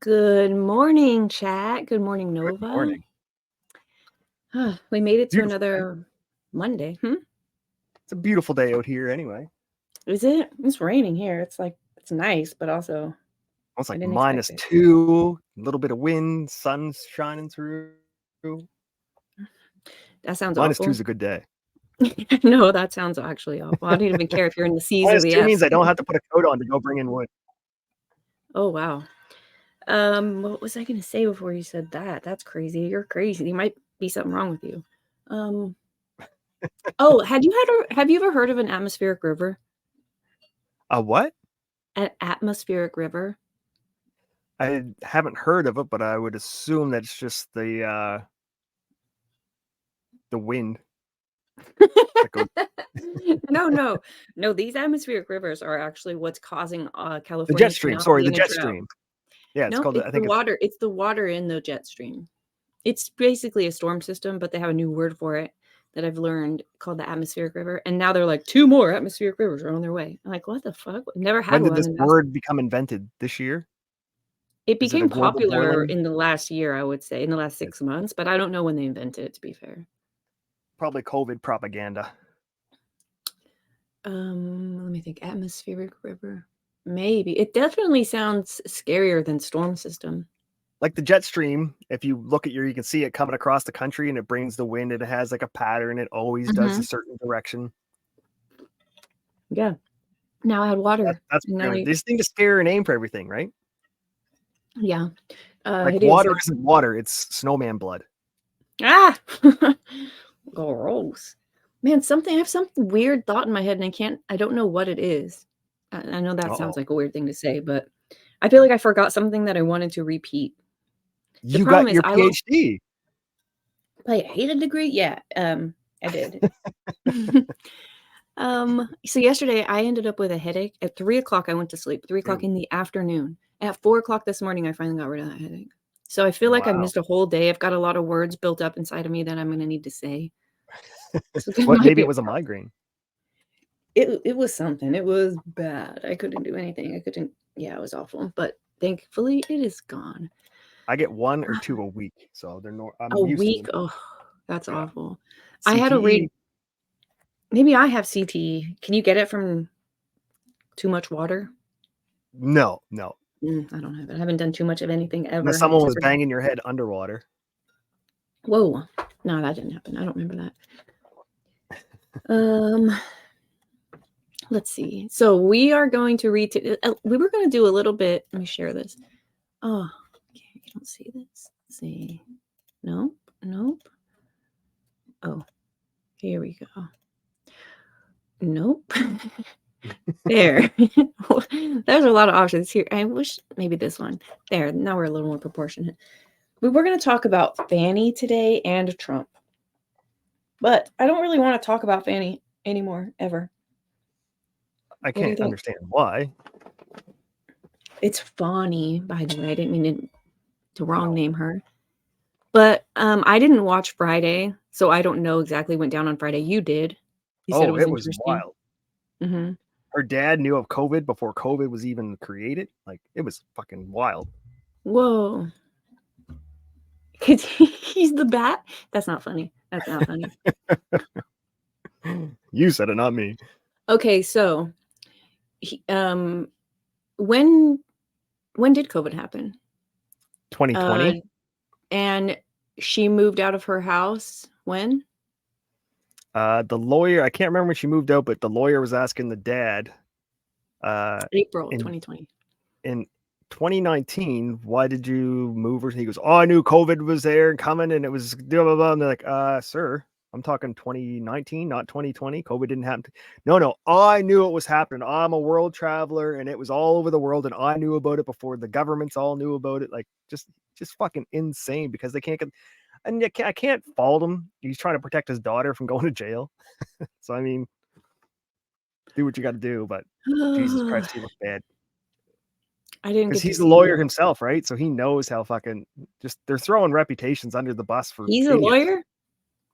Good morning, chat. Good morning, Good Nova. morning. We made it to Beautiful day. another Monday. It's a beautiful day out here anyway. Is it? It's raining here. It's nice, but also Almost I like didn't expect it. -2, a little bit of wind, sun's shining through. That sounds -2 awful. is a good day. No, that sounds actually awful. I don't even care if you're in the C's or the -2 F's. means I don't have to put a coat on to go bring in wood. Oh, wow. What was I going to say before you said that? That's crazy. You're crazy. There might be something wrong with you. Oh, have you ever heard of an atmospheric river? A what? An atmospheric river? I haven't heard of it, but I would assume that's just the wind that goes. No. These atmospheric rivers are actually what's causing The California jet to stream. not Sorry, be the in a jet drought. stream. Yeah, it's No, called. it's I the think it's. water. It's the water in the jet stream. It's basically a storm system, but they have a new word for it that I've learned called the atmospheric river. And now they're like 2 more atmospheric rivers are on their way. I'm like, what the fuck? Never had When did one. this And word become invented? This year? it Is it a became global popular boiling? in the last year, I would say, in the last It's 6 months, but I don't know when they invented it, to be fair. probably COVID propaganda. Let me think. Atmospheric river. Maybe. It definitely sounds scarier than storm system. Like the jet stream, if you look at you can see it coming across the country and it brings the wind and it has like a pattern. It always does a certain direction. Yeah. Now I had water. That's they just need to scare a name for everything, right? Yeah. Like It water is. isn't water, it's snowman blood. Ah! Gross. Man, I have some weird thought in my head and I don't know what it is. I know that sounds Uh-oh. like a weird thing to say, but I feel like I forgot something that I wanted to repeat. The You problem got is your PhD. I hate a degree. Yeah, I did. So yesterday I ended up with a headache. At 3 o'clock, I went to sleep. 3 o'clock in the afternoon. At 4 o'clock this morning, I finally got rid of that headache. So I feel like I missed a whole day. I've got a lot of words built up inside of me that I'm going to need to say. So Maybe it was a migraine. It was something. It was bad. I couldn't do anything. Yeah, it was awful. But thankfully, it is gone. I get 1 or 2 a week, so I'm A used to week? them. Oh, that's awful. I had to CTE. read. Maybe I have CTE. Can you get it from too much water? No. I don't have it. I haven't done too much of anything ever. Unless someone was banging your head underwater. Whoa. No, that didn't happen. I don't remember that. Let's see. So we are going to read. We were going to do a little bit. Let me share this. Oh, okay. You don't see this. Let's see. Nope. Oh, here we go. Nope. There. There's a lot of options here. I wish maybe this one. There. Now we're a little more proportionate. We're going to talk about Fanny today and Trump. But I don't really want to talk about Fanny anymore, ever. I can't understand why. It's Fanny, by the way. I didn't mean to wrong name her. But I didn't watch Friday, so I don't know exactly what went down on Friday. You did. You said it was interesting. Wild. Mm-hmm. Her dad knew of COVID before COVID was even created. Like, it was fucking wild. Whoa. He's the bat? That's not funny. You said it, not me. Okay, so when did COVID happen? 2020. And she moved out of her house when? The lawyer, I can't remember when she moved out, but the lawyer was asking the dad. April 2020. In 2019, why did you move? He goes, oh, I knew COVID was there and coming, and it was blah, blah, blah. And they're like, sir, I'm talking 2019, not 2020. COVID didn't happen. No, I knew it was happening. I'm a world traveler, and it was all over the world, and I knew about it before the governments all knew about it. Like, just fucking insane, because they can't get. And I can't fault him. He's trying to protect his daughter from going to jail. So, I mean, do what you got to do, but Jesus Christ, he looked bad. I didn't because he's a lawyer himself, right? So he knows how fucking they're throwing reputations under the bus for. He's a lawyer?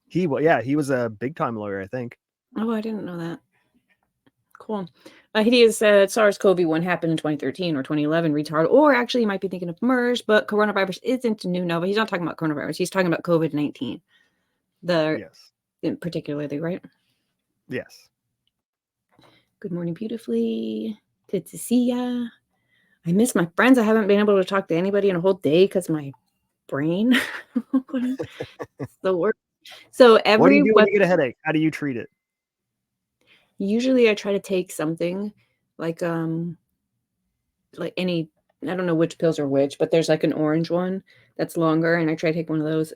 He was a big time lawyer, I think. Oh, I didn't know that. Cool. He has said SARS-CoV-1 happened in 2013 or 2011, retard. Or actually, you might be thinking of MERS, but coronavirus isn't new nova. He's not talking about coronavirus. He's talking about COVID-19. Yes. Particularly, right? Yes. Good morning, beautifully. Good to see ya. I miss my friends. I haven't been able to talk to anybody in a whole day because my brain. The work. So What do every you do when you get a headache? How do you treat it? usually I try to take something like any, I don't know which pills are which, but there's like an orange one that's longer, and I try to take one of those.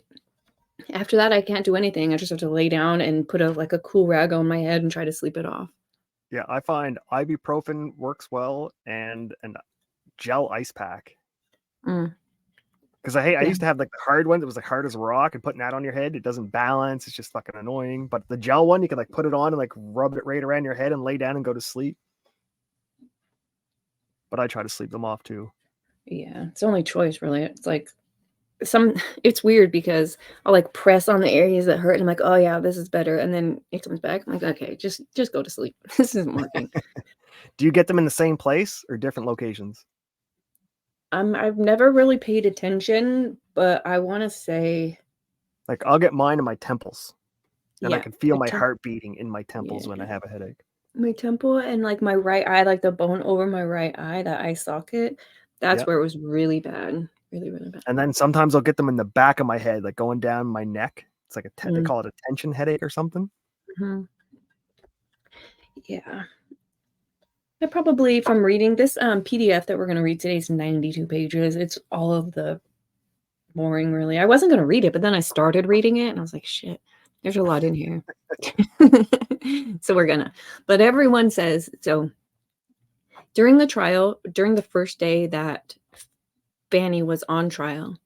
After that, I can't do anything. I just have to lay down and put a cool rag on my head and try to sleep it off. Yeah, I find ibuprofen works well, and an gel ice pack. Because I used to have like the hard one that was like hard as a rock, and putting that on your head, it doesn't balance. It's just fucking annoying. But the gel one, you can like put it on and like rub it right around your head and lay down and go to sleep. But I try to sleep them off too. Yeah, it's the only choice, really. It's like it's weird because I'll like press on the areas that hurt, and I'm like, oh yeah, this is better. And then it comes back. I'm like, okay, just go to sleep. This isn't working. Do you get them in the same place or different locations? I've never really paid attention, but I want to say, like, I'll get mine in my temples, and I can feel my my heart beating in my temples when I have a headache. My temple and like my right eye, like the bone over my right eye, that eye socket, that's where it was really bad. Really, really bad. And then sometimes I'll get them in the back of my head, like going down my neck. It's like they call it a tension headache or something. Yeah. I probably, from reading this PDF that we're going to read today, is 92 pages. It's all of the boring, really. I wasn't going to read it, but then I started reading it and I was like, shit, there's a lot in here. So we're gonna. But everyone says, so during the trial, during the first day that Fanny was on trial,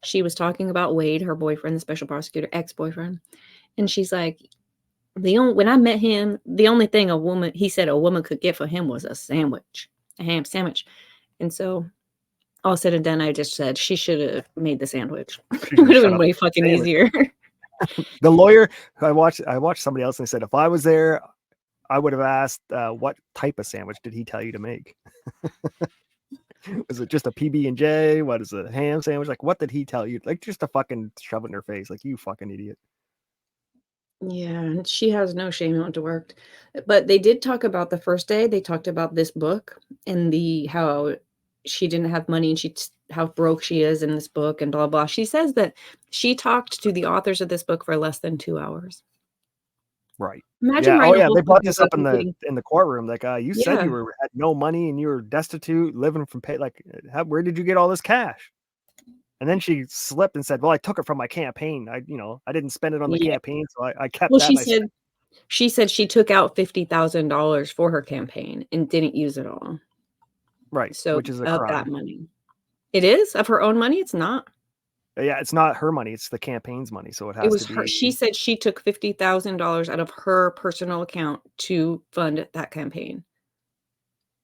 she was talking about Wade, her boyfriend, the special prosecutor, ex-boyfriend. And she's like, when I met him, the only thing he said a woman could get for him was a sandwich, a ham sandwich. And so all said and done, I just said she should have made the sandwich. It would have been way fucking easier. The lawyer, I watched somebody else and they said, if I was there, I would have asked, what type of sandwich did he tell you to make? Was it just a PB&J? What is a ham sandwich? Like, what did he tell you? Like, just to fucking shove it in her face. Like, you fucking idiot. Yeah, and she has no shame in what it worked. But they did talk about the first day. They talked about this book and how she didn't have money and how broke she is in this book and blah, blah. She says that she talked to the authors of this book for less than 2 hours. Right. Imagine they brought this up in the courtroom. Like, you said you had no money and you were destitute, living from pay. Like, where did you get all this cash? And then she slipped and said, well, I took it from my campaign. I didn't spend it on the campaign, so I kept that. She said she took out $50,000 for her campaign and didn't use it all. Right. So which is a of crime. that money. It is of her own money. It's not. Yeah, it's not her money. It's the campaign's money. So it has to be. She said she took $50,000 out of her personal account to fund that campaign.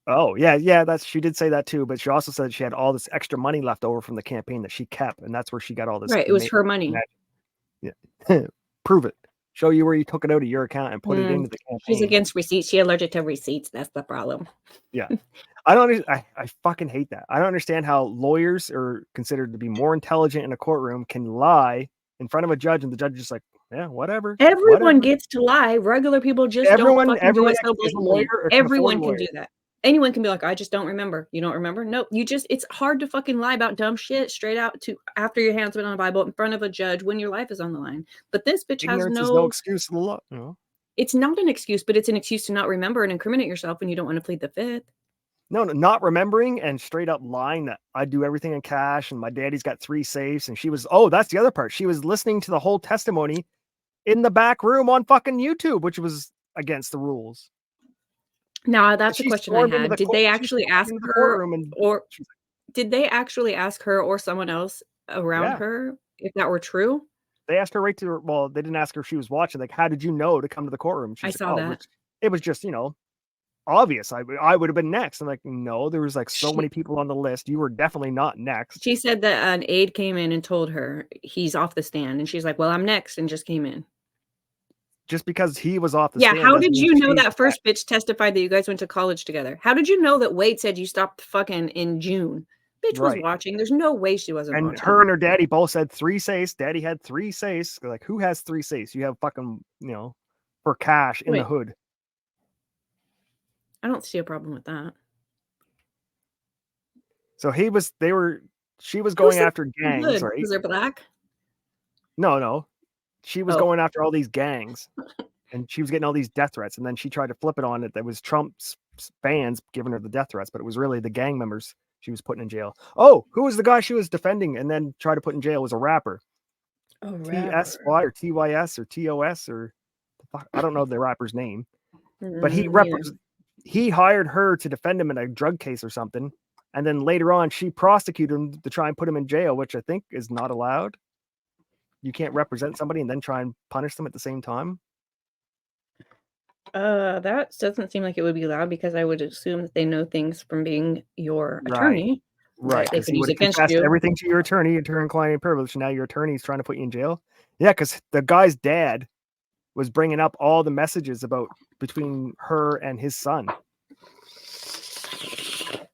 Oh, yeah, she did say that too, but she also said she had all this extra money left over from the campaign that she kept, and that's where she got all this. Right, it was her money. Yeah. Prove it. Show you where you took it out of your account and put it into the campaign. She's against receipts. She's allergic to receipts. That's the problem. Yeah. I fucking hate that. I don't understand how lawyers are considered to be more intelligent in a courtroom can lie in front of a judge, and the judge is just like, yeah, whatever. Everyone gets to lie. Regular people just don't fucking do it so blatantly. Everyone can do that. Anyone can be like, I just don't remember. You don't remember? Nope. It's hard to fucking lie about dumb shit straight out to after your hand's been on a Bible in front of a judge when your life is on the line. But this bitch has no excuse in the law. You know? It's not an excuse, but it's an excuse to not remember and incriminate yourself when you don't want to plead the fifth. No, not remembering and straight up lying that I do everything in cash and my daddy's got 3 safes. And that's the other part. She was listening to the whole testimony in the back room on fucking YouTube, which was against the rules. Now, that's a question I had. Did they actually ask her, or did they actually ask her or someone else around her if that were true? They asked her right to her. Well, they didn't ask her if she was watching. Like, how did you know to come to the courtroom? I saw that. It was just, obvious. I would have been next. I'm like, no, there was like so many people on the list. You were definitely not next. She said that an aide came in and told her he's off the stand. And she's like, well, I'm next, and just came in. just because he was off the Yeah, stand. how doesn't did mean you know she's that first bitch testified that you guys went to college together? How did you know that Wade said you stopped fucking in June? Bitch was right. watching. There's no way she wasn't And watching. her and her daddy both said 3 safes. Daddy had 3 safes. Like, who has 3 safes? You have fucking, for cash in the Wait. hood. I don't see a problem with that. So she was Who's going the after gangs, hood? right? Was there black? No. She was Oh. going after all these gangs. And she was getting all these death threats. And then she tried to flip it on it. That was Trump's fans giving her the death threats, but it was really the gang members she was putting in jail. Oh, who was the guy she was defending and then tried to put in jail? Was a rapper. Oh, TSY or TYS or TOS or I don't know the rapper's name. But he hired her to defend him in a drug case or something. And then later on, she prosecuted him to try and put him in jail, which I think is not allowed. You can't represent somebody and then try and punish them at the same time. That doesn't seem like it would be allowed because I would assume that they know things from being your attorney. Right, They because could he use would have against confessed you. everything to your attorney-client privilege. Now your attorney's trying to put you in jail. Yeah, because the guy's dad was bringing up all the messages about between her and his son.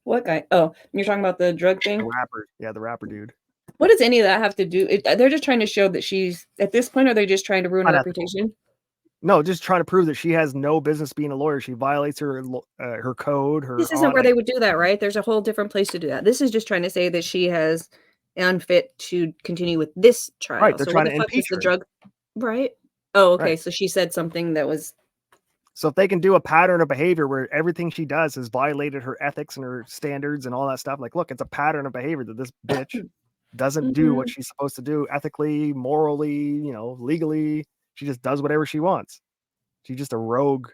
What guy? Oh, you're talking about the drug thing? The rapper. Yeah, the rapper dude. What does any of that have to do? They're just trying to show that she's, at this point, are they just trying to ruin her reputation? No, just trying to prove that she has no business being a lawyer. She violates her code. This isn't where they would do that, right? There's a whole different place to do that. This is just trying to say that she has unfit to continue with this trial. Right, they're so trying what to the fuck is impeach the her. drug? Right. Oh, okay. Right. So she said something that was. So if they can do a pattern of behavior where everything she does has violated her ethics and her standards and all that stuff, like, look, it's a pattern of behavior that this bitch doesn't do what she's supposed to do ethically, morally, legally. She just does whatever she wants. She's just a rogue.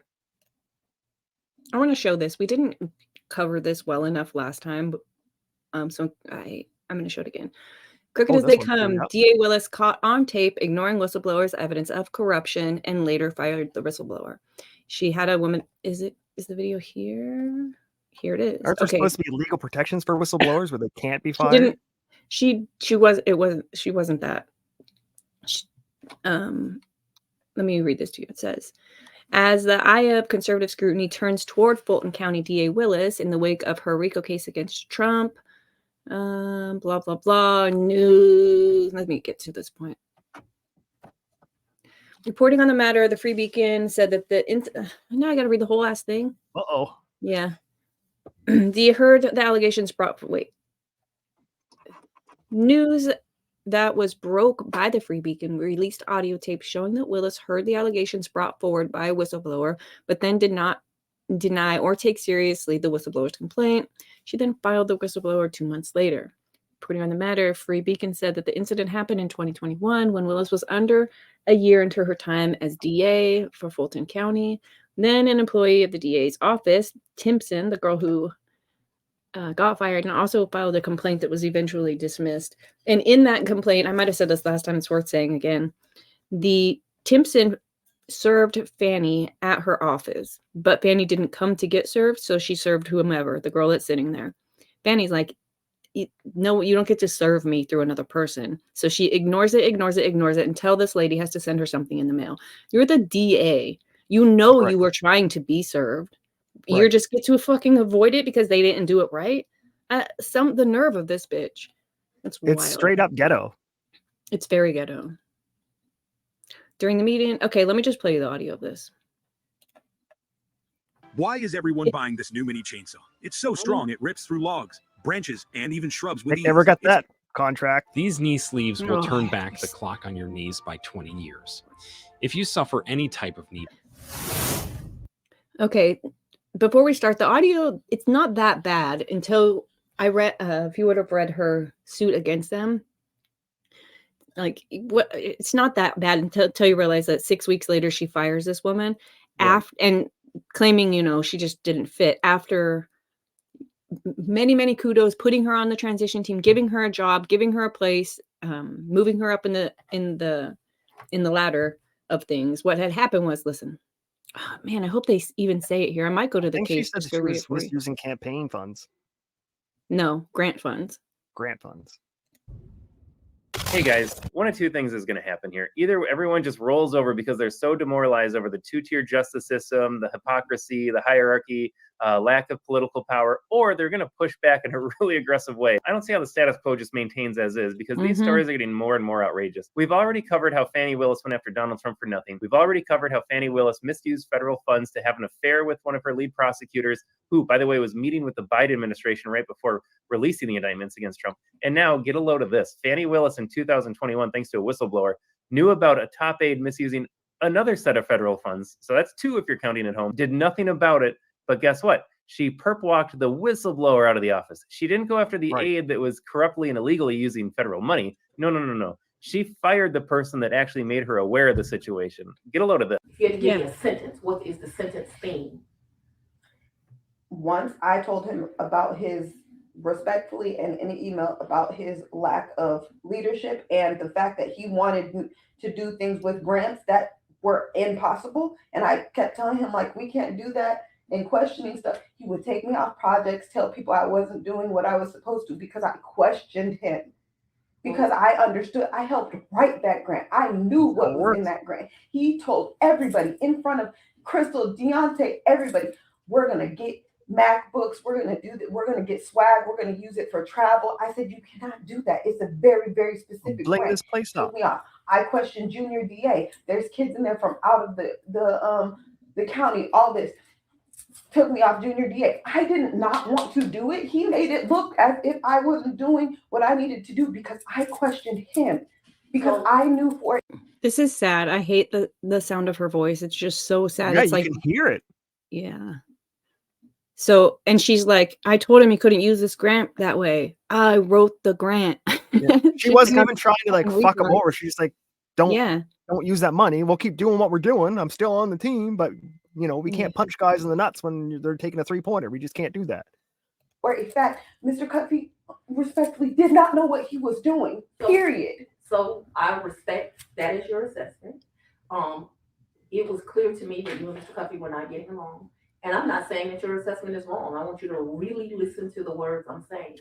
I want to show this. We didn't cover this well enough last time. So I'm going to show it again. Crooked as they come, DA Willis caught on tape ignoring whistleblowers' evidence of corruption and later fired the whistleblower. She had a woman. Is the video here? Here it is. Aren't there supposed to be legal protections for whistleblowers where they can't be fired? She wasn't that. Let me read this to you. It says, as the eye of conservative scrutiny turns toward Fulton County DA Willis in the wake of her RICO case against Trump, blah, blah, blah, news. Let me get to this point. Reporting on the matter, the Free Beacon said that now I got to read the whole ass thing. Uh-oh. Yeah. You heard the allegations News that was broke by the Free Beacon released audio tape showing that Willis heard the allegations brought forward by a whistleblower, but then did not deny or take seriously the whistleblower's complaint. She then filed the whistleblower 2 months later. Reporting on the matter, Free Beacon said that the incident happened in 2021 when Willis was under a year into her time as DA for Fulton County. Then an employee of the DA's office, Timpson, the girl who got fired, and also filed a complaint that was eventually dismissed. And in that complaint, I might have said this last time, it's worth saying again, the Timpson served Fanny at her office, but Fanny didn't come to get served, so she served whomever, the girl that's sitting there. Fanny's like, no, you don't get to serve me through another person. So she ignores it until this lady has to send her something in the mail. You're the DA. You know you were trying to be served. You just get to fucking avoid it because they didn't do it right. The nerve of this bitch. It's wild. Straight up ghetto. It's very ghetto. During the meeting, okay, let me just play you the audio of this. Why is everyone buying this new mini chainsaw? It's so strong it rips through logs, branches, and even shrubs with ease. Never got that contract. These knee sleeves will turn back the clock on your knees by 20 years. If you suffer any type of knee... Okay, before we start, the audio, it's not that bad until I read, if you would have read her suit against them, like, it's not that bad until you realize that 6 weeks later she fires this woman and claiming, she just didn't fit after many, many kudos, putting her on the transition team, giving her a job, giving her a place, moving her up in the ladder of things. What had happened was, listen, oh, man, I hope they even say it here. I might go to the case just to read it for you. Using campaign funds. No, grant funds. Grant funds. Hey guys, one of two things is going to happen here. Either everyone just rolls over because they're so demoralized over the two-tier justice system, the hypocrisy, the hierarchy, lack of political power, or they're going to push back in a really aggressive way. I don't see how the status quo just maintains as is, because these stories are getting more and more outrageous. We've already covered how Fani Willis went after Donald Trump for nothing. We've already covered how Fani Willis misused federal funds to have an affair with one of her lead prosecutors, who, by the way, was meeting with the Biden administration right before releasing the indictments against Trump. And now, get a load of this. Fani Willis in 2021, thanks to a whistleblower, knew about a top aide misusing another set of federal funds. So that's two if you're counting at home. Did nothing about it. But guess what? She perp walked the whistleblower out of the office. She didn't go after the aide that was corruptly and illegally using federal money. No. She fired the person that actually made her aware of the situation. Get a load of this. If you had to give me a sentence, what is the sentence theme? Once I told him about his, respectfully and in an email, about his lack of leadership and the fact that he wanted to do things with grants that were impossible. And I kept telling him, like, we can't do that, and questioning stuff. He would take me off projects, tell people I wasn't doing what I was supposed to because I questioned him. Because I understood, I helped write that grant. I knew what was in that grant. He told everybody in front of Crystal, Deontay, everybody, we're going to get MacBooks, we're going to do that, we're going to get swag, we're going to use it for travel. I said, you cannot do that. It's a very, very specific Bling grant. this place up. I questioned Junior DA. There's kids in there from out of the county, all this. Took me off Junior DA. I did not want to do it. He made it look as if I wasn't doing what I needed to do because I questioned him, because I knew for it. This is sad. I hate the sound of her voice. It's just so sad. Yeah, it's you like, can hear it. Yeah. So, and she's like, I told him he couldn't use this grant that way. I wrote the grant. Yeah. She wasn't even trying to like fuck him over. She's like, don't use that money. We'll keep doing what we're doing. I'm still on the team, but you know, we can't punch guys in the nuts when they're taking a 3-pointer. We just can't do that. Or in fact, Mr. Cuffey respectfully did not know what he was doing, period. So I respect that is your assessment. It was clear to me that you and Mr. Cuffey were not getting along. And I'm not saying that your assessment is wrong. I want you to really listen to the words I'm saying.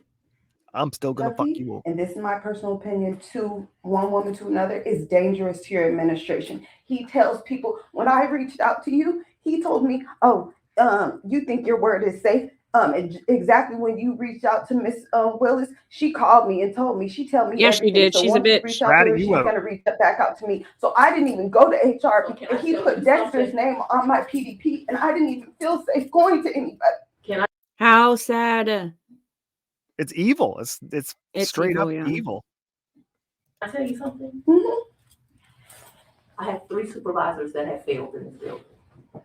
I'm still gonna fuck you up. And this is my personal opinion, to one woman to another, is dangerous to your administration. He tells people, when I reached out to you, he told me, oh, you think your word is safe? And exactly when you reached out to Miss Willis, she called me and told me, she told me she did. So she's a bitch. Reach out to her, she's gonna reach back out to me. So I didn't even go to HR, and he put Dexter's name on my PDP, and I didn't even feel safe going to anybody. How sad. It's evil. It's straight up evil. I tell you something. I have 3 supervisors that have failed in this building.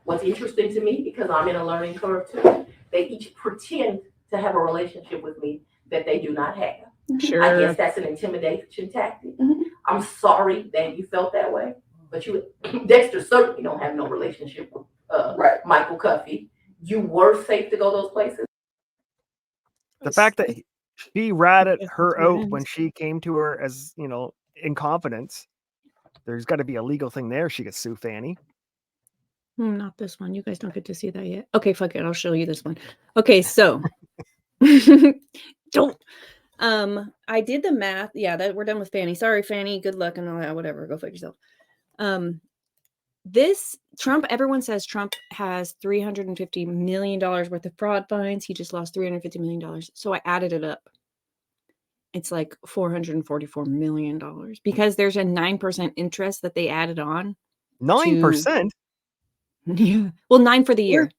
What's interesting to me, because I'm in a learning curve too, they each pretend to have a relationship with me that they do not have. Sure. I guess that's an intimidation tactic. I'm sorry that you felt that way, but Dexter certainly don't have no relationship with Michael Cuffey. You were safe to go those places. The fact that she ratted her out when she came to her as, you know, in confidence, there's got to be a legal thing there. She could sue Fani. Not this one. You guys don't get to see that yet. Okay, fuck it. I'll show you this one. Okay, so don't. I did the math. Yeah, that we're done with Fani. Sorry, Fani. Good luck and all that. Whatever. Go fuck yourself. This Trump. Everyone says Trump has $350 million worth of fraud fines. He just lost $350 million. So I added it up. It's like $444 million because there's a 9% interest that they added on. 9%. Yeah. Well, 9 for the year.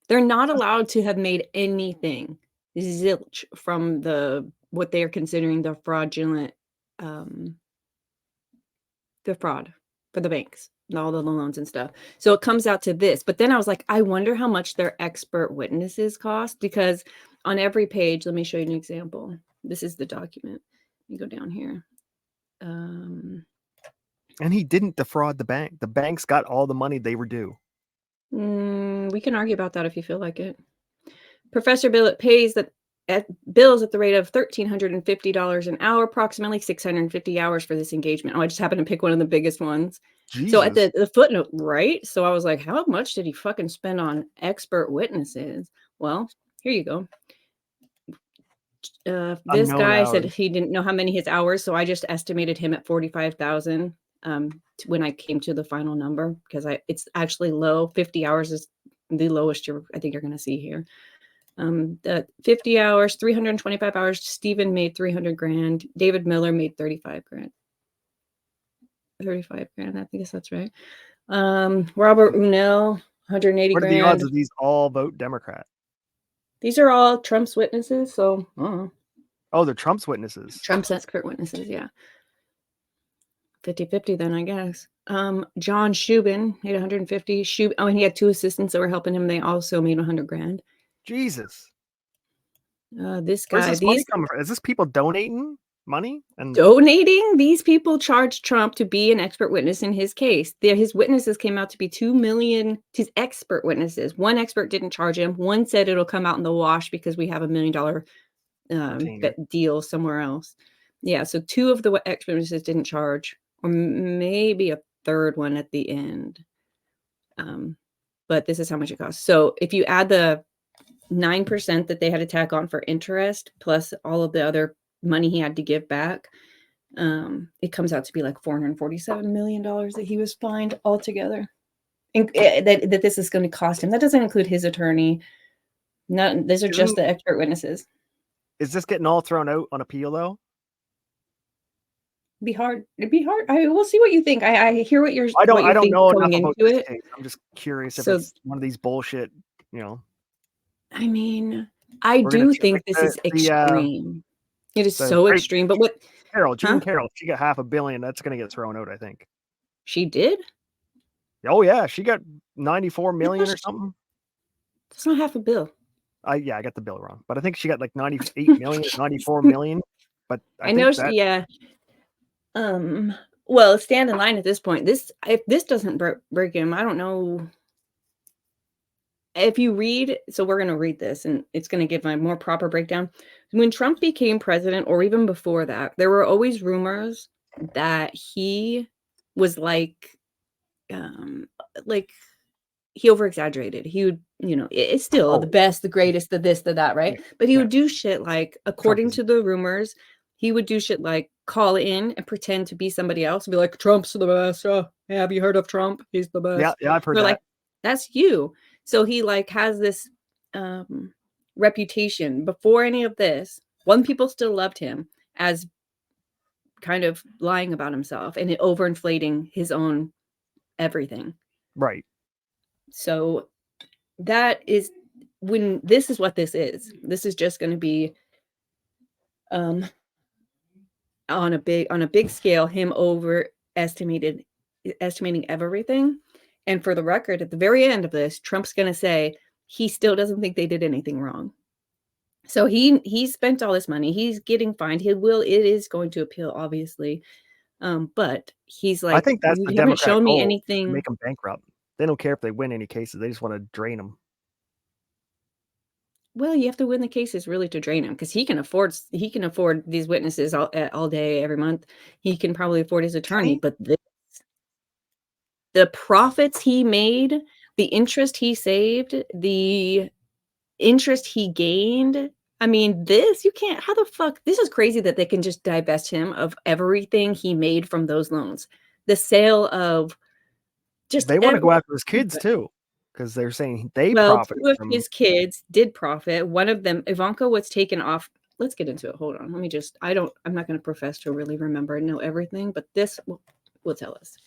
They're not allowed to have made anything zilch from what they are considering the fraudulent, the fraud for the banks and all the loans and stuff. So it comes out to this. But then I was like, I wonder how much their expert witnesses cost, because on every page, let me show you an example. This is the document. You go down here. And he didn't defraud the bank. The banks got all the money they were due. We can argue about that if you feel like it. Professor Billett pays bills at the rate of $1,350 an hour, approximately 650 hours for this engagement. Oh, I just happened to pick one of the biggest ones. Jesus. So at the footnote, right? So I was like, how much did he fucking spend on expert witnesses? Well, here you go. This Unknown guy said hours. he didn't know how many his hours, so I just estimated him at 45,000 when I came to the final number, because it's actually low. 50 hours is the lowest I think you're going to see here. The 50 hours, 325 hours. Stephen made 300 grand. David Miller made 35 grand. 35 grand. I think that's right. Robert Unell, 180 What are the grand. odds of these all vote Democrat? These are all Trump's witnesses, so Oh, they're Trump's witnesses. Trump's expert witnesses, yeah. 50-50 then, I guess. John Shubin made 150. And he had 2 assistants that were helping him. They also made 100 grand. Jesus. This Where's guy, this money coming from? Is this people donating money? And donating? These people charged Trump to be an expert witness in his case. His witnesses came out to be 2 million. His expert witnesses. One expert didn't charge him. One said it'll come out in the wash because we have $1 million deal somewhere else. Yeah, so 2 of the expert witnesses didn't charge, or maybe a third one at the end. But this is how much it costs. So if you add the 9% that they had to tack on for interest, plus all of the other money he had to give back, it comes out to be like $447 million that he was fined altogether. And that this is going to cost him. That doesn't include his attorney. These are just the expert witnesses. Is this getting all thrown out on appeal though? It'd be hard. We'll see what you think. I hear what you're. I don't know going enough about into this it. case. I'm just curious if it's one of these bullshit, I mean, I do think this is extreme. It is so extreme. But what Jean Carroll, she got $500 million. That's going to get thrown out, I think. She did? Oh yeah, she got 94 million or something. That's not half a bill. I got the bill wrong, but I think she got like 98 million, 94 million. But I know yeah. Well, stand in line at this point. If this doesn't break him, I don't know. If you read, so we're going to read this, and it's going to give my more proper breakdown. When Trump became president, or even before that, there were always rumors that he was like he over-exaggerated. He would, it's still the best, the greatest, the this, the that, right? But he would do shit like, according to the rumors, he would do shit like call in and pretend to be somebody else and be like, Trump's the best. Oh, have you heard of Trump? He's the best. Yeah, I've heard that. Like, that's you. So he like has this reputation. Before any of this, people still loved him as kind of lying about himself and overinflating his own everything. Right. So that is this is what this is. This is just going to be on a big scale, him estimating everything. And for the record, at the very end of this, Trump's going to say he still doesn't think they did anything wrong. So he spent all this money. He's getting fined. It is going to appeal, obviously. But he's like, I think that's you the haven't Democrat shown me goal, anything. to make them bankrupt. They don't care if they win any cases. They just want to drain them. Well, you have to win the cases really to drain him, because he can afford these witnesses all day, every month. He can probably afford his attorney, but the profits he made, the interest he saved, the interest he gained. I mean, you can't, how the fuck, this is crazy that they can just divest him of everything he made from those loans. The sale of they want to go after his kids too, because they're saying profited. 2 of his kids did profit. One of them, Ivanka, was taken off. Let's get into it. Hold on. I'm not going to profess to really remember and know everything, but this will tell us.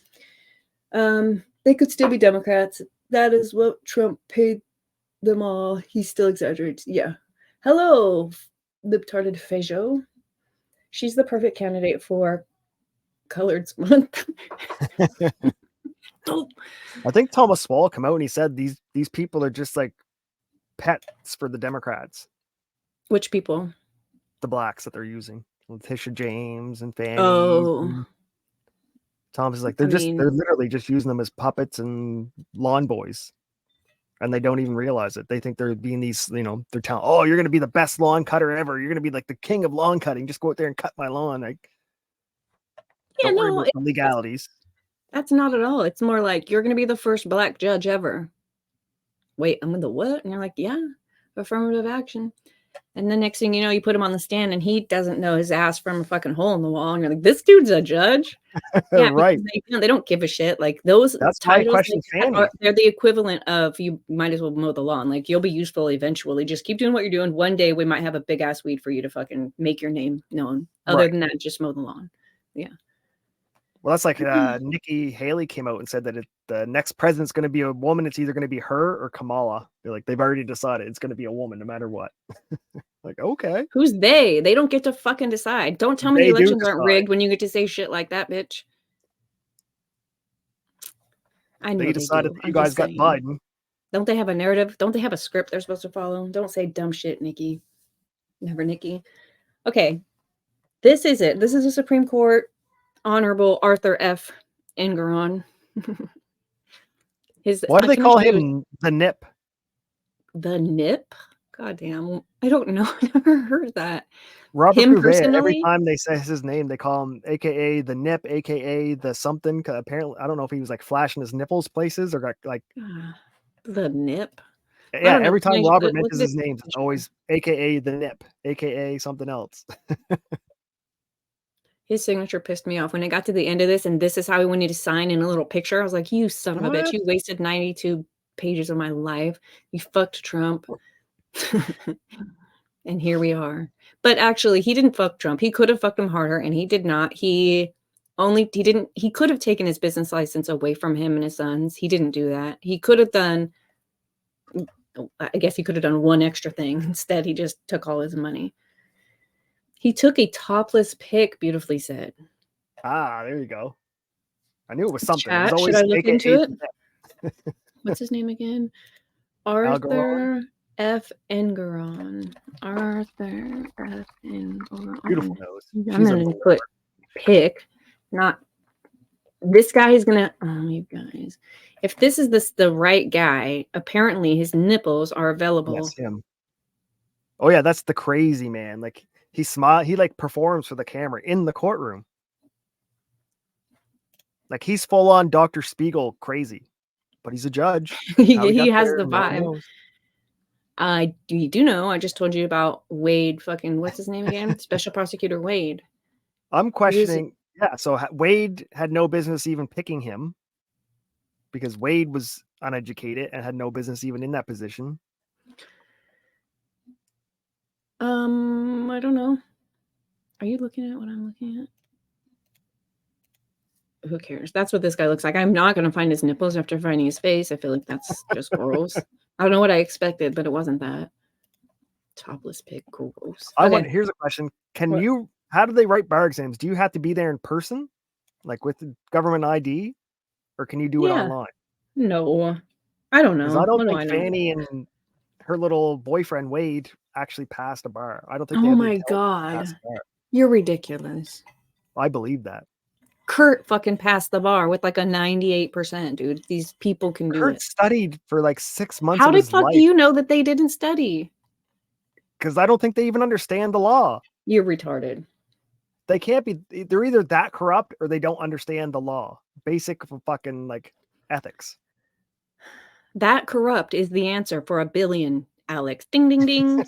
They could still be Democrats. That is what Trump paid them all. He still exaggerates. Yeah. Hello, libtarded Feijo. She's the perfect candidate for Coloreds Month. I think Thomas Sowell came out and he said these people are just like pets for the Democrats. Which people? The blacks that they're using. Letitia James and Fanny. Oh. Thomas is like, they're literally just using them as puppets and lawn boys. And they don't even realize it. They think they're being these, they're telling, oh, you're going to be the best lawn cutter ever. You're going to be like the king of lawn cutting. Just go out there and cut my lawn. Like, yeah, don't worry about the legalities. That's not at all. It's more like, you're going to be the first black judge ever. Wait, I'm in the what? And you're like, yeah, affirmative action. And the next thing you know, you put him on the stand and he doesn't know his ass from a fucking hole in the wall. And you're like, this dude's a judge. Yeah, Right. because they don't give a shit. Like those That's why I titles, question like, Fanny. they're the equivalent of you might as well mow the lawn. Like you'll be useful eventually. Just keep doing what you're doing. One day we might have a big ass weed for you to fucking make your name known. Other Right. than that, just mow the lawn. Yeah. Well, that's like Nikki Haley came out and said that the next president's going to be a woman. It's either going to be her or Kamala. They're like, they've already decided it's going to be a woman no matter what. Like, okay. Who's they? They don't get to fucking decide. Don't tell me They the do elections aren't decide. rigged when you get to say shit like that, bitch. I know They they decided do. that you I'm guys just got saying. Biden. Don't they have a narrative? Don't they have a script they're supposed to follow? Don't say dumb shit, Nikki. Never, Nikki. Okay. This is it. This is the Supreme Court Honorable Arthur F. Engeron. Why do they call him the Nip? The Nip? Goddamn. I don't know. I never heard that. Robert Him Bouvet, every personally? time they say his name, they call him AKA the Nip, AKA the something. 'Cause apparently, I don't know if he was like flashing his nipples places or got like. The Nip? Yeah, don't know. every time Look Robert at mentions this his name, it's picture. always AKA the Nip, AKA something else. His signature pissed me off when it got to the end of this, and this is how we wanted to sign in a little picture. I was like, you son of a bitch, What? you wasted 92 pages of my life. You fucked Trump. And here we are. But actually, he didn't fuck Trump. He could have fucked him harder, and he did not. He could have taken his business license away from him and his sons. He didn't do that. He could have done, I guess he could have done one extra thing. Instead, he just took all his money. He took a topless pic, beautifully said. Ah, there you go. I knew it was something. Chat, It was should always I look AKA into the it? Nip. What's his name again? Algernon? Arthur F. Engeron. Arthur F. Engeron. Beautiful nose. I'm going to put pick, not this guy is going to, you guys. If this is the right guy, apparently his nipples are available. Yes, him. Oh yeah, that's the crazy man. Like he like performs for the camera in the courtroom. Like he's full on Dr. Spiegel crazy, but he's a judge. He has the vibe. You do know, I just told you about Wade fucking, what's his name again? Special Prosecutor Wade. I'm questioning. Yeah, so Wade had no business even picking him because Wade was uneducated and had no business even in that position. I don't know. Are you looking at what I'm looking at? Who cares? That's what this guy looks like. I'm not going to find his nipples after finding his face. I feel like that's just gross. I don't know what I expected, but it wasn't that. Topless pic, gross. Here's a question. How do they write bar exams? Do you have to be there in person? Like with the government ID? Or can you do it online? No. I don't know. Because I don't think Fanny and her little boyfriend Wade actually passed a bar. I don't think they Oh had my God. pass a bar. You're ridiculous. I believe that. Kurt fucking passed the bar with like a 98%, dude. These people can do it. Kurt studied for like 6 months How of the his fuck life. do you know that they didn't study? Because I don't think they even understand the law. You're retarded. They can't be. They're either that corrupt or they don't understand the law. Basic fucking like ethics. That corrupt is the answer for 1 billion, Alex. Ding, ding, ding.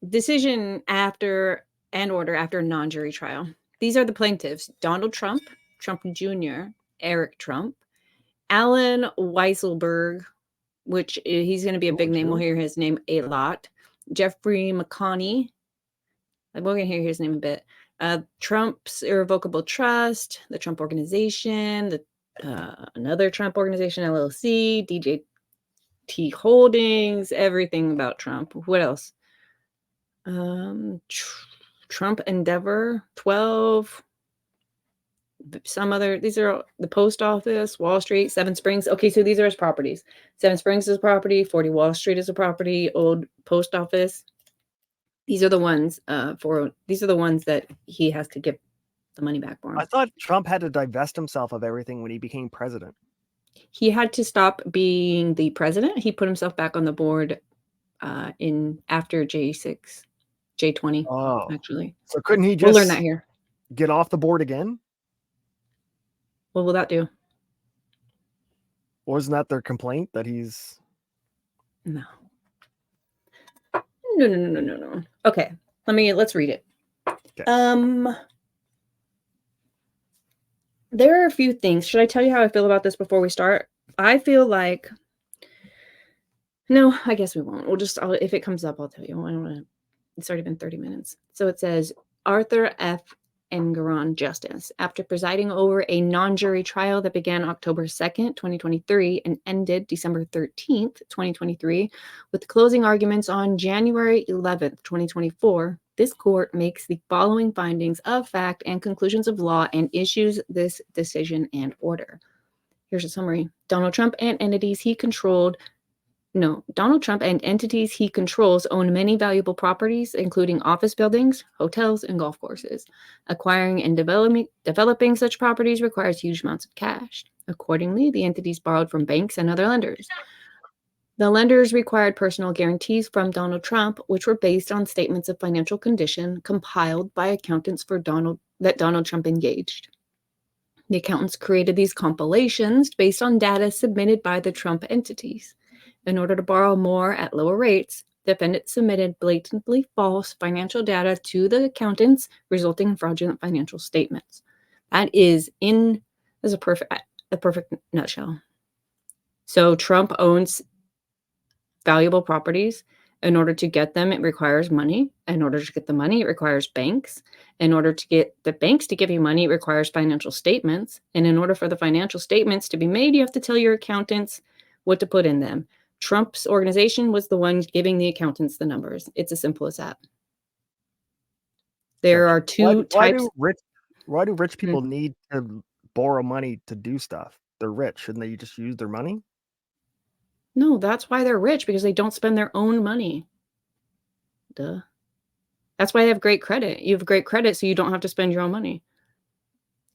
Decision after and order after non-jury trial. These are the plaintiffs: Donald Trump, Trump Jr., Eric Trump, Alan Weisselberg, which he's going to be a big name. We'll hear his name a lot. Jeffrey McConney. We're going to hear his name a bit. Trump's Irrevocable Trust, the Trump Organization, another Trump Organization, LLC, DJT Holdings, everything about Trump. What else? Trump Endeavor, 12. Some other, these are the post office, Wall Street, Seven Springs. Okay, so these are his properties. Seven Springs is a property, 40 Wall Street is a property, old post office. These are the ones that he has to give the money back for him. I thought Trump had to divest himself of everything when he became president. He had to stop being the president. He put himself back on the board after J6, J20. Oh, actually. So couldn't he just we'll learn that here. Get off the board again? What will that do? Wasn't that their complaint that he's No. No. Okay, let's read it. Okay. There are a few things. Should I tell you how I feel about this before we start? I feel like, no, I guess we won't. If it comes up, I'll tell you. I don't want to. It's already been 30 minutes. So it says Arthur F. Engeron Justice, after presiding over a non-jury trial that began October 2nd, 2023, and ended December 13th, 2023, with closing arguments on January 11th, 2024, this court makes the following findings of fact and conclusions of law and issues this decision and order. Here's a summary. Donald Trump and entities he controls own many valuable properties, including office buildings, hotels, and golf courses. Acquiring and developing such properties requires huge amounts of cash. Accordingly, the entities borrowed from banks and other lenders. The lenders required personal guarantees from Donald Trump, which were based on statements of financial condition compiled by accountants that Donald Trump engaged. The accountants created these compilations based on data submitted by the Trump entities. In order to borrow more at lower rates, defendants submitted blatantly false financial data to the accountants, resulting in fraudulent financial statements. That is a perfect nutshell. So Trump owns valuable properties. In order to get them, it requires money. In order to get the money, it requires banks. In order to get the banks to give you money, it requires financial statements. And in order for the financial statements to be made, you have to tell your accountants what to put in them. Trump's organization was the one giving the accountants the numbers. It's as simple as that. There are two types. Why do rich people need to borrow money to do stuff? They're rich. Shouldn't they just use their money? No, that's why they're rich, because they don't spend their own money. Duh. That's why they have great credit. You have great credit, so you don't have to spend your own money.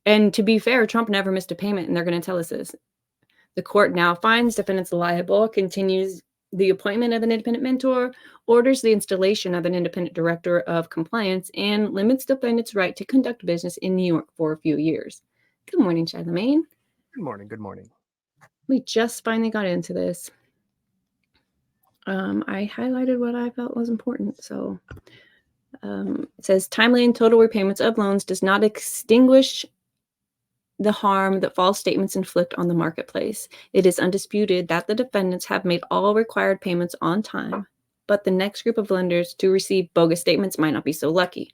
And to be fair, Trump never missed a payment, and they're going to tell us this. The court now finds defendants liable, continues the appointment of an independent mentor, orders the installation of an independent director of compliance, and limits defendants' right to conduct business in New York for a few years. Good morning, Charlemagne. Good morning. We just finally got into this. I highlighted what I felt was important. So it says timely and total repayments of loans does not extinguish the harm that false statements inflict on the marketplace. It is undisputed that the defendants have made all required payments on time, but the next group of lenders to receive bogus statements might not be so lucky.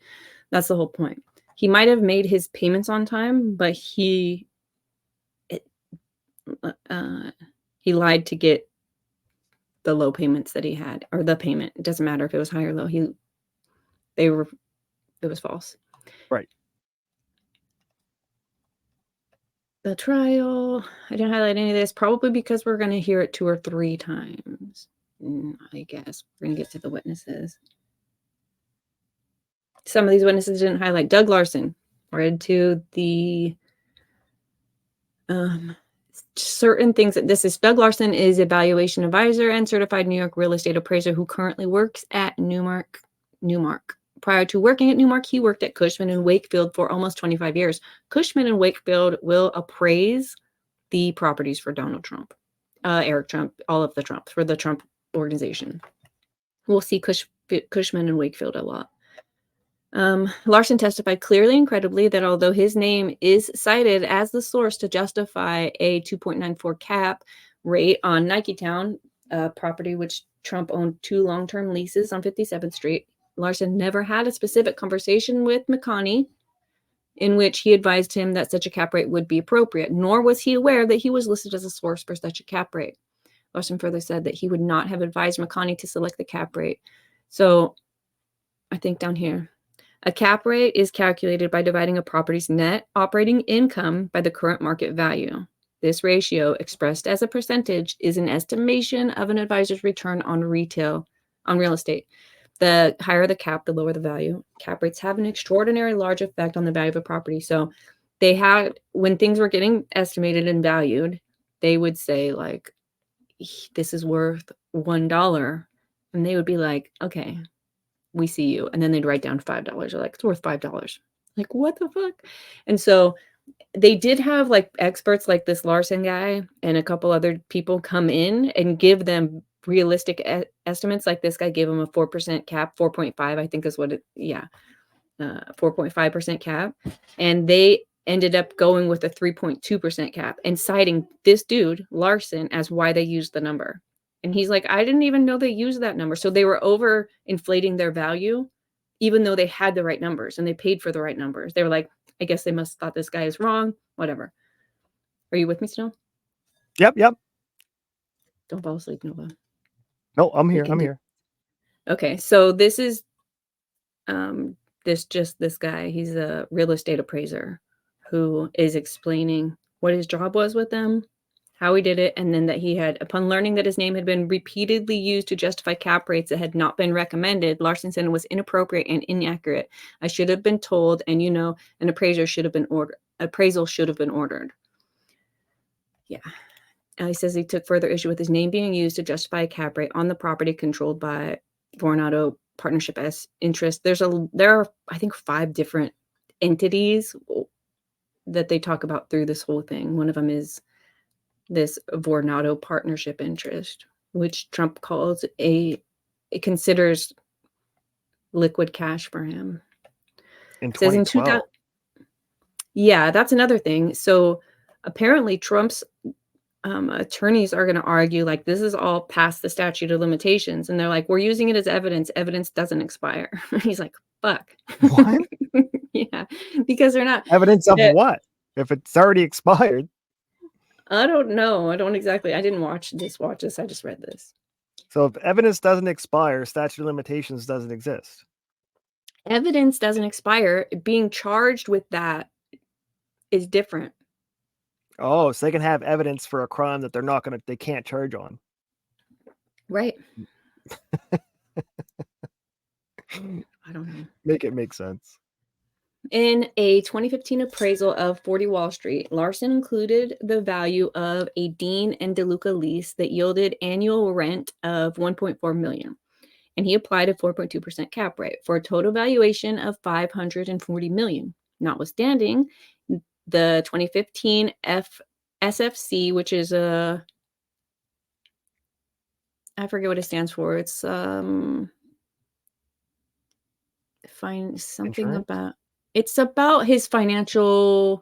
That's the whole point. He might have made his payments on time, but he lied to get the low payments that he had, or the payment. It doesn't matter if it was high or low. It was false. Right. The trial, I didn't highlight any of this, probably because we're going to hear it 2 or 3 times. I guess we're going to get to the witnesses. Some of these witnesses didn't highlight. Doug Larson read to the certain things. Doug Larson is a valuation advisor and certified New York real estate appraiser who currently works at Newmark. Prior to working at Newmark, he worked at Cushman & Wakefield for almost 25 years. Cushman & Wakefield will appraise the properties for Donald Trump, Eric Trump, all of the Trumps, for the Trump organization. We'll see Cushman & Wakefield a lot. Larson testified clearly and credibly that although his name is cited as the source to justify a 2.94 cap rate on Niketown, a property which Trump owned 2 long-term leases on 57th Street, Larson never had a specific conversation with McConney in which he advised him that such a cap rate would be appropriate, nor was he aware that he was listed as a source for such a cap rate. Larson further said that he would not have advised McConney to select the cap rate. So I think down here, a cap rate is calculated by dividing a property's net operating income by the current market value. This ratio, expressed as a percentage, is an estimation of an advisor's return on real estate. The higher the cap, the lower the value. Cap rates have an extraordinarily large effect on the value of a property. So they had, when things were getting estimated and valued, they would say like, this is worth $1. And they would be like, okay, we see you. And then they'd write down $5. They're like, it's worth $5. Like, what the fuck? And so they did have like experts like this Larson guy and a couple other people come in and give them realistic estimates. Like this guy gave him a 4% cap, 4.5, I think is what it, 4.5% cap. And they ended up going with a 3.2% cap and citing this dude, Larson, as why they used the number. And he's like, I didn't even know they used that number. So they were over inflating their value, even though they had the right numbers and they paid for the right numbers. They were like, I guess they must have thought this guy is wrong, whatever. Are you with me still? Yep. Don't fall asleep, Nova. No, I'm here. I'm here. Okay, so this is this guy. He's a real estate appraiser who is explaining what his job was with them, how he did it, and then that he had, upon learning that his name had been repeatedly used to justify cap rates that had not been recommended, Larson said it was inappropriate and inaccurate. I should have been told, and an appraisal should have been ordered. Yeah. He says he took further issue with his name being used to justify a cap rate on the property controlled by Vornado Partnership as interest. There are, I think, 5 different entities that they talk about through this whole thing. One of them is this Vornado Partnership interest, which Trump calls it considers liquid cash for him. In 2012. Yeah, that's another thing. So apparently Trump's attorneys are going to argue like this is all past the statute of limitations, and they're like, we're using it as evidence. Evidence doesn't expire. He's like, fuck. What? Yeah, because they're not Evidence of what? If it's already expired. I don't know. I didn't watch this. I just read this. So if evidence doesn't expire, statute of limitations doesn't exist. Evidence doesn't expire. Being charged with that is different. Oh, so they can have evidence for a crime that they can't charge on. Right. I don't know. Make it make sense. In a 2015 appraisal of 40 Wall Street, Larson included the value of a Dean and DeLuca lease that yielded annual rent of $1.4 million. And he applied a 4.2% cap rate for a total valuation of $540 million. Notwithstanding, the 2015 SFC, which is I forget what it stands for. It's something Insurance? about. It's about his total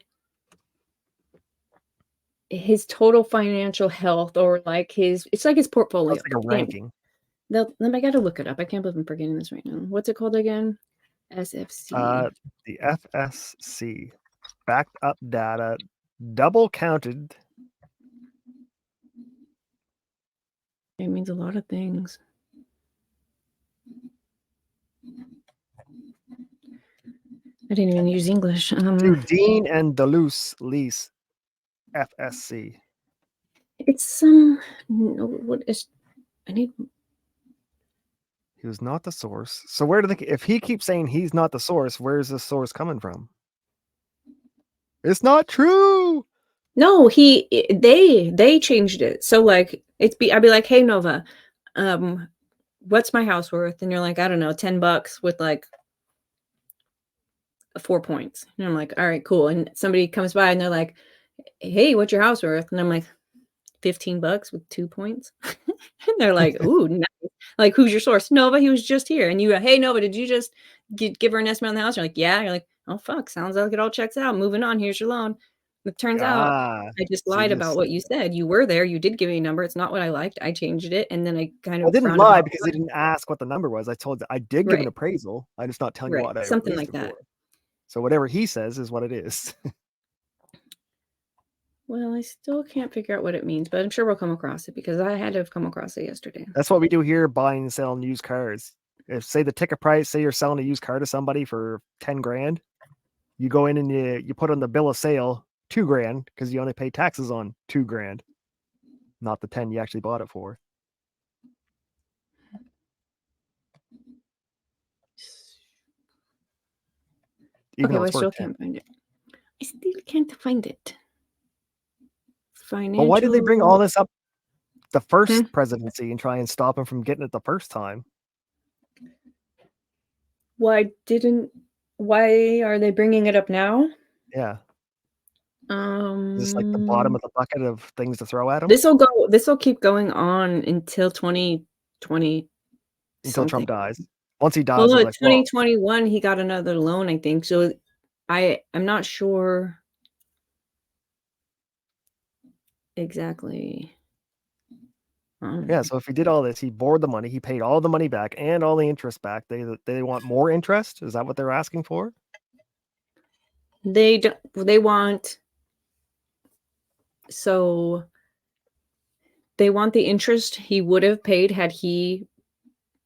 financial health, or like it's like his portfolio. It's like a ranking. I got to look it up. I can't believe I'm forgetting this right now. What's it called again? SFC. The FSC. Backed up data, double counted. It means a lot of things. I didn't even use English. To Dean and Duluth lease, FSC. It's some. What is? I need. He was not the source. So where do they? If he keeps saying he's not the source, where's the source coming from? It's not true. No, they changed it. So like I'd be like, hey Nova, what's my house worth? And you're like, I don't know, $10 with like 4 points. And I'm like, all right, cool. And somebody comes by and they're like, hey, what's your house worth? And I'm like, $15 with 2 points. And they're like, ooh, nice. Like, who's your source? Nova, he was just here. And you, hey Nova, did you just give her an estimate on the house? You're like, yeah. You're like, oh fuck, sounds like it all checks out. Moving on. Here's your loan. It turns out I just lied about what you said. You were there. You did give me a number. It's not what I liked. I changed it. And then I kind of didn't lie because they didn't ask what the number was. I told you I did give an appraisal. I'm just not telling you what I something like that. For. So whatever he says is what it is. Well, I still can't figure out what it means, but I'm sure we'll come across it because I had to have come across it yesterday. That's what we do here, buying and selling used cars. If say the ticket price, say you're selling a used car to somebody for 10 grand, you go in and you put on the bill of sale $2 grand because you only pay taxes on $2 grand, not the 10 you actually bought it for. Okay, well, I still can't find it. I still can't find it. Financial. Well, why did they bring all this up the first presidency and try and stop him from getting it the first time? Why are they bringing it up now? Yeah. Is this like the bottom of the bucket of things to throw at him This will keep going on until 2020 until something. Trump dies? Once he Well, dies, no, I'm like, well, 2021 he got another loan, I think. So I'm not sure exactly. yeah. So if he did all this, he borrowed the money, he paid all the money back and all the interest back. They want more interest. Is that what they're asking for? They want the interest he would have paid had he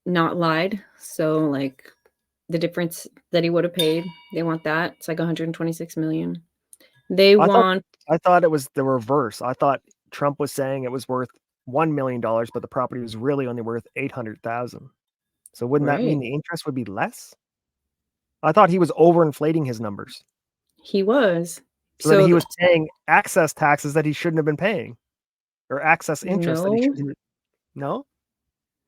not lied. So like the difference that he would have paid, they want that. It's like 126 million. I thought it was the reverse. I thought Trump was saying it was worth $1 million, but the property was really only worth 800,000. So wouldn't that mean Right. the interest would be less? I thought he was overinflating his numbers. He was. So then he was paying access taxes that he shouldn't have been paying, or access interest that he shouldn't. No,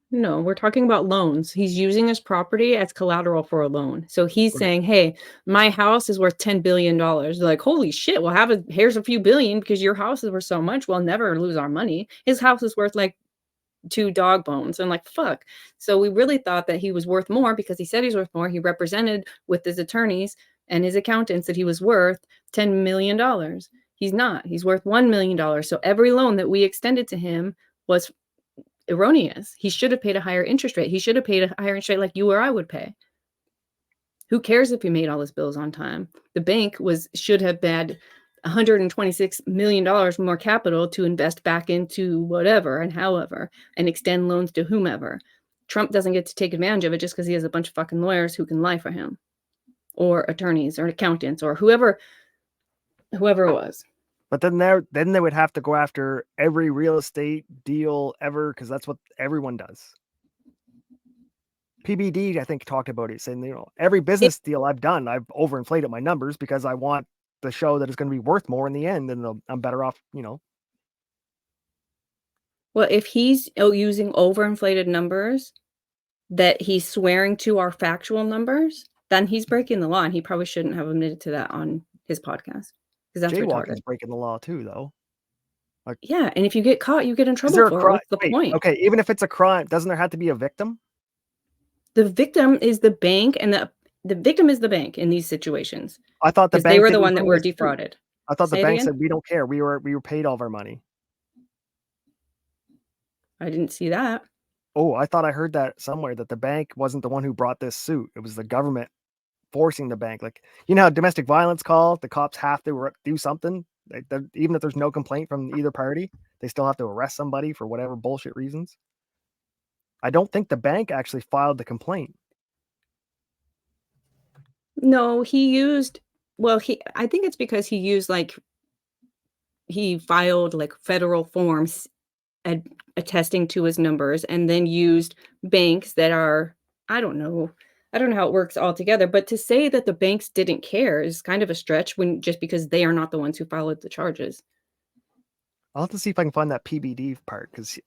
No, we're talking about loans. He's using his property as collateral for a loan. So he's Right. saying, hey, my house is worth $10 billion. They're like, holy shit, well, here's a few billion because your house is worth so much. We'll never lose our money. His house is worth like 2 dog bones. And like, fuck. So we really thought that he was worth more because he said he's worth more. He represented with his attorneys and his accountants that he was worth $10 million. He's not. He's worth $1 million. So every loan that we extended to him was erroneous. He should have paid a higher interest rate. He should have paid a higher interest rate like you or I would pay. Who cares if he made all his bills on time? The bank should have had $126 million more capital to invest back into whatever and however and extend loans to whomever. Trump doesn't get to take advantage of it just because he has a bunch of fucking lawyers who can lie for him, or attorneys or accountants or whoever it was. but then they would have to go after every real estate deal ever, because that's what everyone does. PBD, I think, talked about it, saying, every business deal I've done, I've overinflated my numbers because I want the show that it's going to be worth more in the end, and I'm better off, Well, if he's using overinflated numbers that he's swearing to are factual numbers, then he's breaking the law, and he probably shouldn't have admitted to that on his podcast because that's retarded. Jaywalking's breaking the law too, though. Like, yeah, and if you get caught, you get in is trouble there a for it. crime? What's the point? Okay, even if it's a crime, doesn't there have to be a victim? The victim is the bank, and the victim is the bank in these situations. I thought the Because bank they were the didn't one that pay were us too. defrauded. I thought the Say it bank again? said we don't care. We were paid all of our money. I didn't see that. Oh, I thought I heard that somewhere, that the bank wasn't the one who brought this suit. It was the government forcing the bank. Like, how domestic violence call, the cops have to do something. Even if there's no complaint from either party, they still have to arrest somebody for whatever bullshit reasons. I don't think the bank actually filed the complaint. No, I think it's because he filed like federal forms attesting to his numbers, and then used banks that are, I don't know how it works altogether, but to say that the banks didn't care is kind of a stretch just because they are not the ones who followed the charges. I'll have to see if I can find that PBD part, because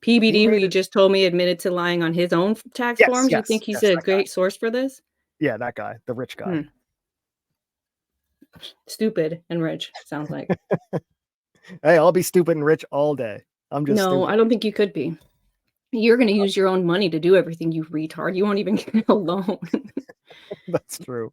PBD, who you just told me admitted to lying on his own tax forms. You think he's a great source for this? Yeah, that guy, the rich guy. Stupid and rich, sounds like. Hey, I'll be stupid and rich all day. I'm just No, stupid. I don't think you could be. You're going to use your own money to do everything, you retard. You won't even get a loan. That's true.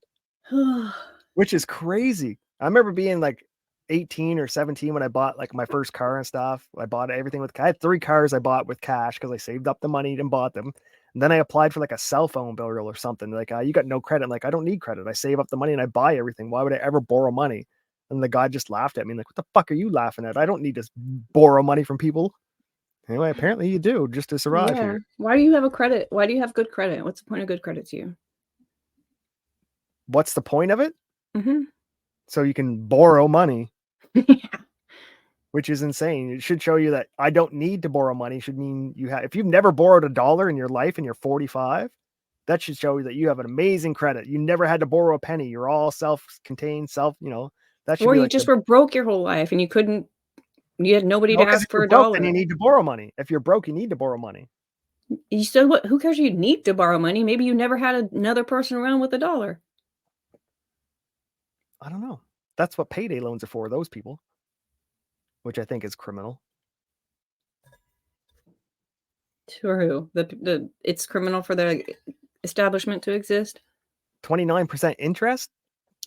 Which is crazy. I remember being like 18 or 17 when I bought like my first car and stuff. I bought everything I had 3 cars I bought with cash because I saved up the money and bought them. And then I applied for like a cell phone bill or something. Like, you got no credit. I'm like, I don't need credit. I save up the money and I buy everything. Why would I ever borrow money? And the guy just laughed at me like, what the fuck are you laughing at? I don't need to borrow money from people. Anyway, apparently you do, just to survive here. Why do you have a credit? Why do you have good credit? What's the point of good credit to you? What's the point of it? Mm-hmm. So you can borrow money. Yeah. Which is insane. It should show you that I don't need to borrow money. It should mean if you've never borrowed $1 in your life and you're 45, that should show you that you have an amazing credit. You never had to borrow a penny. You're all self-contained, that should or be you like just were broke your whole life and you had nobody to ask for $1. Then you need to borrow money. If you're broke, you need to borrow money. You said what? Who cares? You need to borrow money. Maybe you never had another person around with $1. I don't know. That's what payday loans are for, those people. Which I think is criminal. True. It's criminal for the establishment to exist. 29% interest?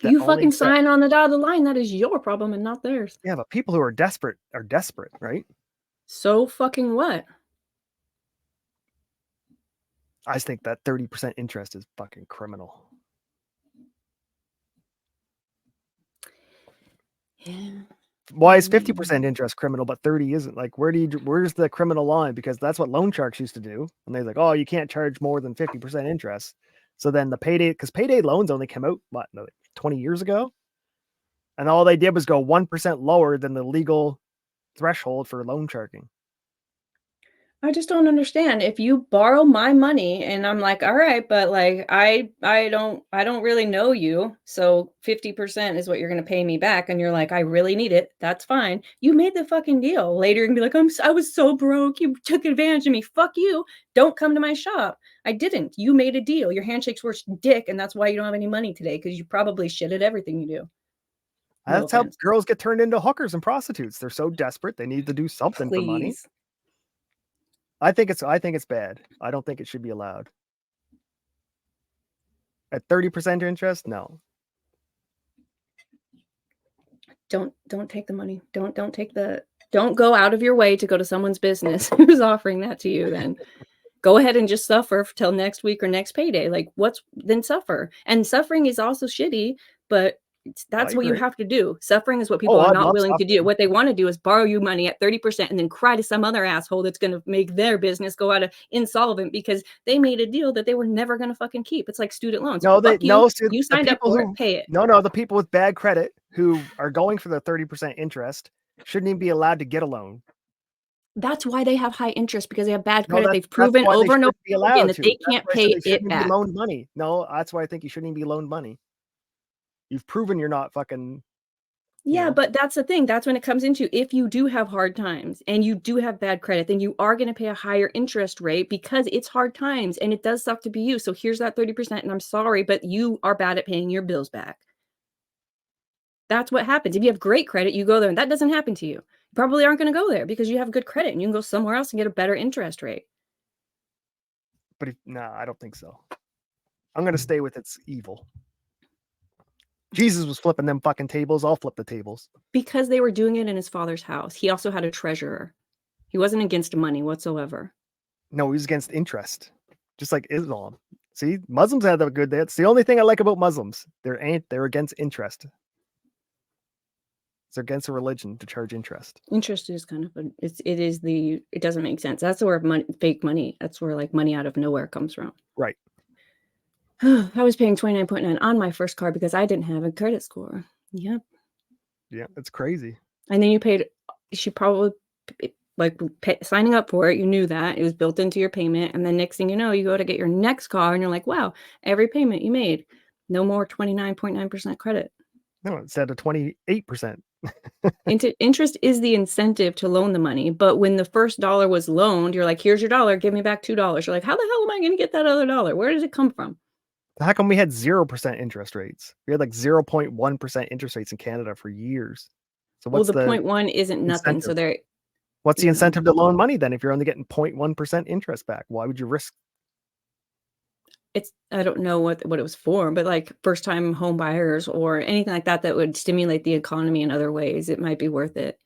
You fucking sign on the dotted line. That is your problem and not theirs. Yeah, but people who are desperate, right? So fucking what? I just think that 30% interest is fucking criminal. Yeah. Why is 50% interest criminal, but 30 isn't? Like, where's the criminal line? Because that's what loan sharks used to do. And they're like, oh, you can't charge more than 50% interest. So then the because payday loans only came out, what, 20 years ago? And all they did was go 1% lower than the legal threshold for loan sharking. I just don't understand. If you borrow my money and I'm like, all right, but like I don't really know you. So 50% is what you're going to pay me back. And you're like, I really need it. That's fine. You made the fucking deal. Later you can be like, I was so broke. You took advantage of me. Fuck you. Don't come to my shop. I didn't. You made a deal. Your handshakes were dick. And that's why you don't have any money today. Because you probably shit at everything you do. That's how girls get turned into hookers and prostitutes. They're so desperate. They need to do something for money. I think it's bad. I don't think it should be allowed. At 30% interest, no. Don't take the money. Don't go out of your way to go to someone's business who's offering that to you. Then go ahead and just suffer till next week or next payday. Like then suffer. And suffering is also shitty, but that's what you have to do. Suffering is what people are not willing to do. What they want to do is borrow you money at 30% and then cry to some other asshole that's going to make their business go out of insolvent because they made a deal that they were never going to fucking keep. It's like student loans. You signed up for it, pay it. No, the people with bad credit who are going for the 30% interest shouldn't even be allowed to get a loan. That's why they have high interest, because they have bad credit. They've proven over and over again that they can't pay it back. Loaned money. No, that's why I think you shouldn't even be loaned money. You've proven you're not fucking. Yeah, but that's the thing. That's when it comes into, if you do have hard times and you do have bad credit, then you are going to pay a higher interest rate because it's hard times and it does suck to be you. So here's that 30% and I'm sorry, but you are bad at paying your bills back. That's what happens. If you have great credit, you go there and that doesn't happen to you. You probably aren't going to go there because you have good credit and you can go somewhere else and get a better interest rate. But no, I don't think so. I'm going to stay with it's evil. Jesus was flipping them fucking tables. I'll flip the tables. Because they were doing it in his father's house. He also had a treasurer. He wasn't against money whatsoever. No, he was against interest. Just like Islam. See, Muslims have a good. That's the only thing I like about Muslims. They're against interest. It's against a religion to charge interest. Interest is kind of it doesn't make sense. That's where fake money. That's where like money out of nowhere comes from. Right. I was paying 29.9 on my first car because I didn't have a credit score. Yep. Yeah, it's crazy. And then she probably signing up for it. You knew that it was built into your payment. And then next thing you know, you go to get your next car and you're like, wow, every payment you made, no more 29.9% credit. No, instead of 28%. Interest is the incentive to loan the money. But when the first dollar was loaned, you're like, here's your dollar, give me back $2. You're like, how the hell am I going to get that other dollar? Where does it come from? How come we had 0% interest rates? We had like 0.1% interest rates in Canada for years. So what's the 0.1 isn't nothing. Incentive? So what's the incentive to loan money then if you're only getting 0.1% interest back? Why would you risk? I don't know what it was for, but like first time home buyers or anything like that would stimulate the economy in other ways, it might be worth it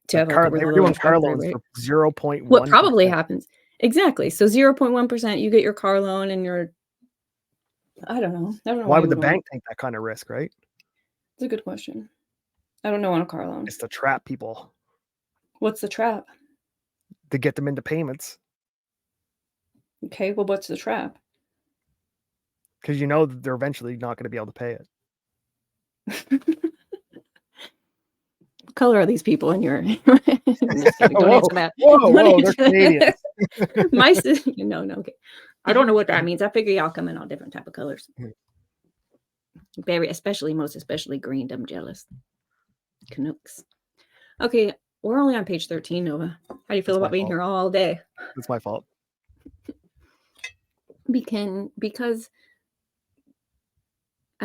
to have they were doing car loans for 0.1%. What probably happens. Exactly. So 0.1%, you get your car loan and I don't know. Why would the bank take that kind of risk, right? It's a good question. I don't know on a car loan. It's to trap people. What's the trap? To get them into payments. Okay, well, what's the trap? Because you know that they're eventually not going to be able to pay it. What color are these people in your? Don't answer that. Whoa, they're Canadians. No, okay. I don't know what that means. I figure y'all come in all different type of colors. Most especially green. I'm jealous. Canucks. Okay, we're only on page 13, Nova. How do you feel about being here all day? It's my fault. Because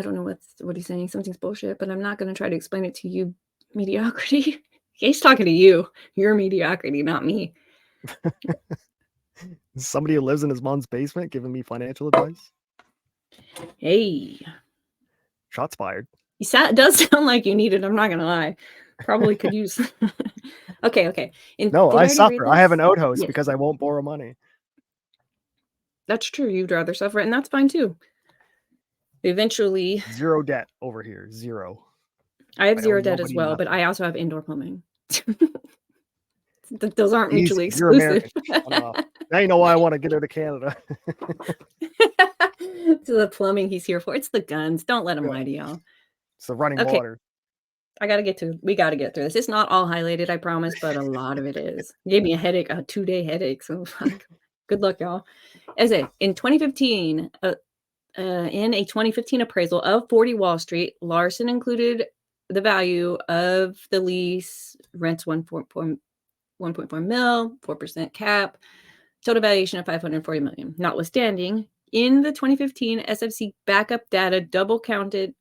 I don't know what he's saying. Something's bullshit, but I'm not going to try to explain it to you, mediocrity. He's talking to you. You're mediocrity, not me. Somebody who lives in his mom's basement giving me financial advice. Hey. Shots fired. It does sound like you need it. I'm not going to lie. Probably could use. Okay. No, I suffer. I have an outhouse Yes. because I won't borrow money. That's true. You'd rather suffer, and that's fine too. Eventually, Zero debt over here. Zero. I have I owe zero debt as nobody well, but nothing. I also have indoor plumbing. Those aren't Easy, mutually you're exclusive. American. Shut up. Now you know why I want to get out of Canada. It's the plumbing he's here for. It's the guns. Don't let him Yeah. lie to y'all. It's the running Okay. water. We got to get through this. It's not all highlighted, I promise, but a lot of it is. It gave me a headache, a 2-day headache. So fuck. Good luck, y'all. In 2015, in a 2015 appraisal of 40 Wall Street, Larson included the value of the lease, rents 1.4 mil, 4% cap, total valuation of $540 million. Notwithstanding, in the 2015 SFC backup data double counted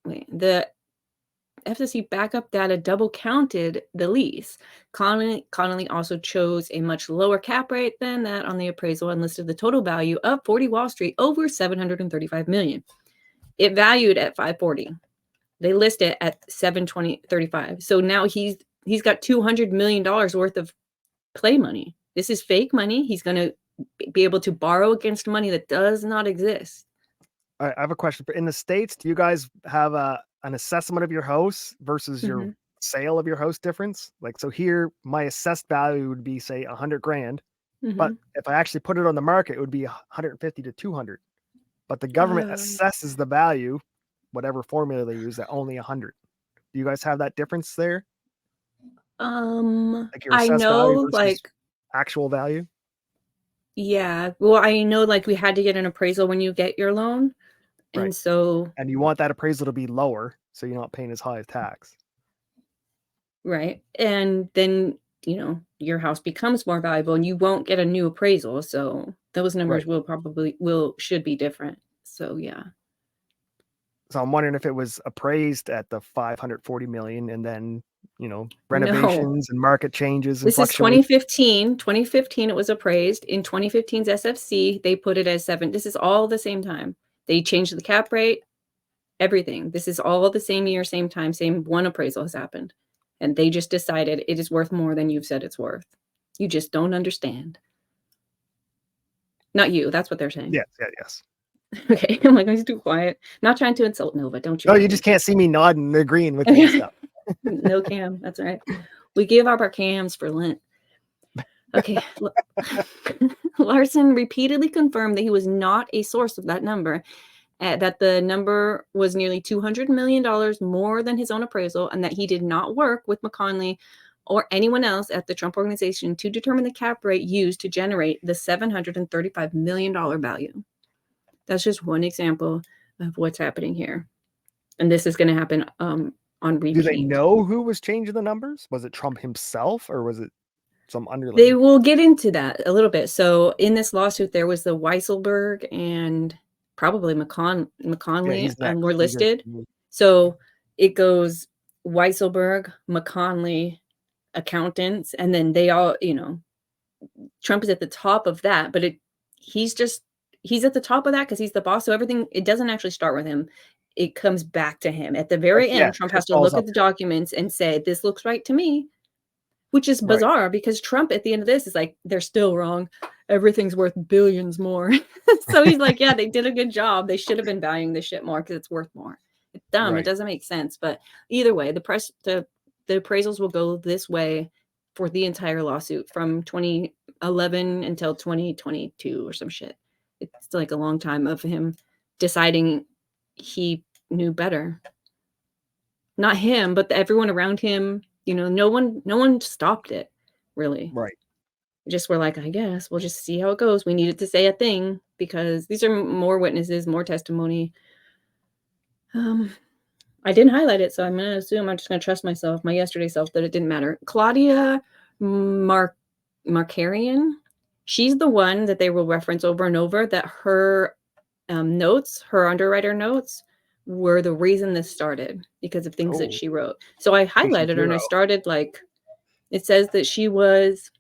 the lease. Connolly also chose a much lower cap rate than that on the appraisal and listed the total value of 40 Wall Street over $735 million. It valued at $540. They list it at $735. So now he's got $200 million worth of play money. This is fake money. He's going to be able to borrow against money that does not exist. All right, I have a question. In the States, do you guys have an assessment of your house versus your sale of your house difference? Like, so here, my assessed value would be, say, 100 grand. But if I actually put it on the market, it would be 150 to 200. But the government assesses the value, whatever formula they use, at only 100. Do you guys have that difference there? Like your I assessed know, value versus like, actual value? yeah. Well, I know, like, we had to get an appraisal when you get your loan. And Right. so, And you want that appraisal to be lower, so you're not paying as high as tax. right. And then, your house becomes more valuable and you won't get a new appraisal. So those numbers should be different. So, yeah. So I'm wondering if it was appraised at the 540 million and then, renovations and market changes. And this is 2015. 2015, it was appraised. In 2015's SFC, they put it as 7. This is all the same time. They changed the cap rate, everything. This is all the same year, same time, same one appraisal has happened. And they just decided it is worth more than you've said it's worth. You just don't understand. Not you. That's what they're saying. Yes. Okay. I'm like, I'm too quiet. Not trying to insult Nova. Don't you? No, you just can't see me nodding and agreeing with you stuff. No cam. That's right. We give up our cams for Lent. Okay. Larson repeatedly confirmed that he was not a source of that number, that the number was nearly $200 million more than his own appraisal, and that he did not work with McConley or anyone else at the Trump organization to determine the cap rate used to generate the $735 million value. That's just one example of what's happening here. And this is going to happen on repeat. Do they know who was changing the numbers? Was it Trump himself or was it some underling? They will get into that a little bit. So in this lawsuit, there was the Weisselberg and probably McConley were listed. So it goes Weisselberg, McConley, accountants, and then they all, Trump is at the top of that, but he's at the top of that because he's the boss. So everything, it doesn't actually start with him. It comes back to him. At the very end, Trump has to look at the documents and say, this looks right to me, which is bizarre because Trump at the end of this is like, they're still wrong. Everything's worth billions more. So he's like, yeah, they did a good job. They should have been valuing this shit more because it's worth more. It's dumb. It doesn't make sense. But either way, the appraisals will go this way for the entire lawsuit from 2011 until 2022 or some shit. It's like a long time of him deciding he knew better. Not him, but everyone around him. No one stopped it, really. Right. Just were like, I guess we'll just see how it goes. We needed to say a thing because these are more witnesses, more testimony. I didn't highlight it, so I'm going to assume I'm just going to trust myself, my yesterday self, that it didn't matter. Claudia Markarian, she's the one that they will reference over and over, that her notes, her underwriter notes, were the reason this started because of things that Oh. she wrote. So I highlighted her and I zero. started like, it says that she was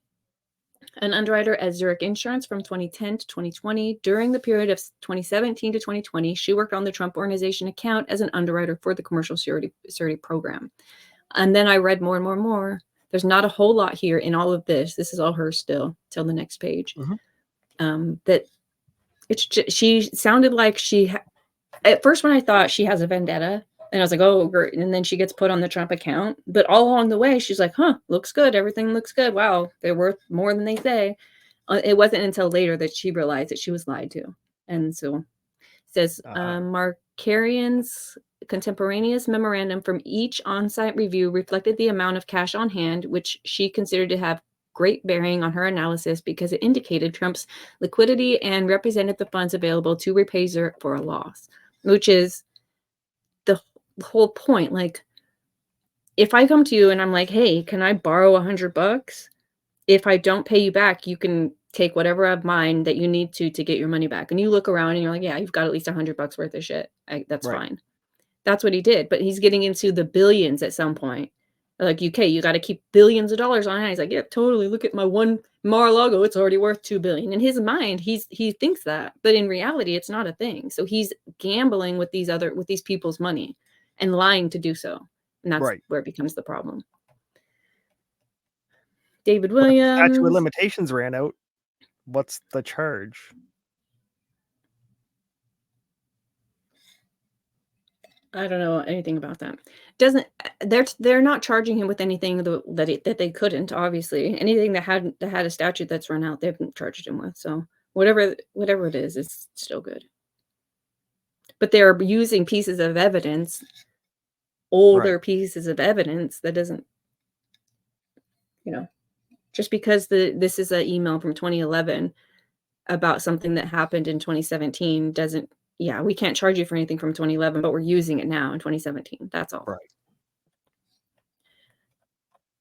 an underwriter at Zurich Insurance from 2010 to 2020. During the period of 2017 to 2020, she worked on the Trump Organization account as an underwriter for the Commercial Surety Program. And then I read more and more and more. There's not a whole lot here in all of this. This is all her still till the next page. That it's just, she sounded like she at first when I thought she has a vendetta, and I was like, oh, great. And then she gets put on the Trump account. But all along the way, she's like, huh, looks good. Everything looks good. Wow, they're worth more than they say. It wasn't until later that she realized that she was lied to. And so it says Markarian's contemporaneous memorandum from each on-site review reflected the amount of cash on hand, which she considered to have great bearing on her analysis because it indicated Trump's liquidity and represented the funds available to repay Zurich for a loss, which is the whole point. Like, if I come to you and I'm like, hey, can I borrow $100? If I don't pay you back, you can take whatever of mine that you need to get your money back. And you look around and you're like, yeah, you've got at least $100 worth of shit. That's fine. That's what he did. But he's getting into the billions at some point. Like, UK, you got to keep billions of dollars on hand. He's like, yeah, totally. Look at my one Mar-a-Lago. It's already worth $2 billion. In his mind, he thinks that, but in reality, it's not a thing. So he's gambling with these people's money and lying to do so. And that's where it becomes the problem. David Williams. Statute of limitations ran out. What's the charge? I don't know anything about that. They're not charging him with anything that they couldn't, obviously. Anything that had a statute that's run out, they haven't charged him with. So whatever it is, it's still good. But they're using pieces of evidence, older pieces of evidence that doesn't, just because this is an email from 2011 about something that happened in 2017 doesn't. Yeah, we can't charge you for anything from 2011, but we're using it now in 2017. That's all. Right.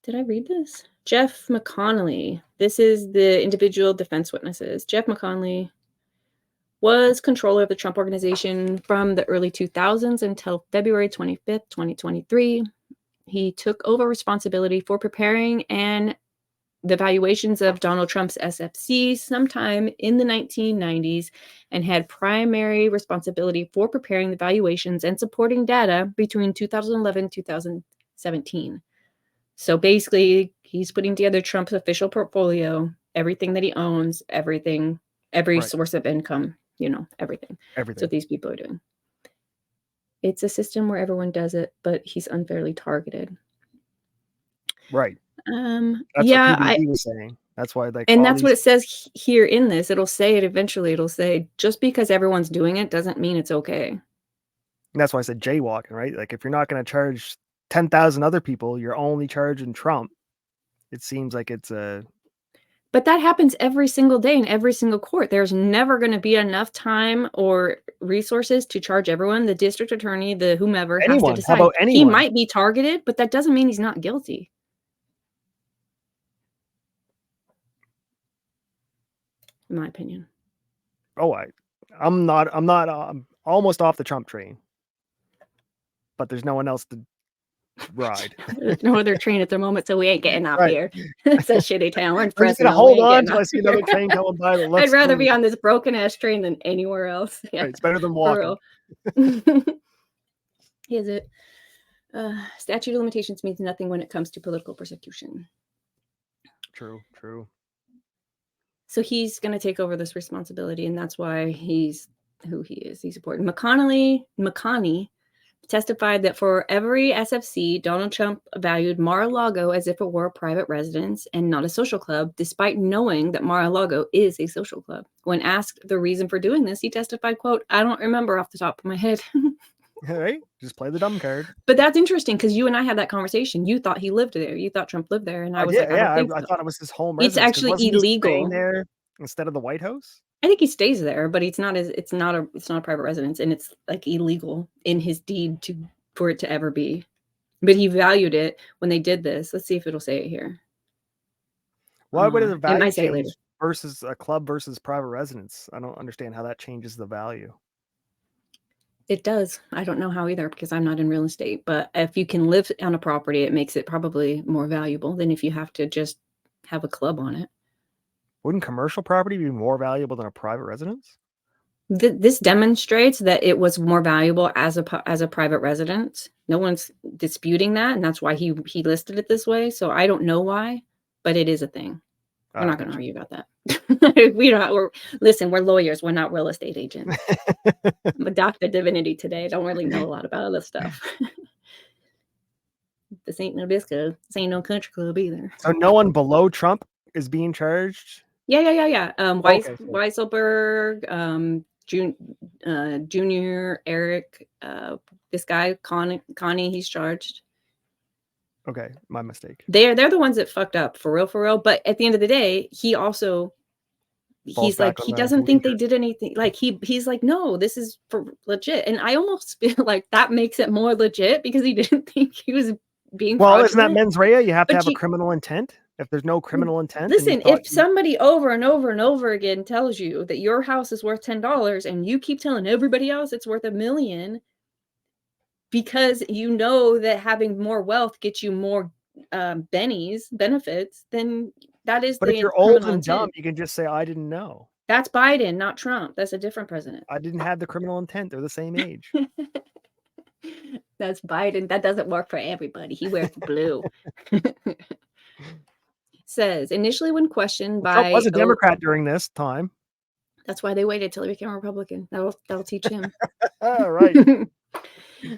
Did I read this? Jeff McConnelly. This is the individual defense witnesses. Jeff McConnelly was controller of the Trump Organization from the early 2000s until February 25th, 2023. He took over responsibility for preparing and the valuations of Donald Trump's SFC sometime in the 1990s and had primary responsibility for preparing the valuations and supporting data between 2011 and 2017. So basically, he's putting together Trump's official portfolio, everything that he owns, every source of income, everything. That's what these people are doing. It's a system where everyone does it, but he's unfairly targeted. Right. That's what PBD was saying. That's why that's what it says here in this. It'll say it eventually. It'll say just because everyone's doing it doesn't mean it's okay. And that's why I said jaywalking, right? Like, if you're not going to charge 10,000 other people, you're only charging Trump. It seems like it's a. But that happens every single day in every single court. There's never going to be enough time or resources to charge everyone. The district attorney, the whomever, has to decide. How about anyone? He might be targeted, but that doesn't mean he's not guilty. In my opinion. Oh, I'm almost off the Trump train, but there's no one else to ride. There's no other train at the moment, so we ain't getting off here. It's a shitty town. We're in I'm just Fresno. gonna hold on until I see another train coming by that looks. I'd rather be on this broken ass train than anywhere else. Yeah, it's better than walking. Is it? Statute of limitations means nothing when it comes to political persecution. True. So he's going to take over this responsibility, and that's why he's who he is. He's important. McConney testified that for every SFC, Donald Trump valued Mar-a-Lago as if it were a private residence and not a social club, despite knowing that Mar-a-Lago is a social club. When asked the reason for doing this, he testified, quote, "I don't remember off the top of my head." All right, just play the dumb card. But that's interesting because you and I had that conversation. You thought he lived there. You thought Trump lived there, and I was like, I thought it was his home residence. It's actually illegal there instead of the White House. I think he stays there, but it's not a private residence, and it's like illegal in his deed for it to ever be. But he valued it when they did this. Let's see if it'll say it here. Why would it value change versus a club versus private residence? I don't understand how that changes the value. It does. I don't know how either because I'm not in real estate. But if you can live on a property, it makes it probably more valuable than if you have to just have a club on it. Wouldn't commercial property be more valuable than a private residence? This demonstrates that it was more valuable as a private residence. No one's disputing that, and that's why he listed it this way. So I don't know why, but it is a thing. We're not going to argue about that. Listen, we're lawyers. We're not real estate agents. I'm a doctor of divinity today. I don't really know a lot about other stuff. This ain't no disco. This ain't no country club either. So no one below Trump is being charged? Yeah. Okay, so- Weisselberg, Junior, Eric, this guy, Connie, he's charged. Okay, my mistake. They're the ones that fucked up for real. But at the end of the day, he also Falls he's like back on he the doesn't think they leader. did anything. Like he's like, no, this is for legit. And I almost feel like that makes it more legit because he didn't think he was being Well, isn't that fraudulent. mens rea? You have to But have a criminal intent. If there's no criminal intent, and you Listen, thought if somebody over and over and over again tells you that your house is worth $10 and you keep telling everybody else it's worth $1 million because you know that having more wealth gets you more benefits, then that is But if the you're old criminal and dumb, intent. you can just say, I didn't know. That's Biden, not Trump. That's a different president. I didn't have the criminal intent. They're the same age. That's Biden. That doesn't work for everybody. He wears blue. Says initially when questioned by Trump was a Democrat during this time. That's why they waited till he became a Republican. That'll teach him. All right.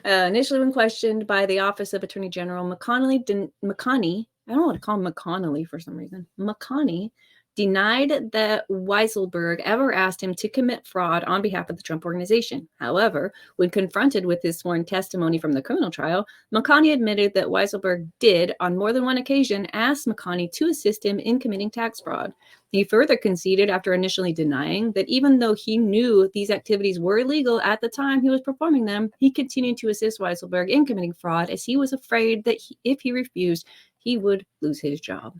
Initially when questioned by the Office of Attorney General, McConnell, I don't want to call him McConnelly for some reason. McConnell denied that Weisselberg ever asked him to commit fraud on behalf of the Trump organization. However, when confronted with his sworn testimony from the criminal trial, McConnell admitted that Weisselberg did, on more than one occasion, ask McConnell to assist him in committing tax fraud. He further conceded, after initially denying, that even though he knew these activities were illegal at the time he was performing them, he continued to assist Weisselberg in committing fraud as he was afraid that if he refused, he would lose his job.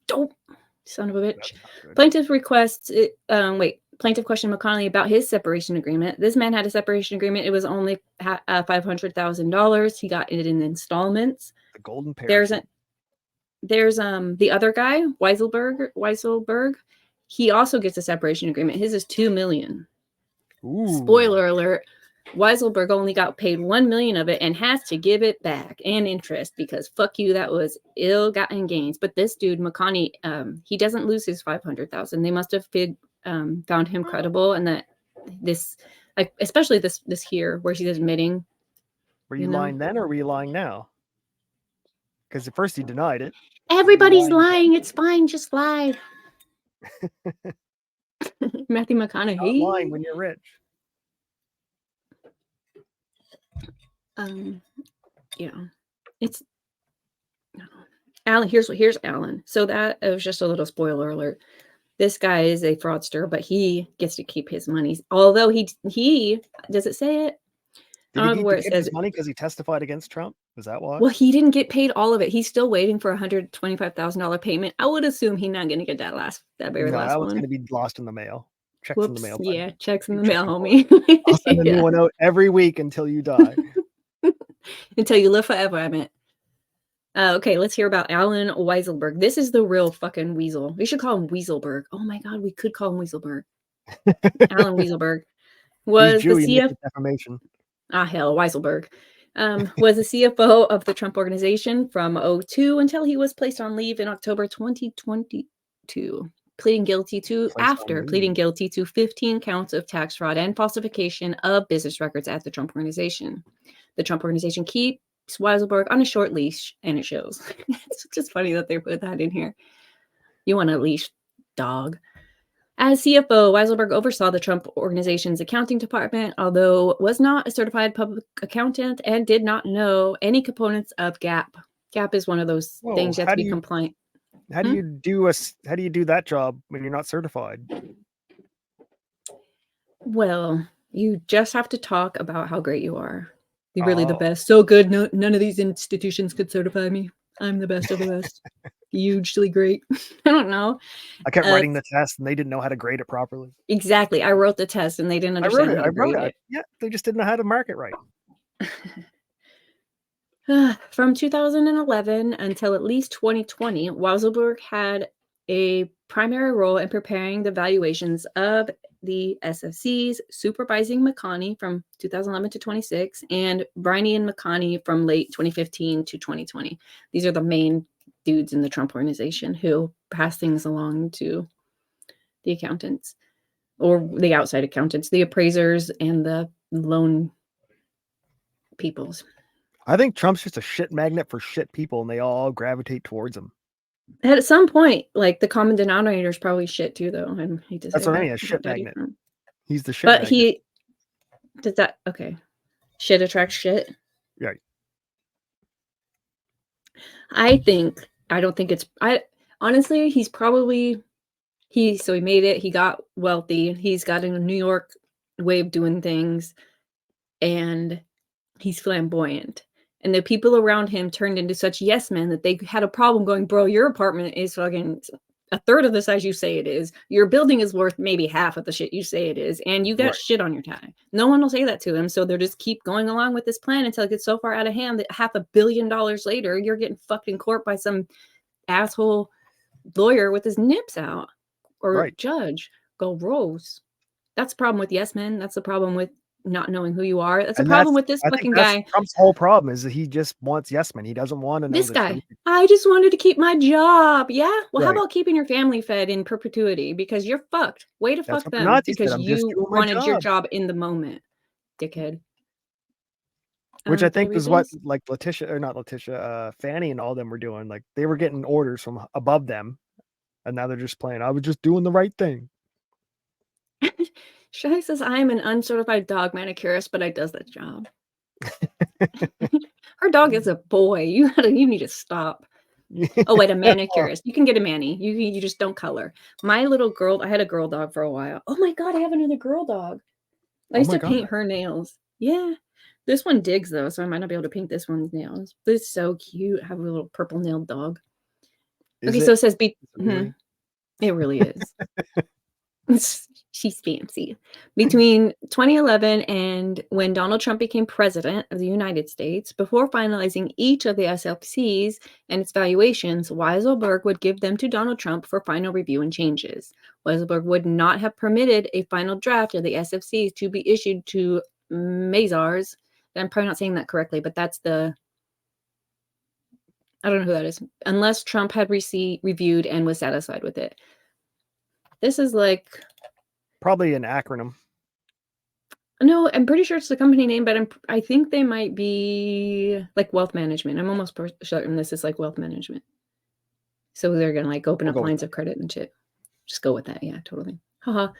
Dope. Son of a bitch. Plaintiff questioned McConnell about his separation agreement. This man had a separation agreement. It was only $500,000. He got it in installments. The golden parachute. There's the other guy, Weisselberg. He also gets a separation agreement. His is $2 million. Ooh. Spoiler alert. Weisselberg only got paid $1 million of it and has to give it back and interest because fuck you, that was ill-gotten gains. But this dude, McConnell, he doesn't lose his $500,000. They must have found him credible, and that this, like, especially this here where she's admitting. Were you lying then or were you lying now? Because at first he denied it. Everybody's lying. It's fine. Just lie. Matthew McConaughey. Not lying when you're rich. Yeah, it's Alan. Here's Alan. So that was just a little spoiler alert. This guy is a fraudster, but he gets to keep his money. Although he does it say it? Did he get his money because he testified against Trump? Is that why? Well, he didn't get paid all of it. He's still waiting for $125,000 payment. I would assume he's not going to get that very last that one. one's going to be lost in the mail. Checks in the mail. Buddy. Yeah, checks in the mail, homie. I'll send a new one out every week until you die. Until you live forever, I meant. Okay, let's hear about Alan Weisselberg. This is the real fucking weasel. We should call him Weasselberg. Oh my God, we could call him Weasselberg. Alan Weisselberg was the CFO. Defamation. Hell, Weisselberg was the CFO of the Trump organization from 2002 until he was placed on leave in October 2022. Pleading guilty to 15 counts of tax fraud and falsification of business records at the Trump organization. The Trump organization keeps Weisselberg on a short leash, and it shows. It's just funny that they put that in here. You want a leash, dog. As CFO, Weisselberg oversaw the Trump organization's accounting department, although was not a certified public accountant and did not know any components of GAAP. GAAP is one of those things you have to be compliant. How do you do that job when you're not certified? Well, you just have to talk about how great you are. You're really the best. So good. No, none of these institutions could certify me. I'm the best of the best. hugely great. I don't know. I kept Uh, writing the test and they didn't know how to grade it properly. Exactly. I wrote the test and they didn't I wrote understand it. how I to wrote grade it. Yeah, they just didn't know how to mark it right. it. From 2011 until at least 2020, Weiselberg had a primary role in preparing the valuations of the SFCs, supervising McConney from 2011 to 26, and Briney and McConney from late 2015 to 2020. These are the main dudes in the Trump organization who pass things along to the accountants or the outside accountants, the appraisers, and the loan peoples. I think Trump's just a shit magnet for shit people, and they all gravitate towards him. At some point, like the common denominator is probably shit too, though. I hate to say That's what I that mean, a about shit Daddy magnet. Trump. He's the shit But magnet. he does that. Okay, shit attracts shit. Right. I don't think it's. I honestly, he's probably so he made it. He got wealthy. He's got a New York way of doing things, and he's flamboyant. And the people around him turned into such yes men that they had a problem going, bro, your apartment is fucking a third of the size you say it is. Your building is worth maybe half of the shit you say it is. And you got Right. shit on your tie. No one will say that to him. So they'll just keep going along with this plan until it gets so far out of hand that $500 million later, you're getting fucked in court by some asshole lawyer with his nips out or Right. judge. Go Rose. That's the problem with yes men. That's the problem with not knowing who you are. That's a And problem with this I think fucking that's guy. Trump's whole problem is that he just wants yes men. He doesn't want to know This the guy, truth. I just wanted to keep my job. Yeah. Well, how Right. about keeping your family fed in perpetuity? Because you're fucked. Way to That's fuck what the them. Nazis Because did. I'm just you doing my wanted your job. job in the moment, dickhead. Which I Did think read was what this? like Fannie and all them were doing. Like they were getting orders from above them, and now they're just playing. I was just doing the right thing. Shai says, I am an uncertified dog manicurist, but I does that job. Her dog is a boy. You need to stop. Oh, wait, a manicurist. You can get a mani. You just don't color. My little girl, I had a girl dog for a while. Oh my God, I have another girl dog. I Oh used my to paint God. her nails. Yeah. This one digs though, so I might not be able to paint this one's nails. But it's so cute. I have a little purple nailed dog. Okay, so it says really? it really is. She's fancy. Between 2011 and when Donald Trump became president of the United States, before finalizing each of the SLCs and its valuations, Weiselberg would give them to Donald Trump for final review and changes. Weiselberg would not have permitted a final draft of the SFCs to be issued to Mazars. I'm probably not saying that correctly, but that's I don't know who that is. Unless Trump had reviewed and was satisfied with it. This is like Probably an acronym. No, I'm pretty sure it's the company name, but I think they might be like wealth management. I'm almost certain this is like wealth management. So they're gonna like open We'll up go with lines of credit and shit. Just go with that, yeah, totally. Haha.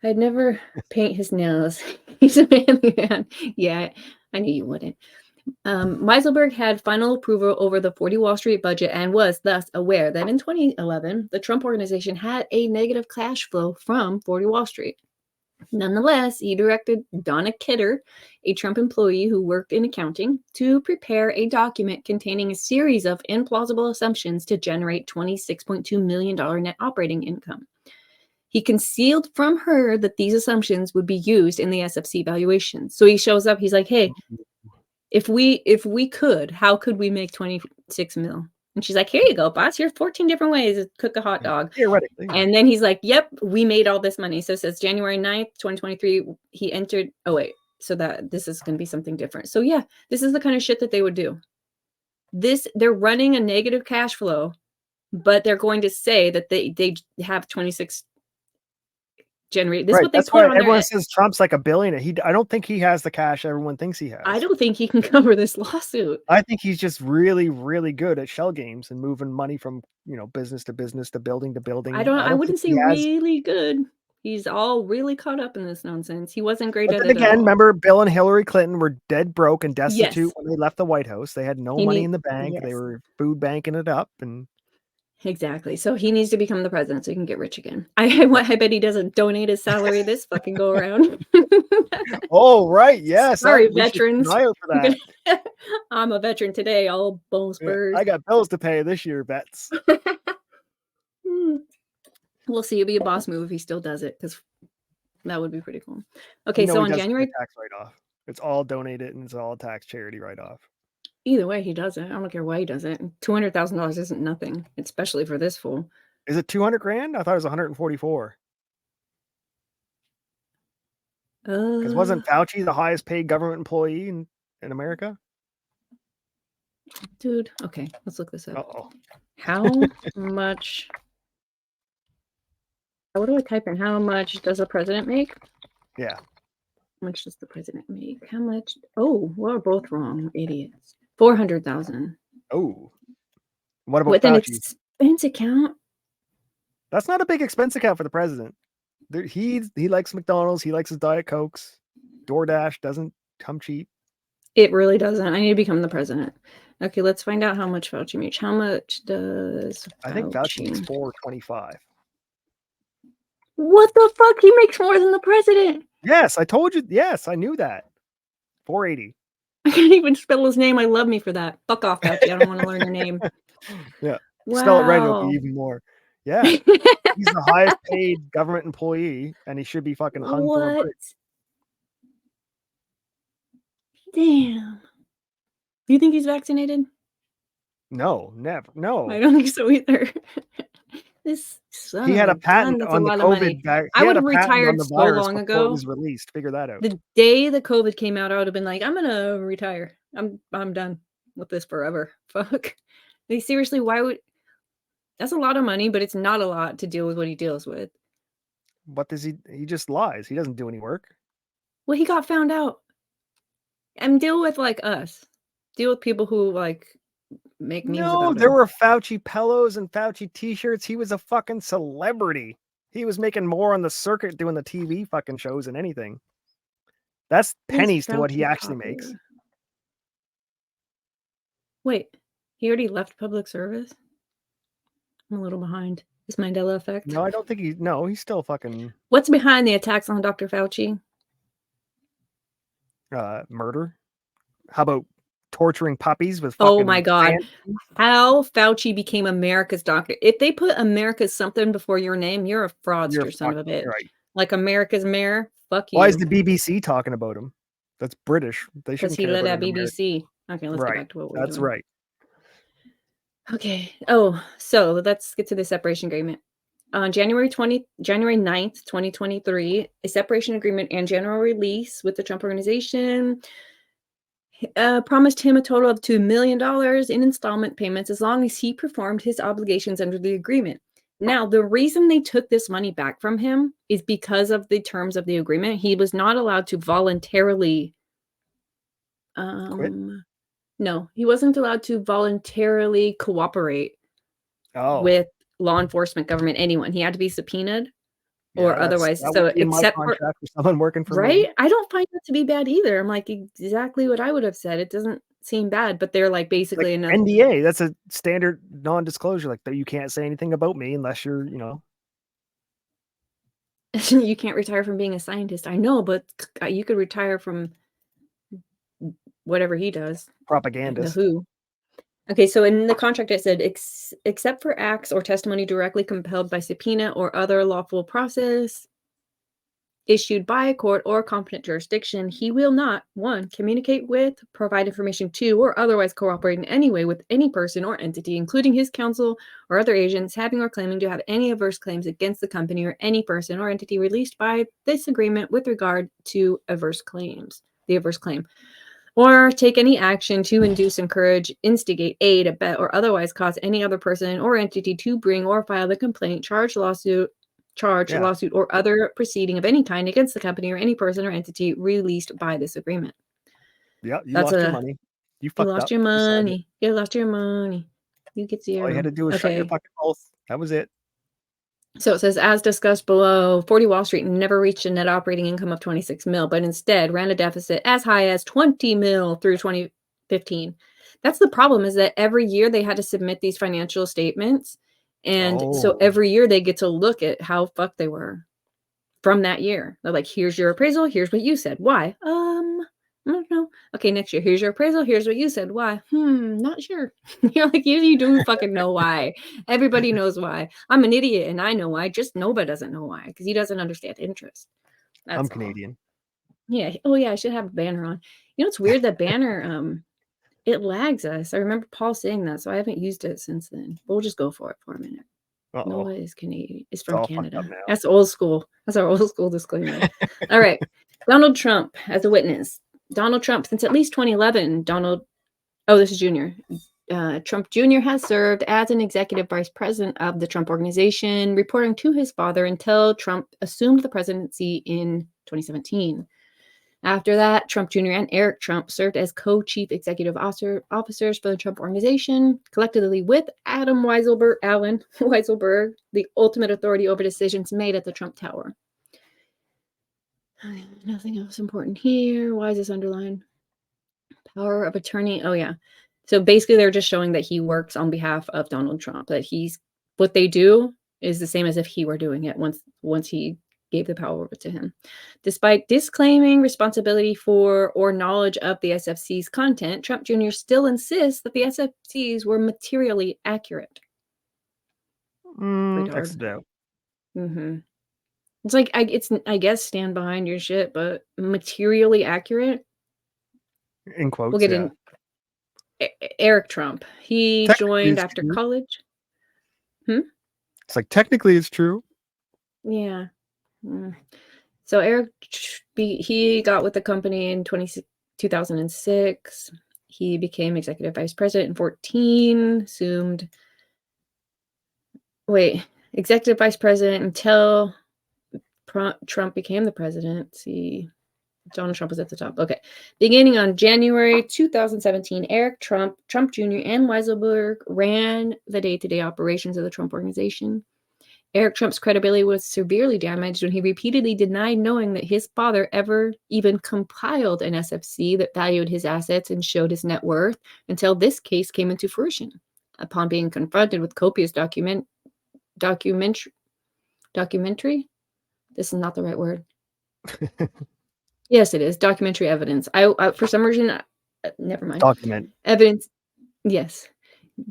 I'd never paint his nails. He's a manly man. Yeah, I knew you wouldn't. Weiselberg had final approval over the 40 Wall Street budget and was thus aware that in 2011, the Trump organization had a negative cash flow from 40 Wall Street. Nonetheless, he directed Donna Kidder, a Trump employee who worked in accounting, to prepare a document containing a series of implausible assumptions to generate $26.2 million net operating income. He concealed from her that these assumptions would be used in the SFC valuation. So he shows up, he's like, hey, if we could, how could we make 26 mil? And she's like, here you go, boss. Here's 14 different ways to cook a hot dog. Theoretically. And then he's like, yep, we made all this money. So it says January 9th, 2023, he entered. Oh, wait. So that this is going to be something different. So yeah, this is the kind of shit that they would do. They're running a negative cash flow, but they're going to say that they have 26 generated. This is what they That's put why on everyone there. says Trump's like a billionaire. I don't think he has the cash everyone thinks he has. I don't think he can cover this lawsuit. I think he's just really, really good at shell games and moving money from business to business to building to building. I wouldn't say think he has. really good. He's all really caught up in this nonsense. He wasn't great But at then it again, at all. remember Bill and Hillary Clinton were dead broke and destitute Yes. when they left the White House. They had no He money need- in the bank. They yes. were food banking it up, and Exactly. So he needs to become the president so he can get rich again. I bet he doesn't donate his salary this fucking go around. Oh, right. Yes. Sorry, we should keep veterans. an eye out for that. I'm a veteran today, all bone Yeah, spurs. I got bills to pay this year, vets. We'll see. It'll be a boss move if he still does it, because that would be pretty cool. Okay, You know so he on does it for January, tax write-off. It's all donated and it's all tax charity write-off. either way, he does it. I don't care why he does it. $200,000 isn't nothing, especially for this fool. Is it 200 grand? I thought it was 144. Because wasn't Fauci the highest paid government employee in America? Dude, okay, let's look this up. Uh-oh. How much? What do I type in? How much does the president make? Yeah. How much does the president make? How much? Oh, we're both wrong, idiots. 400,000 Oh. What about with an Fauci? expense account. That's not a big expense account for the president. He likes McDonald's. He likes his Diet Cokes. DoorDash doesn't come cheap. It really doesn't. I need to become the president. Okay, let's find out how much Fauci makes. How much does I think Fauci makes Fauci? 425. What the fuck? He makes more than the president. Yes, I told you. Yes, I knew that. 480. I can't even spell his name. I love me for that. Fuck off, Fauci. I don't want to learn your name. Yeah. Wow. Spell it right, it'll be even more. Yeah. He's the highest paid government employee, and he should be fucking hung from a What? bridge. Damn. Do you think he's vaccinated? No, never. No. I don't think so either. This son He had of a patent gun, that's on the lot of money. COVID vac. I He would had have a patent on retired the so virus long before it ago. was released. Figure that out. The day the COVID came out, I would have been like, I'm gonna retire. I'm done with this forever. Fuck. Like, seriously, why would? That's a lot of money, but it's not a lot to deal with what he deals with. What does he? He just lies. He doesn't do any work. Well, he got found out. And deal with like us. Deal with people who like make memes No, about there him. were Fauci pillows and Fauci t-shirts. He was a fucking celebrity. He was making more on the circuit doing the TV fucking shows than anything. That's Is pennies to what he Fauci actually makes. popular? Wait, he already left public service? I'm a little behind. Is Mandela effect? No, I don't think he's still fucking What's behind the attacks on Dr. Fauci? murder. How about torturing puppies with fucking Oh my God. sand? How Fauci became America's doctor. If they put America's something before your name, you're a fraudster, You're son of a bitch. right. Like America's mayor, fuck you. Why is the BBC talking about him? That's British. They Because shouldn't he care led about at an American. BBC. Okay, let's Right. get back to what we're That's doing. right. Okay. Oh, so let's get to the separation agreement. On January 9th, 2023, a separation agreement and general release with the Trump Organization promised him a total of $2 million in installment payments as long as he performed his obligations under the agreement. Now, the reason they took this money back from him is because of the terms of the agreement. He was not allowed to voluntarily Quit? No, he wasn't allowed to voluntarily cooperate Oh, with law enforcement, government, anyone. He had to be subpoenaed or yeah, otherwise. that So would be in my except for contract for someone working for me. right, I don't find that to be bad either. I'm like exactly what I would have said. It doesn't seem bad, but they're like Like basically enough. NDA, that's a standard non-disclosure. Like that, you can't say anything about me unless you're, You can't retire from being a scientist. I know, but you could retire from whatever he does. The propagandist. WHO. Okay, so in the contract it said, except for acts or testimony directly compelled by subpoena or other lawful process issued by a court or competent jurisdiction, he will not, 1, communicate with, provide information to, or otherwise cooperate in any way with any person or entity, including his counsel or other agents, having or claiming to have any adverse claims against the company or any person or entity released by this agreement with regard to the adverse claim. Or take any action to induce, encourage, instigate, aid, abet, or otherwise cause any other person or entity to bring or file a complaint, charge, lawsuit, or other proceeding of any kind against the company or any person or entity released by this agreement. Yeah, you That's lost your money. You fucked lost up. your You signed it. money. You lost your money. You get zero. All you had to do was shut your fucking mouth. That was it. So it says, as discussed below, 40 Wall Street never reached a net operating income of 26 mil, but instead ran a deficit as high as 20 mil through 2015. That's the problem, is that every year they had to submit these financial statements. And so every year they get to look at how fucked they were from that year. They're like, here's your appraisal. Here's what you said. Why? I don't know. Okay, next year, here's your appraisal. Here's what you said. Why? Not sure. You're like, you do fucking know why. Everybody knows why. I'm an idiot and I know why. Just nobody doesn't know why because he doesn't understand interest. That's I'm all. Canadian. Yeah. Oh yeah, I should have a banner on. You know, it's weird that banner it lags us. I remember Paul saying that, so I haven't used it since then. But we'll just go for it for a minute. Uh-oh. Noah is Canadian. It's It's from all fucked Canada. up now. That's old school. That's our old school disclaimer. All right. Donald Trump as a witness. Donald Trump, since at least 2011, this is Jr. Trump Jr. has served as an executive vice president of the Trump Organization, reporting to his father until Trump assumed the presidency in 2017. After that, Trump Jr. and Eric Trump served as co-chief executive officers for the Trump Organization, collectively with Alan Weisselberg, the ultimate authority over decisions made at the Trump Tower. Nothing else important here. Why is this underlined? Power of attorney. Oh, yeah. So basically, they're just showing that he works on behalf of Donald Trump, that what they do is the same as if he were doing it once he gave the power over to him. Despite disclaiming responsibility for or knowledge of the SFC's content, Trump Jr. still insists that the SFCs were materially accurate. X it out. It's like, I guess stand behind your shit, but materially accurate? In quotes, We'll get yeah. in. Eric Trump. He joined after college. It's like, technically it's true. Yeah. So Eric, he got with the company in 2006. He became executive vice president in 2014, executive vice president until Trump became the president. See, Donald Trump was at the top. Okay. Beginning on January 2017, Eric Trump Jr. and Weisselberg ran the day-to-day operations of the Trump Organization. Eric Trump's credibility was severely damaged when he repeatedly denied knowing that his father ever even compiled an SFC that valued his assets and showed his net worth until this case came into fruition. Upon being confronted with copious documentary, this is not the right word. Yes, it is. Documentary evidence. I for some reason, never mind. Document. Evidence. Yes.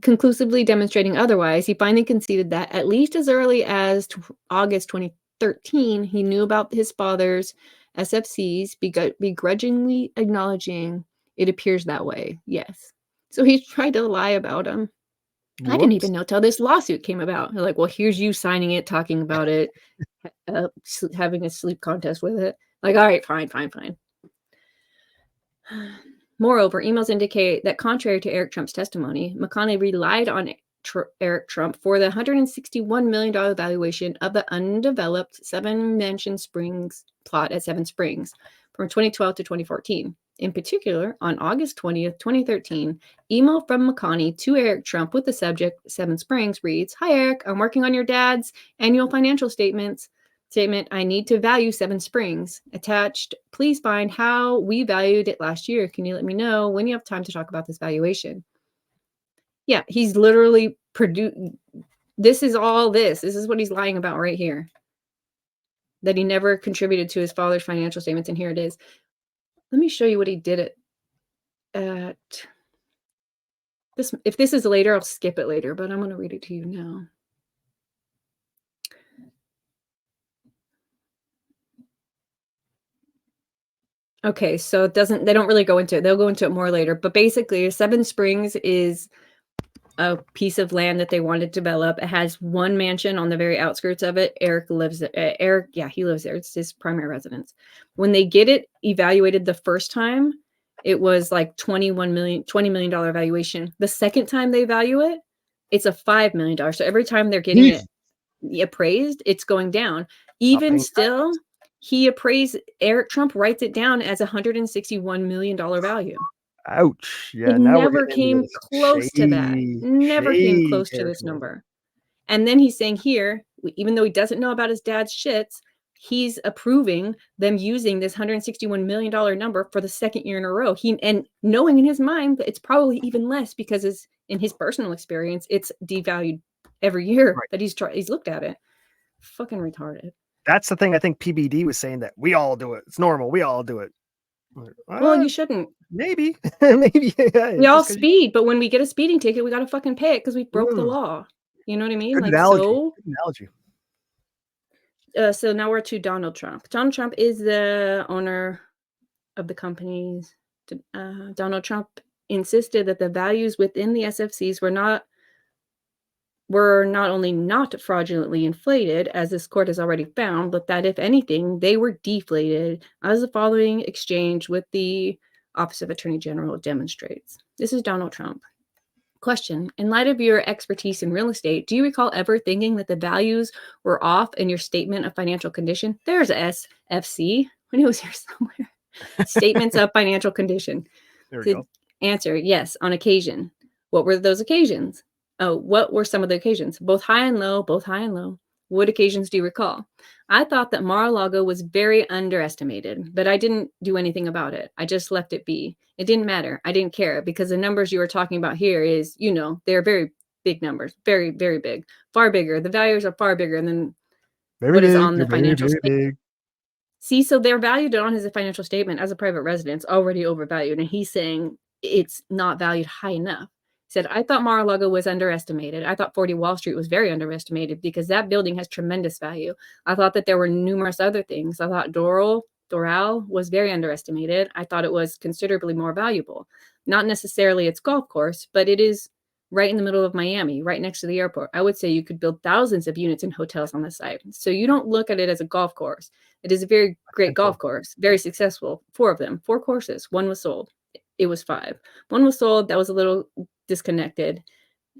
Conclusively demonstrating otherwise, he finally conceded that at least as early as August 2013, he knew about his father's SFCs, begrudgingly acknowledging it appears that way. Yes. So he tried to lie about him. Whoops. I didn't even know till this lawsuit came about. They're like, well, here's you signing it, talking about it, having a sleep contest with it. Like, all right, fine. Moreover, emails indicate that contrary to Eric Trump's testimony, McConnell relied on Eric Trump for the $161 million valuation of the undeveloped Seven Mansion Springs plot at Seven Springs from 2012 to 2014. In particular, on August 20th, 2013, email from McConnell to Eric Trump with the subject Seven Springs reads, "Hi Eric, I'm working on your dad's annual financial statement. I need to value Seven Springs. Attached, please find how we valued it last year. Can you let me know when you have time to talk about this valuation?" Yeah, he's literally this is all this. This is what he's lying about right here. That he never contributed to his father's financial statements, and here it is. Let me show you what he did at this. If this is later, I'll skip it later, but I'm going to read it to you now. Okay, so they don't really go into it. They'll go into it more later. But basically, Seven Springs is a piece of land that they want to develop. It has one mansion on the very outskirts of it. Eric lives there. He lives there. It's his primary residence. When they get it evaluated the first time, it was like $20 million valuation. The second time they value it, it's a $5 million. So every time they're getting it appraised, it's going down. Even still, Eric Trump writes it down as $161 million value. Ouch. Yeah. It never came close to that. Never came close to this number. And then he's saying here, even though he doesn't know about his dad's shits, he's approving them using this $161 million number for the second year in a row. And knowing in his mind that it's probably even less because in his personal experience, it's devalued every year that he's looked at it. Fucking retarded. That's the thing. I think PBD was saying that we all do it. It's normal. We all do it. Well, you shouldn't. Maybe, maybe. Yeah, We all just 'cause speed, but when we get a speeding ticket, we gotta fucking pay it because we broke the Mm. law. You know what I mean? Good Like, analogy. so Good analogy. so now we're to Donald Trump. Donald Trump is the owner of the companies. Donald Trump insisted that the values within the SFCs were not only not fraudulently inflated, as this court has already found, but that if anything, they were deflated, as the following exchange with the Office of Attorney General demonstrates. This is Donald Trump. Question: in light of your expertise in real estate, do you recall ever thinking that the values were off in your statement of financial condition? There's a SFC. I knew it was here somewhere. Statements of financial condition. There we go. Answer: yes, on occasion. What were those occasions? Oh, what were some of the occasions? Both high and low, both high and low. What occasions do you recall? I thought that Mar-a-Lago was very underestimated, but I didn't do anything about it. I just left it be. It didn't matter. I didn't care because the numbers you were talking about here is, they're very big numbers, very, very big, far bigger. The values are far bigger than what is on the financial statement. big. See, so they're valued on his financial statement as a private residence, already overvalued, and he's saying it's not valued high enough. He said, I thought Mar-a-Lago was underestimated. I thought 40 Wall Street was very underestimated because that building has tremendous value. I thought that there were numerous other things. I thought Doral was very underestimated. I thought it was considerably more valuable. Not necessarily its golf course, but it is right in the middle of Miami, right next to the airport. I would say you could build thousands of units and hotels on the site. So you don't look at it as a golf course. It is a very great golf course, very successful. 4 of them, 4 courses. 1 was sold. It was 5. 1 was sold. That was a little disconnected,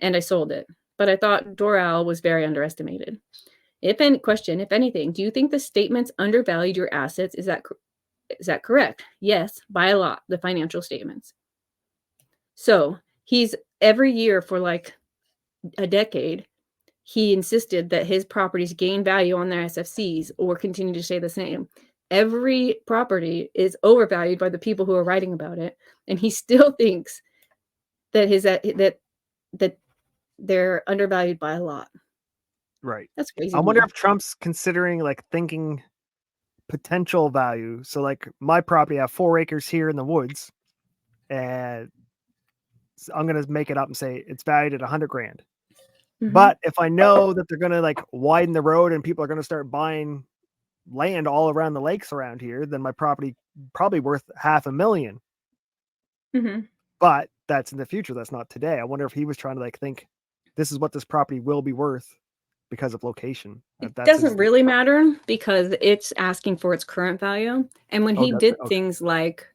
and I sold it. But I thought Doral was very underestimated. If anything, do you think the statements undervalued your assets? Is that correct? Yes, by a lot, the financial statements. So he's every year for like a decade, he insisted that his properties gain value on their SFCs or continue to stay the same. Every property is overvalued by the people who are writing about it, and he still thinks that that they're undervalued by a lot. Right. That's crazy. I to wonder me. if Trump's considering thinking potential value. So my property, I have 4 acres here in the woods, and I'm gonna make it up and say it's valued at $100,000. Mhm. But if I know that they're gonna widen the road and people are gonna start buying land all around the lakes around here, then my property probably worth $500,000. Mhm. But that's in the future. That's not today. I wonder if he was trying to think this is what this property will be worth because of location. It That's his doesn't really matter because it's asking for its current value. And when Oh, he does did it? Okay. things like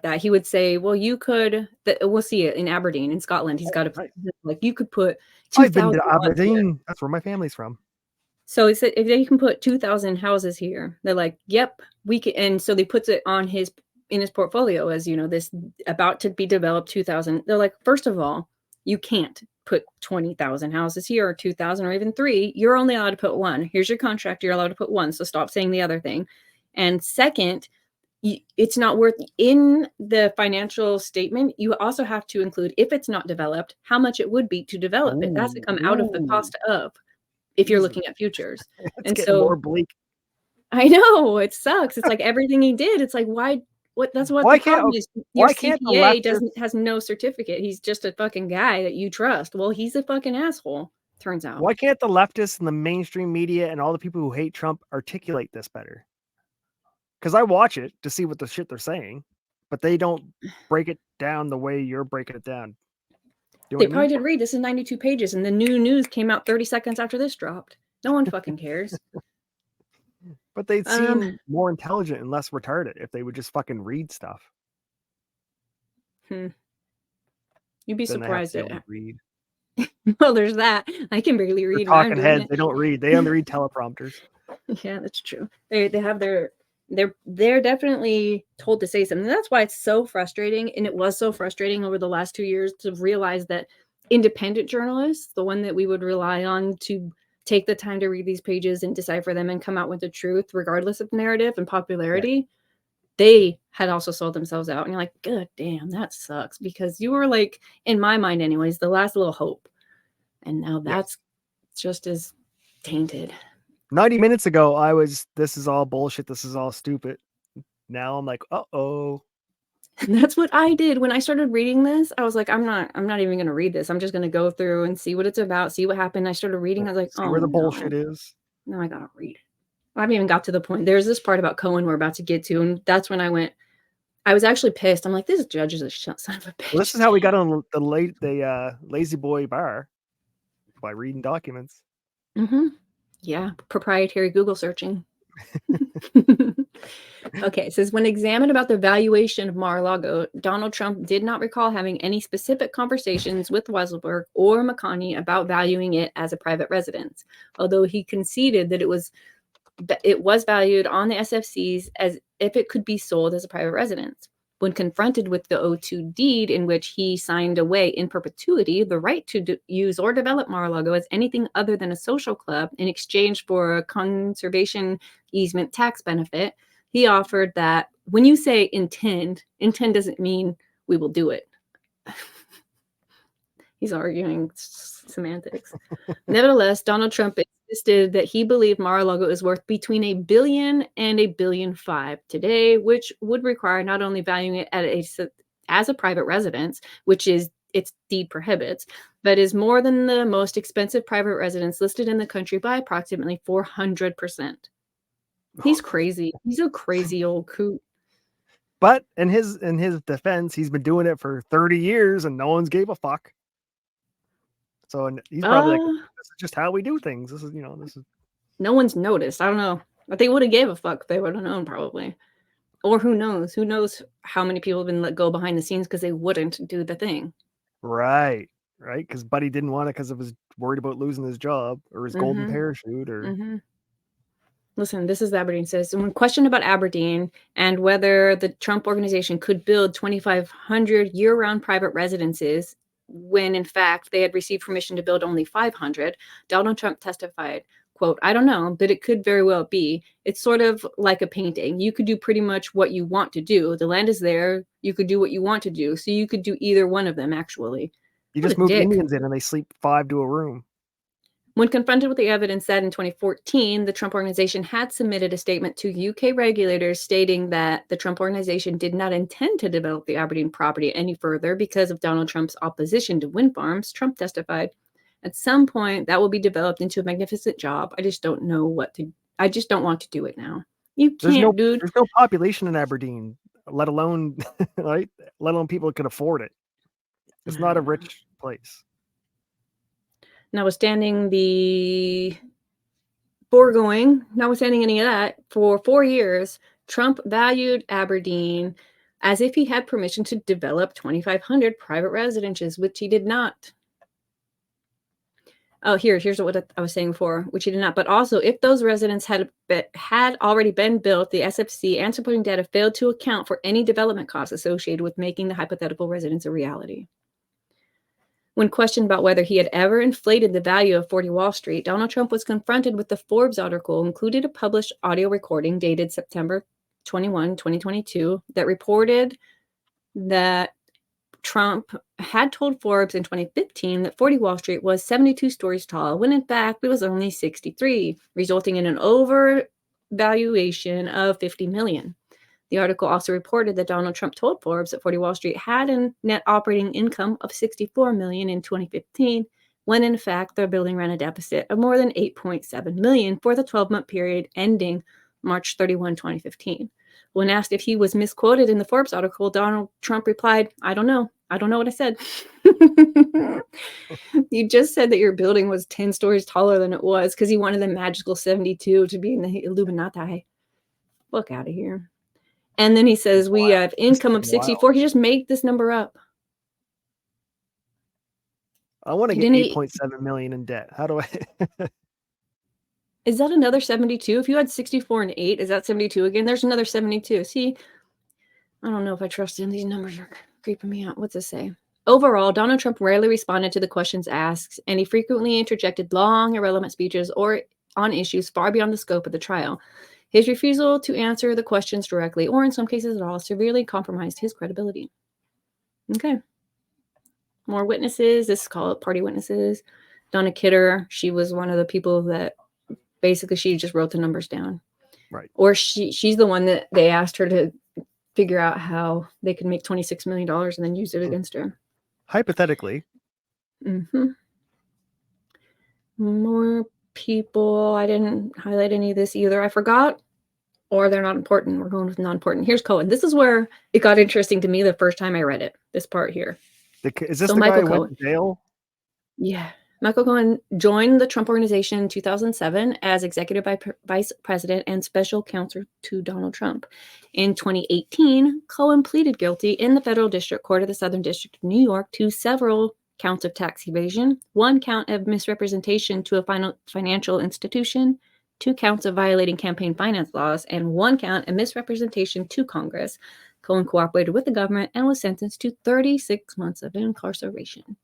that, he would say, well, you could, we'll see it in Aberdeen, in Scotland. He's got a, Right. you could put I've been 2,000 to Aberdeen. That's where my family's from. So he said, if they can put 2,000 houses here, they're like, yep, we can. And so they puts it on in his portfolio as, this about to be developed 2,000. They're like, first of all, you can't put 20,000 houses here or 2,000 or even 3. You're only allowed to put 1. Here's your contract. You're allowed to put 1. So stop saying the other thing. And second, it's not worth in the financial statement. You also have to include, if it's not developed, how much it would be to develop it. That's to come out of the cost of, if you're Jesus. looking at futures. It's And getting so more bleak. I know it sucks. It's like everything he did. It's like, that's what the problem is. Your why can't the CPA has no certificate. He's just a fucking guy that you trust. Well, he's a fucking asshole, turns out. Why can't the leftists and the mainstream media and all the people who hate Trump articulate this better? Because I watch it to see what the shit they're saying, but they don't break it down the way you're breaking it down. They probably didn't read. This is 92 pages, and the new news came out 30 seconds after this dropped. No one fucking cares. But they'd seem more intelligent and less retarded if they would just fucking read stuff. You'd be surprised at read. Well, there's that. I can barely read. They're talking heads. They don't read. They only read teleprompters. Yeah, that's true. They have they're definitely told to say something. That's why it's so frustrating, and it was so frustrating over the last 2 years to realize that independent journalists, the one that we would rely on to take the time to read these pages and decipher them and come out with the truth, regardless of narrative and popularity, they had also sold themselves out. And you're like, good damn, that sucks, because you were like, in my mind anyways, the last little hope. And now that's just as tainted. 90 minutes ago, I was, this is all bullshit. This is all stupid. Now I'm like, uh-oh. And that's what I did when I started reading this. I was like, I'm not even going to read this. I'm just going to go through and see what it's about, see what happened. I started reading. I was like, See oh, where the no. bullshit is. No, I got to read it. I haven't even got to the point. There's this part about Cohen we're about to get to. And that's when I was actually pissed. I'm like, this judge is a son of a bitch. Well, this is how we got on the lazy boy bar, by reading documents. Mm-hmm. Yeah, proprietary Google searching. Okay, it says when examined about the valuation of Mar-a-Lago, Donald Trump did not recall having any specific conversations with Weisselberg or McConney about valuing it as a private residence, although he conceded that it was valued on the SFCs as if it could be sold as a private residence. When confronted with the O2 deed in which he signed away in perpetuity the right to use or develop Mar-a-Lago as anything other than a social club in exchange for a conservation easement tax benefit, he offered that when you say intend doesn't mean we will do it. He's arguing semantics. Nevertheless, Donald Trump insisted that he believed Mar-a-Lago is worth between $1 billion and $1.5 billion today, which would require not only valuing it as a private residence, which is its deed prohibits, but is more than the most expensive private residence listed in the country by approximately 400%. He's crazy. He's a crazy old coot. But in his defense, he's been doing it for 30 years and no one's gave a fuck. So he's probably like, this is just how we do things. This is, this is. No one's noticed. I don't know. But they would have gave a fuck. They would have known probably. Or who knows? Who knows how many people have been let go behind the scenes because they wouldn't do the thing. Right. Because Buddy didn't want it because he was worried about losing his job or his golden parachute or. Listen, this is Aberdeen says, when questioned about Aberdeen and whether the Trump organization could build 2,500 year-round private residences, when in fact they had received permission to build only 500, Donald Trump testified, quote, I don't know, but it could very well be. It's sort of like a painting. You could do pretty much what you want to do. The land is there. You could do what you want to do. So you could do either one of them, actually. You just move Indians in and they sleep 5 to a room. When confronted with the evidence that in 2014, the Trump Organization had submitted a statement to UK regulators stating that the Trump Organization did not intend to develop the Aberdeen property any further because of Donald Trump's opposition to wind farms, Trump testified, at some point that will be developed into a magnificent job. I just don't want to do it now. You can't, dude. There's no population in Aberdeen, let alone, right? Let alone people that can afford it. It's not a rich place. Notwithstanding the foregoing, notwithstanding any of that, for 4 years, Trump valued Aberdeen as if he had permission to develop 2,500 private residences, which he did not. Oh, here's what I was saying before, which he did not. But also, if those residences had already been built, the SFC and supporting data failed to account for any development costs associated with making the hypothetical residence a reality. When questioned about whether he had ever inflated the value of 40 Wall Street, Donald Trump was confronted with the Forbes article, included a published audio recording dated September 21, 2022, that reported that Trump had told Forbes in 2015 that 40 Wall Street was 72 stories tall, when in fact it was only 63, resulting in an overvaluation of $50 million. The article also reported that Donald Trump told Forbes that 40 Wall Street had a net operating income of $64 million in 2015, when in fact their building ran a deficit of more than $8.7 million for the 12-month period ending March 31, 2015. When asked if he was misquoted in the Forbes article, Donald Trump replied, I don't know. I don't know what I said. You just said that your building was 10 stories taller than it was because he wanted the magical 72 to be in the Illuminati. Fuck out of here. And then he says, we have income of 64. He just made this number up. I want to get 8.7 million in debt. How do I? Is that another 72? If you had 64 and 8, is that 72 again? There's another 72. See, I don't know if I trust him. These numbers are creeping me out. What's it say? Overall, Donald Trump rarely responded to the questions asked, and he frequently interjected long, irrelevant speeches or on issues far beyond the scope of the trial. His refusal to answer the questions directly, or in some cases at all, severely compromised his credibility. Okay. More witnesses. This is called party witnesses. Donna Kidder, she was one of the people that Basically, she just wrote the numbers down. Right. Or she's the one that they asked her to figure out how they could make $26 million and then use it against her. Hypothetically. Mm-hmm. More people. I didn't highlight any of this either. I forgot, or they're not important. We're going with not important. Here's Cohen. This is where it got interesting to me the first time I read it. This part here. Is this So the guy Michael who went Cohen. to jail? Yeah. Michael Cohen joined the Trump Organization in 2007 as executive vice president and special counsel to Donald Trump. In 2018, Cohen pleaded guilty in the federal district court of the Southern District of New York to several counts of tax evasion, 1 count of misrepresentation to a financial institution, 2 counts of violating campaign finance laws, and 1 count of misrepresentation to Congress. Cohen cooperated with the government and was sentenced to 36 months of incarceration.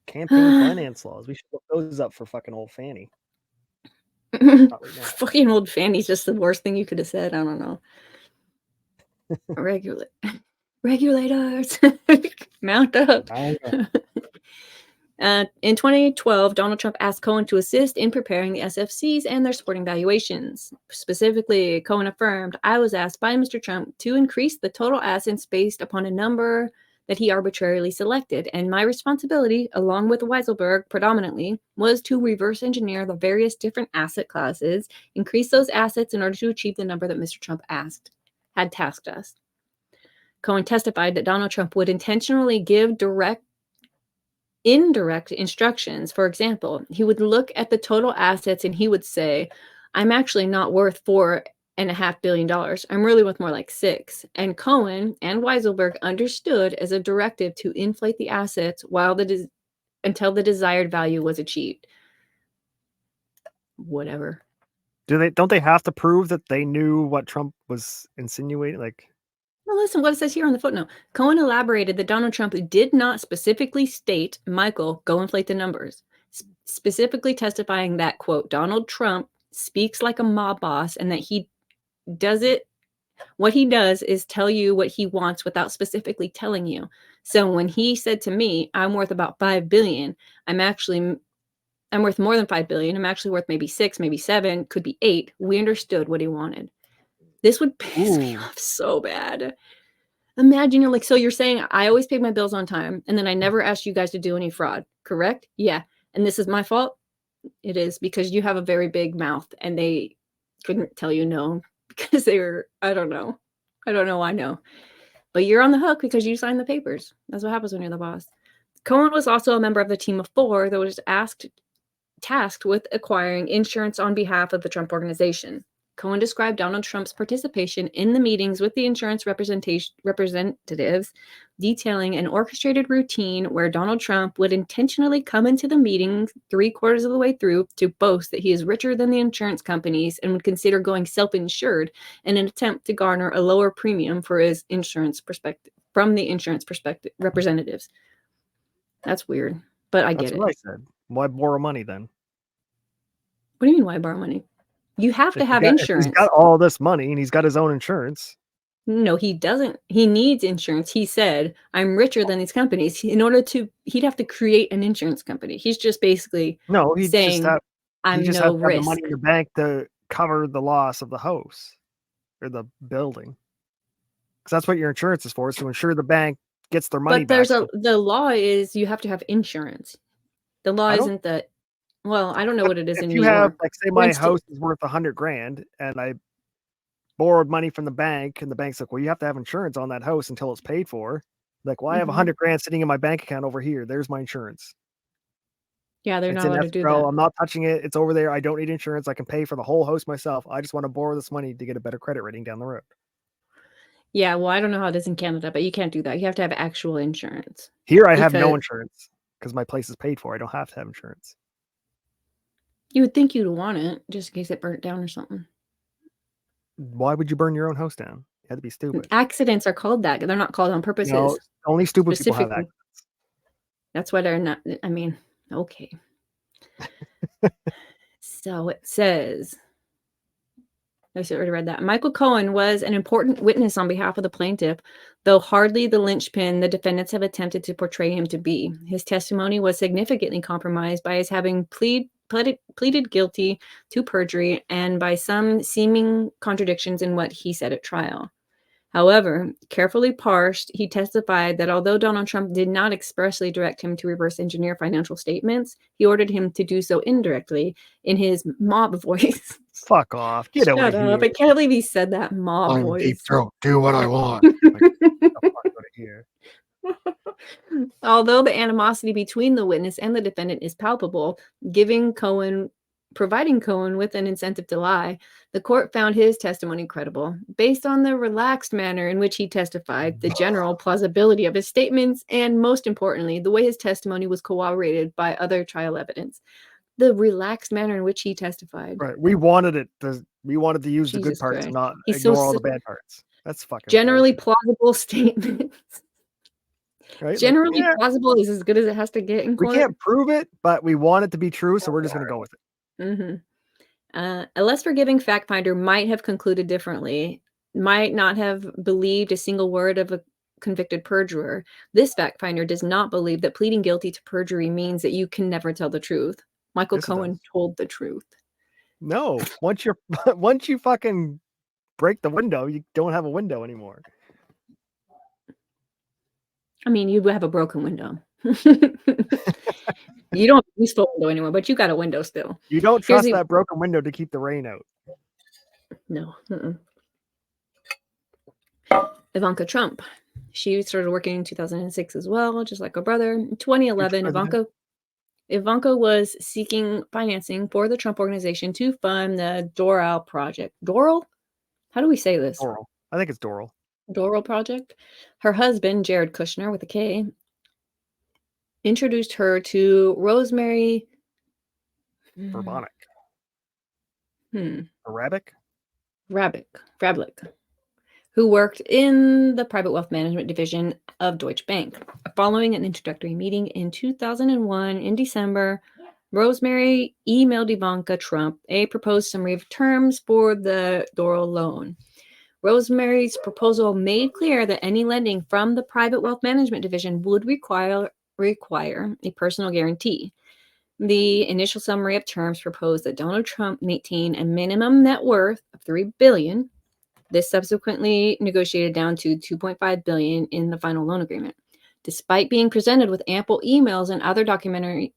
Campaign finance laws. We should look those up for fucking old Fanny. Right fucking old Fanny's just the worst thing you could have said. I don't know. Regulators, mount up. In 2012, Donald Trump asked Cohen to assist in preparing the SFCs and their supporting valuations. Specifically, Cohen affirmed, I was asked by Mr. Trump to increase the total assets based upon a number that he arbitrarily selected, and my responsibility, along with Weiselberg predominantly, was to reverse engineer the various different asset classes, increase those assets in order to achieve the number that Mr. Trump had tasked us. Cohen testified that Donald Trump would intentionally give indirect instructions. For example, he would look at the total assets and he would say, I'm actually not worth $4.5 billion. I'm really worth more like 6. And Cohen and Weiselberg understood as a directive to inflate the assets until the desired value was achieved. Whatever. Don't they have to prove that they knew what Trump was insinuating? Well, listen, what it says here on the footnote. Cohen elaborated that Donald Trump did not specifically state, Michael, go inflate the numbers, specifically testifying that, quote, Donald Trump speaks like a mob boss and that he does it. What he does is tell you what he wants without specifically telling you. So when he said to me, I'm worth about $5 billion, I'm worth more than $5 billion. I'm actually worth maybe 6, maybe 7, could be 8. We understood what he wanted. This would piss me off so bad. Imagine you're like, so you're saying I always pay my bills on time and then I never asked you guys to do any fraud, correct? Yeah. And this is my fault? It is, because you have a very big mouth and they couldn't tell you no because they were, I don't know. I know. But you're on the hook because you signed the papers. That's what happens when you're the boss. Cohen was also a member of the team of 4 that was tasked with acquiring insurance on behalf of the Trump Organization. Cohen described Donald Trump's participation in the meetings with the insurance representatives, detailing an orchestrated routine where Donald Trump would intentionally come into the meeting 3/4 of the way through to boast that he is richer than the insurance companies and would consider going self-insured in an attempt to garner a lower premium for his insurance perspective from the insurance representatives. That's weird, but I get it. That's what I said. Why borrow money then? What do you mean, why borrow money? You have to have insurance. He's got all this money and he's got his own insurance. No, he doesn't. He needs insurance. He said, I'm richer than these companies. He'd have to create an insurance company. He's just basically saying, I'm no risk. The money in the bank to cover the loss of the house or the building. Because that's what your insurance is for, is to ensure the bank gets their money back. But the law is you have to have insurance. The law isn't that. Well, I don't know what it is in New York. If you have, like, say my house is worth $100,000 and I borrowed money from the bank and the bank's like, well, you have to have insurance on that house until it's paid for. Like, well, I have $100,000 sitting in my bank account over here. There's my insurance. Yeah, they're not allowed to do that. I'm not touching it. It's over there. I don't need insurance. I can pay for the whole house myself. I just want to borrow this money to get a better credit rating down the road. Yeah, well, I don't know how it is in Canada, but you can't do that. You have to have actual insurance. Here I have no insurance because my place is paid for. I don't have to have insurance. You would think you'd want it just in case it burnt down or something. Why would you burn your own house down? You had to be stupid. Accidents are called that. They're not called on purposes. No, only stupid people have accidents. That's why they're not. I mean, okay. So it says, I already read that. Michael Cohen was an important witness on behalf of the plaintiff, though hardly the linchpin the defendants have attempted to portray him to be. His testimony was significantly compromised by his having pleaded guilty to perjury and by some seeming contradictions in what he said at trial. However, carefully parsed, he testified that although Donald Trump did not expressly direct him to reverse engineer financial statements, he ordered him to do so indirectly in his mob voice. Fuck off. Get over Shut here. up. I can't believe he said that mob I'm voice. deep throat. Do what I want. Fuck out of here. Although the animosity between the witness and the defendant is palpable, providing Cohen with an incentive to lie, the court found his testimony credible based on the relaxed manner in which he testified, the general plausibility of his statements, and most importantly, the way his testimony was corroborated by other trial evidence. The relaxed manner in which he testified. Right. We wanted it. We wanted to use the good Jesus parts Christ. and not He's ignore so all the bad parts. That's fucking generally bullshit, plausible statements. right? Like, Generally yeah, plausible is as good as it has to get in we court. can't prove it, but we want it to be true, so we're just gonna go with it. Mm-hmm. A less forgiving fact finder might have concluded differently, might not have believed a single word of a convicted perjurer. This fact finder does not believe that pleading guilty to perjury means that you can never tell the truth. Michael Yes, it Cohen does. told the truth. No, once you fucking break the window, you don't have a window anymore. I mean, you have a broken window. You don't have a useful window anymore, but you got a window still. You don't Here's trust the- that broken window to keep the rain out. No. Ivanka Trump. She started working in 2006 as well, just like her brother. In 2011, Ivanka was seeking financing for the Trump organization to fund the Doral project. Doral? How do we say this? Doral. I think it's Doral. Doral project. Her husband, Jared Kushner, with a K, introduced her to Rosemary Verbonic. Hmm. Arabic? Vrablic, who worked in the private wealth management division of Deutsche Bank. Following an introductory meeting in 2001 in December, Rosemary emailed Ivanka Trump a proposed summary of terms for the Doral loan. Rosemary's proposal made clear that any lending from the private wealth management division would require a personal guarantee. The initial summary of terms proposed that Donald Trump maintain a minimum net worth of $3 billion. This subsequently negotiated down to $2.5 billion in the final loan agreement. Despite being presented with ample emails and other documentary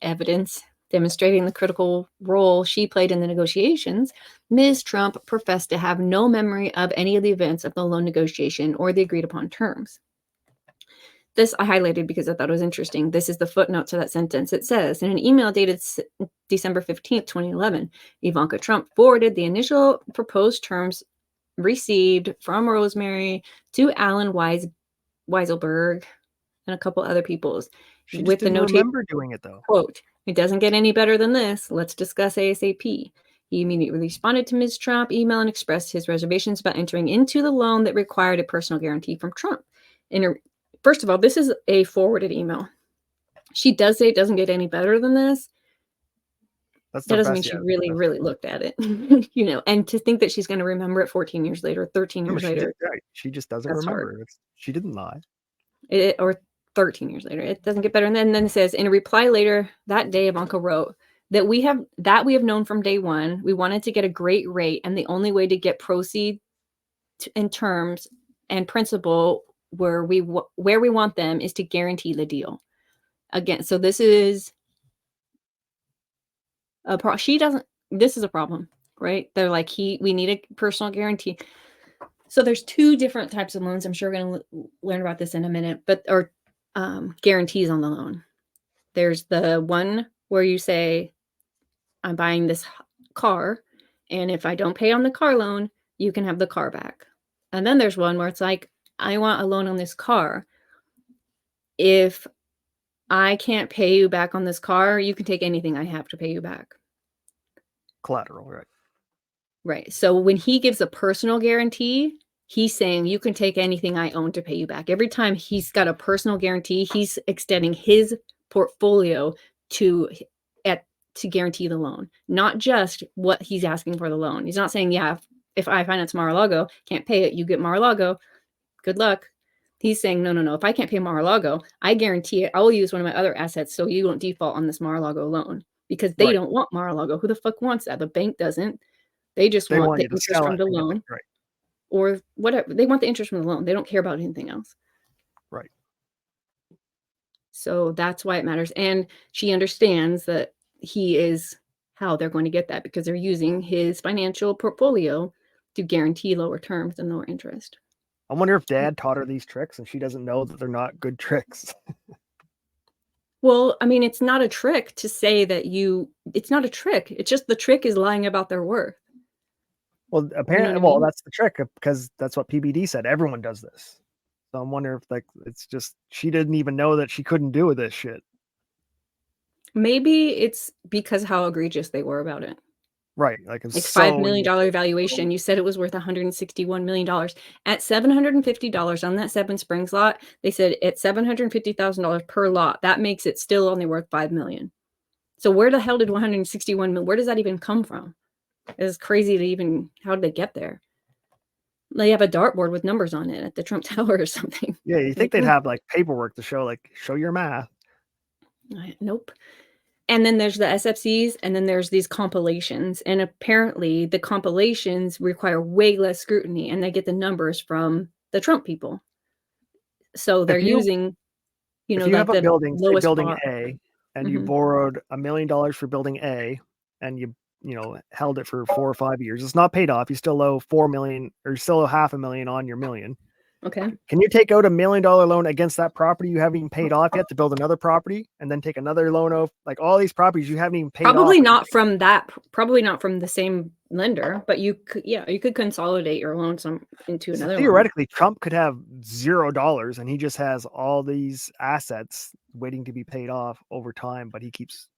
evidence demonstrating the critical role she played in the negotiations, Ms. Trump professed to have no memory of any of the events of the loan negotiation or the agreed upon terms. This I highlighted because I thought it was interesting. This is the footnote to that sentence. It says, in an email dated December 15th, 2011, Ivanka Trump forwarded the initial proposed terms received from Rosemary to Alan Weiselberg and a couple other peoples. She just with the didn't notation, remember doing it though. quote, "It doesn't get any better than this. Let's discuss ASAP." He immediately responded to Ms. Trump email and expressed his reservations about entering into the loan that required a personal guarantee from Trump. First of all, this is a forwarded email. She does say it doesn't get any better than this. That's That the doesn't mean best she yet. really looked at it, and to think that she's going to remember it 14 years later, 13 No, years she later, did, right. She just doesn't That's remember. She didn't lie. or 13 years later, it doesn't get better. And then it says, in a reply later that day, Ivanka wrote that we have known from day one. We wanted to get a great rate, and the only way to get proceed in terms and principle where we want them is to guarantee the deal. Again, so this is this is a problem, right? They're like, we need a personal guarantee. So there's two different types of loans. I'm sure we're going to learn about this in a minute, or guarantees on the loan. There's the one where you say, I'm buying this car, and if I don't pay on the car loan, you can have the car back. And then there's one where it's like, I want a loan on this car. If I can't pay you back on this car, you can take anything I have to pay you back. Collateral, right? Right. So when he gives a personal guarantee, he's saying you can take anything I own to pay you back. Every time he's got a personal guarantee, he's extending his portfolio to guarantee the loan, not just what he's asking for the loan. He's not saying, yeah, if I finance Mar-a-Lago, can't pay it, you get Mar-a-Lago, good luck. He's saying, no, if I can't pay Mar-a-Lago, I guarantee it, I will use one of my other assets so you won't default on this Mar-a-Lago loan, because they Right. don't want Mar-a-Lago. Who the fuck wants that? The bank doesn't. They just They want want the you to interest sell from it the and get loan right. or whatever. They want the interest from the loan. They don't care about anything else. Right. So that's why it matters. And she understands that he is how they're going to get that because they're using his financial portfolio to guarantee lower terms and lower interest. I wonder if dad taught her these tricks and she doesn't know that they're not good tricks. Well, I mean, it's not a trick to say that it's not a trick. It's just the trick is lying about their worth. Well, apparently, what I mean? that's the trick because that's what PBD said. Everyone does this. So I'm wondering if like it's just she didn't even know that she couldn't do this shit. Maybe it's because how egregious they were about it. Right. Like it's Like so $5 million valuation. You said it was worth $161 million. At $750 on that Seven Springs lot, they said at $750,000 per lot, that makes it still only worth $5 million. So where the hell did 161 million? Where does that even come from? It's crazy to even, how did they get there? They have a dartboard with numbers on it at the Trump Tower or something. Yeah, you think they'd have like paperwork to show your math. Nope. And then there's the SFCs, and then there's these compilations. And apparently the compilations require way less scrutiny, and they get the numbers from the Trump people. So they're using, if you like have a the building, say lowest building bar. A, and you borrowed $1 million for building A, and you held it for 4 or 5 years, it's not paid off. You still owe 4 million, or you still owe $500,000 on your million. Okay. Can you take out $1 million loan against that property you haven't even paid off yet to build another property, and then take another loan of like all these properties you haven't even paid off? Probably not from the same lender, but you could consolidate your loan into another. Theoretically, Trump could have $0 and he just has all these assets waiting to be paid off over time, but he keeps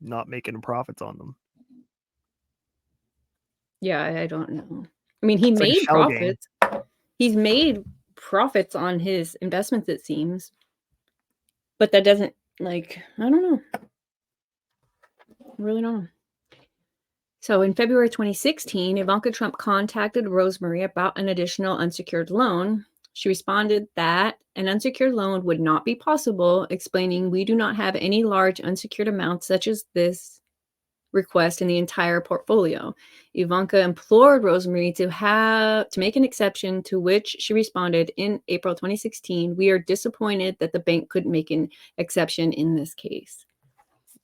not making profits on them. Yeah, I don't know. I mean, he It's like a made shell game. profits. He's made profits on his investments, it seems. But that doesn't, I don't know. I really don't know. So in February 2016, Ivanka Trump contacted Rosemary about an additional unsecured loan. She responded that an unsecured loan would not be possible, explaining, "We do not have any large unsecured amounts such as this request in the entire portfolio." Ivanka implored Rosemary to make an exception, to which she responded in April 2016, "We are disappointed that the bank couldn't make an exception in this case."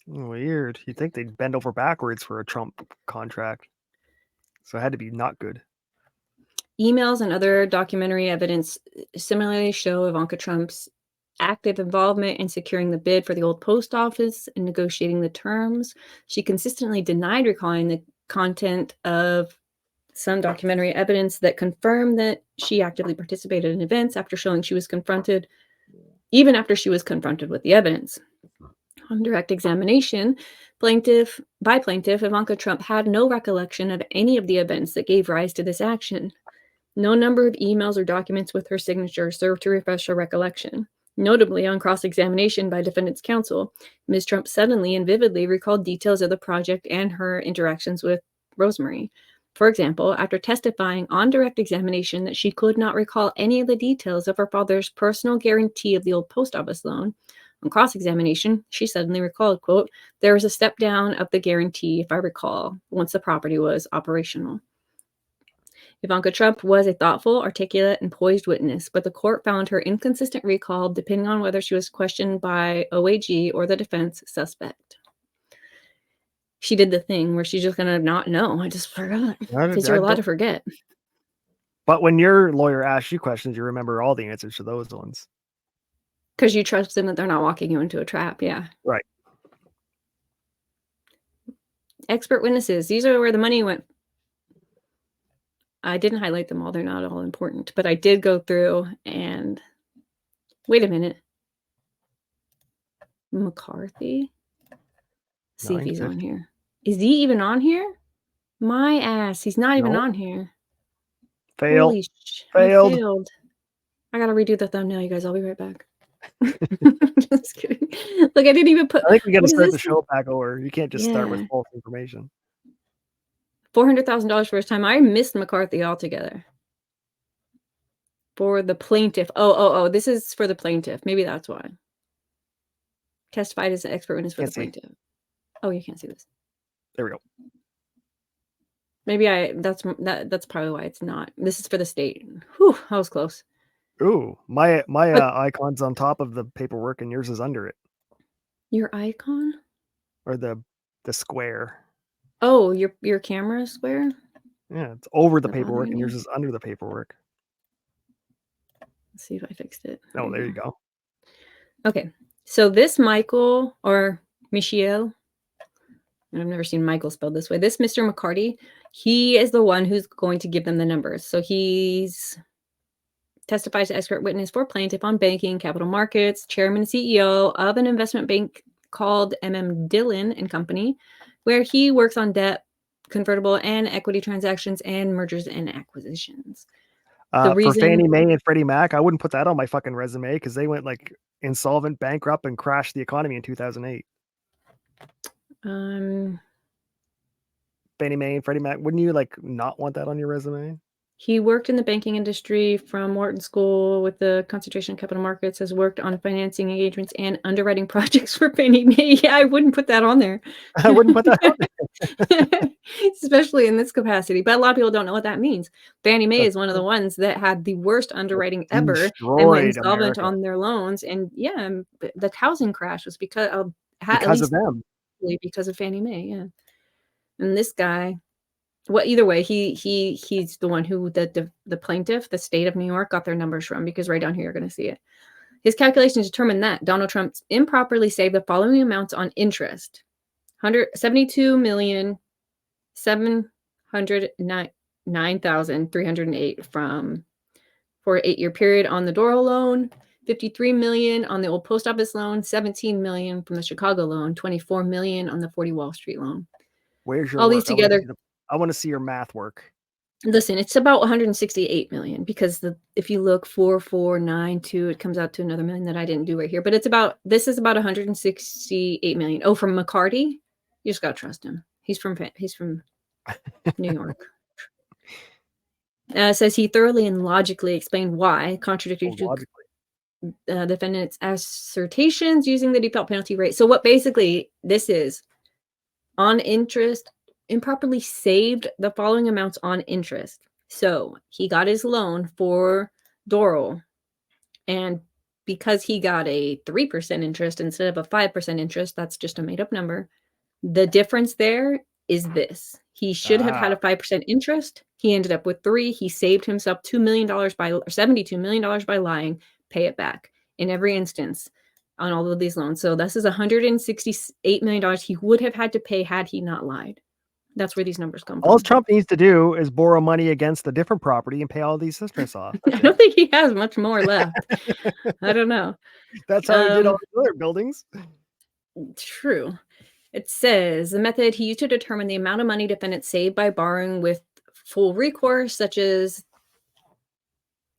Weird. You'd think they'd bend over backwards for a Trump contract. So it had to be not good. Emails and other documentary evidence similarly show Ivanka Trump's active involvement in securing the bid for the old post office and negotiating the terms. She consistently denied recalling the content of some documentary evidence that confirmed that she actively participated in events even after she was confronted with the evidence. On direct examination, plaintiff, Ivanka Trump had no recollection of any of the events that gave rise to this action. No number of emails or documents with her signature served to refresh her recollection. Notably, on cross-examination by defendant's counsel, Ms. Trump suddenly and vividly recalled details of the project and her interactions with Rosemary. For example, after testifying on direct examination that she could not recall any of the details of her father's personal guarantee of the old post office loan, on cross-examination, she suddenly recalled, quote, "There was a step down of the guarantee, if I recall, once the property was operational." Ivanka Trump was a thoughtful, articulate, and poised witness, but the court found her inconsistent recall, depending on whether she was questioned by OAG or the defense suspect. She did the thing where she's just going to not know. I just forgot. Because you're allowed to forget. But when your lawyer asks you questions, you remember all the answers to those ones. Because you trust them that they're not walking you into a trap. Yeah. Right. Expert witnesses. These are where the money went. I didn't highlight them all. They're not all important. But I did go through and... Wait a minute. McCarthy? See if he's on here. Is he even on here? My ass. He's not even on here. Failed. Holy Failed. I failed. I gotta redo the thumbnail, you guys. I'll be right back. Just kidding. Look, I didn't even put... I think we got to start the show back over. You can't just start with Yeah. false information. $400,000 for his time. I missed McCarthy altogether. For the plaintiff. Oh. This is for the plaintiff. Maybe that's why. Testified as an expert witness for the plaintiff. Oh, you can't see this. There we go. Maybe that's probably why it's not. This is for the state. Whew, that was close. Ooh, my But- icon's on top of the paperwork, and yours is under it, Your icon? or the square. Oh, your camera square? Yeah, it's over the Is that paperwork, bothering and yours you? is under the paperwork. Let's see if I fixed it. Oh, there you go. Okay. So this Michael or Michiel, I've never seen Michael spelled this way. This Mr. McCarty, he is the one who's going to give them the numbers. So he's testifies to expert witness for plaintiff on banking, capital markets, chairman and CEO of an investment bank called Dillon and Company, where he works on debt, convertible and equity transactions and mergers and acquisitions. For reason- Fannie Mae and Freddie Mac, I wouldn't put that on my fucking resume because they went like insolvent, bankrupt, and crashed the economy in 2008. Um, Fannie Mae and Freddie Mac, wouldn't you like not want that on your resume? He worked in the banking industry from Wharton School with the concentration in capital markets, has worked on financing engagements and underwriting projects for Fannie Mae. Yeah, I wouldn't put that on there. I wouldn't put that on there. Especially in this capacity. But a lot of people don't know what that means. Fannie Mae That's is one of the ones that had the worst underwriting ever and went Destroyed insolvent America on their loans. And yeah, the housing crash was because of because of them. because of Fannie Mae. Yeah. And this guy, well, either way, he's the one who the plaintiff, the state of New York, got their numbers from, because right down here you're going to see it. His calculations determined that Donald Trump improperly saved the following amounts on interest: $172,709,308 for an 8-year period on the Doro loan, $53 million on the old post office loan, $17 million from the Chicago loan, $24 million on the 40 Wall Street loan. Where's your All work? these together. I want to see your math work. Listen, it's about 168 million, because if you look 4492, it comes out to another million that I didn't do right here. But this is about 168 million. Oh, from McCarty, you just gotta trust him. He's from New York. It says he thoroughly and logically explained why, contradictory to defendant's assertions using the default penalty rate. So what basically this is, on interest, improperly saved the following amounts on interest. So he got his loan for Doro, and because he got a 3% interest instead of a 5% interest, that's just a made-up number. The difference there is this. He should have had a 5% interest. He ended up with 3. He saved himself $2 million $72 million by lying. Pay it back in every instance on all of these loans. So this is $168 million he would have had to pay had he not lied. That's where these numbers come All from. Trump needs to do is borrow money against a different property and pay all these interest off. I don't think he has much more left. I don't know. That's how he did all the other buildings. True. It says the method he used to determine the amount of money defendants saved by borrowing with full recourse, such as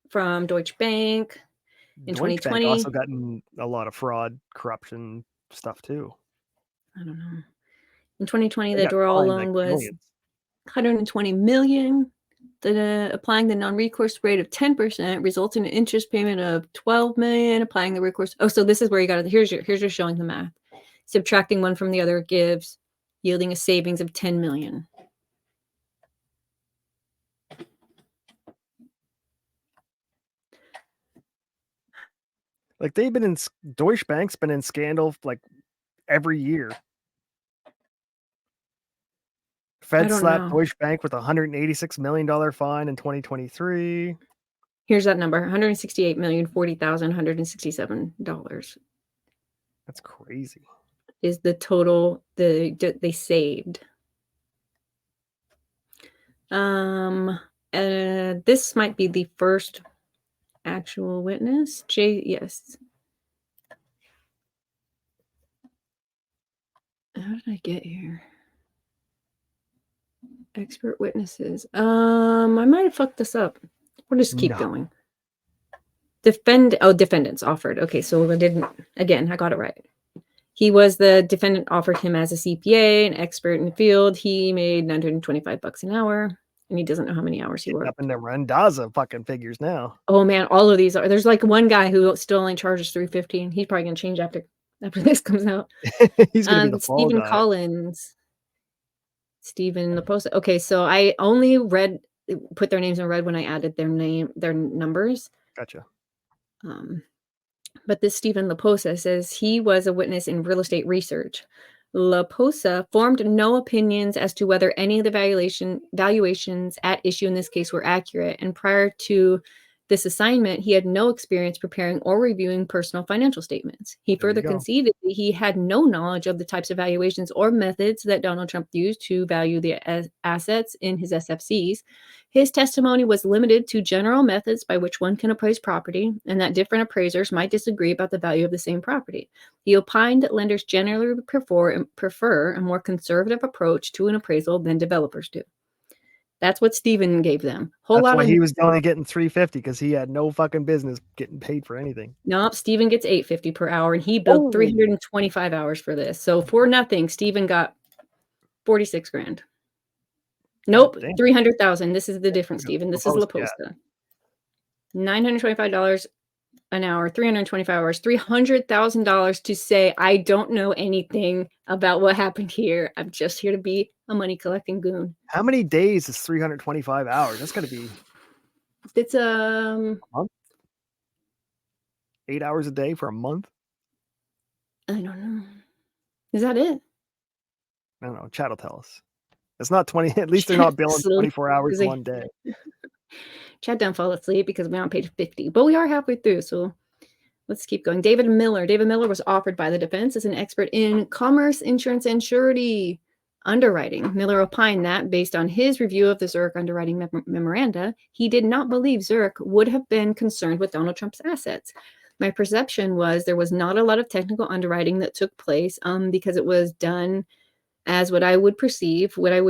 from Deutsche Bank in Deutsche 2020. Bank also gotten a lot of fraud, corruption stuff too. I don't know. In 2020, They the got Doro fined, loan like, was millions. 120 million. Applying the non-recourse rate of 10% results in an interest payment of 12 million. Applying the recourse. Oh, so this is where you got it. Here's your showing the math. Subtracting one from the other gives, yielding a savings of 10 million. Like they've been in Deutsche Bank's been in scandal like every year. Fed don't slapped know. Deutsche Bank with a $186 million fine in 2023. Here's that number: $168,040,167 That's crazy. is the total they saved. This might be the first actual witness. Yes. How did I get here? Expert witnesses. I might have fucked this up. We'll just keep going. Defendants offered. Okay, so I didn't. Again, I got it right. He was the defendant offered him as a CPA, an expert in the field. He made $925 an hour, and he doesn't know how many hours he worked. Up in the Rendaza fucking figures now. Oh man, all of these are. There's like one guy who still only charges $315. He's probably gonna change after after this comes out. He's gonna be the fall Stephen guy. Collins, Stephen Laposa. Okay, so I only put their names in red when I added their numbers. Gotcha. But this Stephen Laposa says he was a witness in real estate research. Laposa formed no opinions as to whether any of the valuations at issue in this case were accurate, and prior to this assignment, he had no experience preparing or reviewing personal financial statements. He There you further go. conceded that he had no knowledge of the types of valuations or methods that Donald Trump used to value the assets in his SFCs. His testimony was limited to general methods by which one can appraise property, and that different appraisers might disagree about the value of the same property. He opined that lenders generally prefer a more conservative approach to an appraisal than developers do. That's what Stephen gave them. That's why he was only getting $350 because he had no fucking business getting paid for anything. Nope, Stephen gets $850 per hour, and he billed 325 hours for this. So for nothing, Stephen got 46 grand. Nope, 300,000. This is the difference, Stephen. This is Laposta. $925 an hour, 325 hours, $300,000 to say, I don't know anything about what happened here. I'm just here to be a money collecting goon. How many days is 325 hours? That's got to be. It's a month? 8 hours a day for a month? I don't know. Is that it? I don't know. Chat will tell us. It's not 20. At least they're not billing 24 hours in one day. Chad done fall asleep because we're on page 50, but we are halfway through, so let's keep going. David Miller. David Miller was offered by the defense as an expert in commerce, insurance, and surety underwriting. Miller opined that, based on his review of the Zurich underwriting memoranda, he did not believe Zurich would have been concerned with Donald Trump's assets. My perception was there was not a lot of technical underwriting that took place because it was done as what I would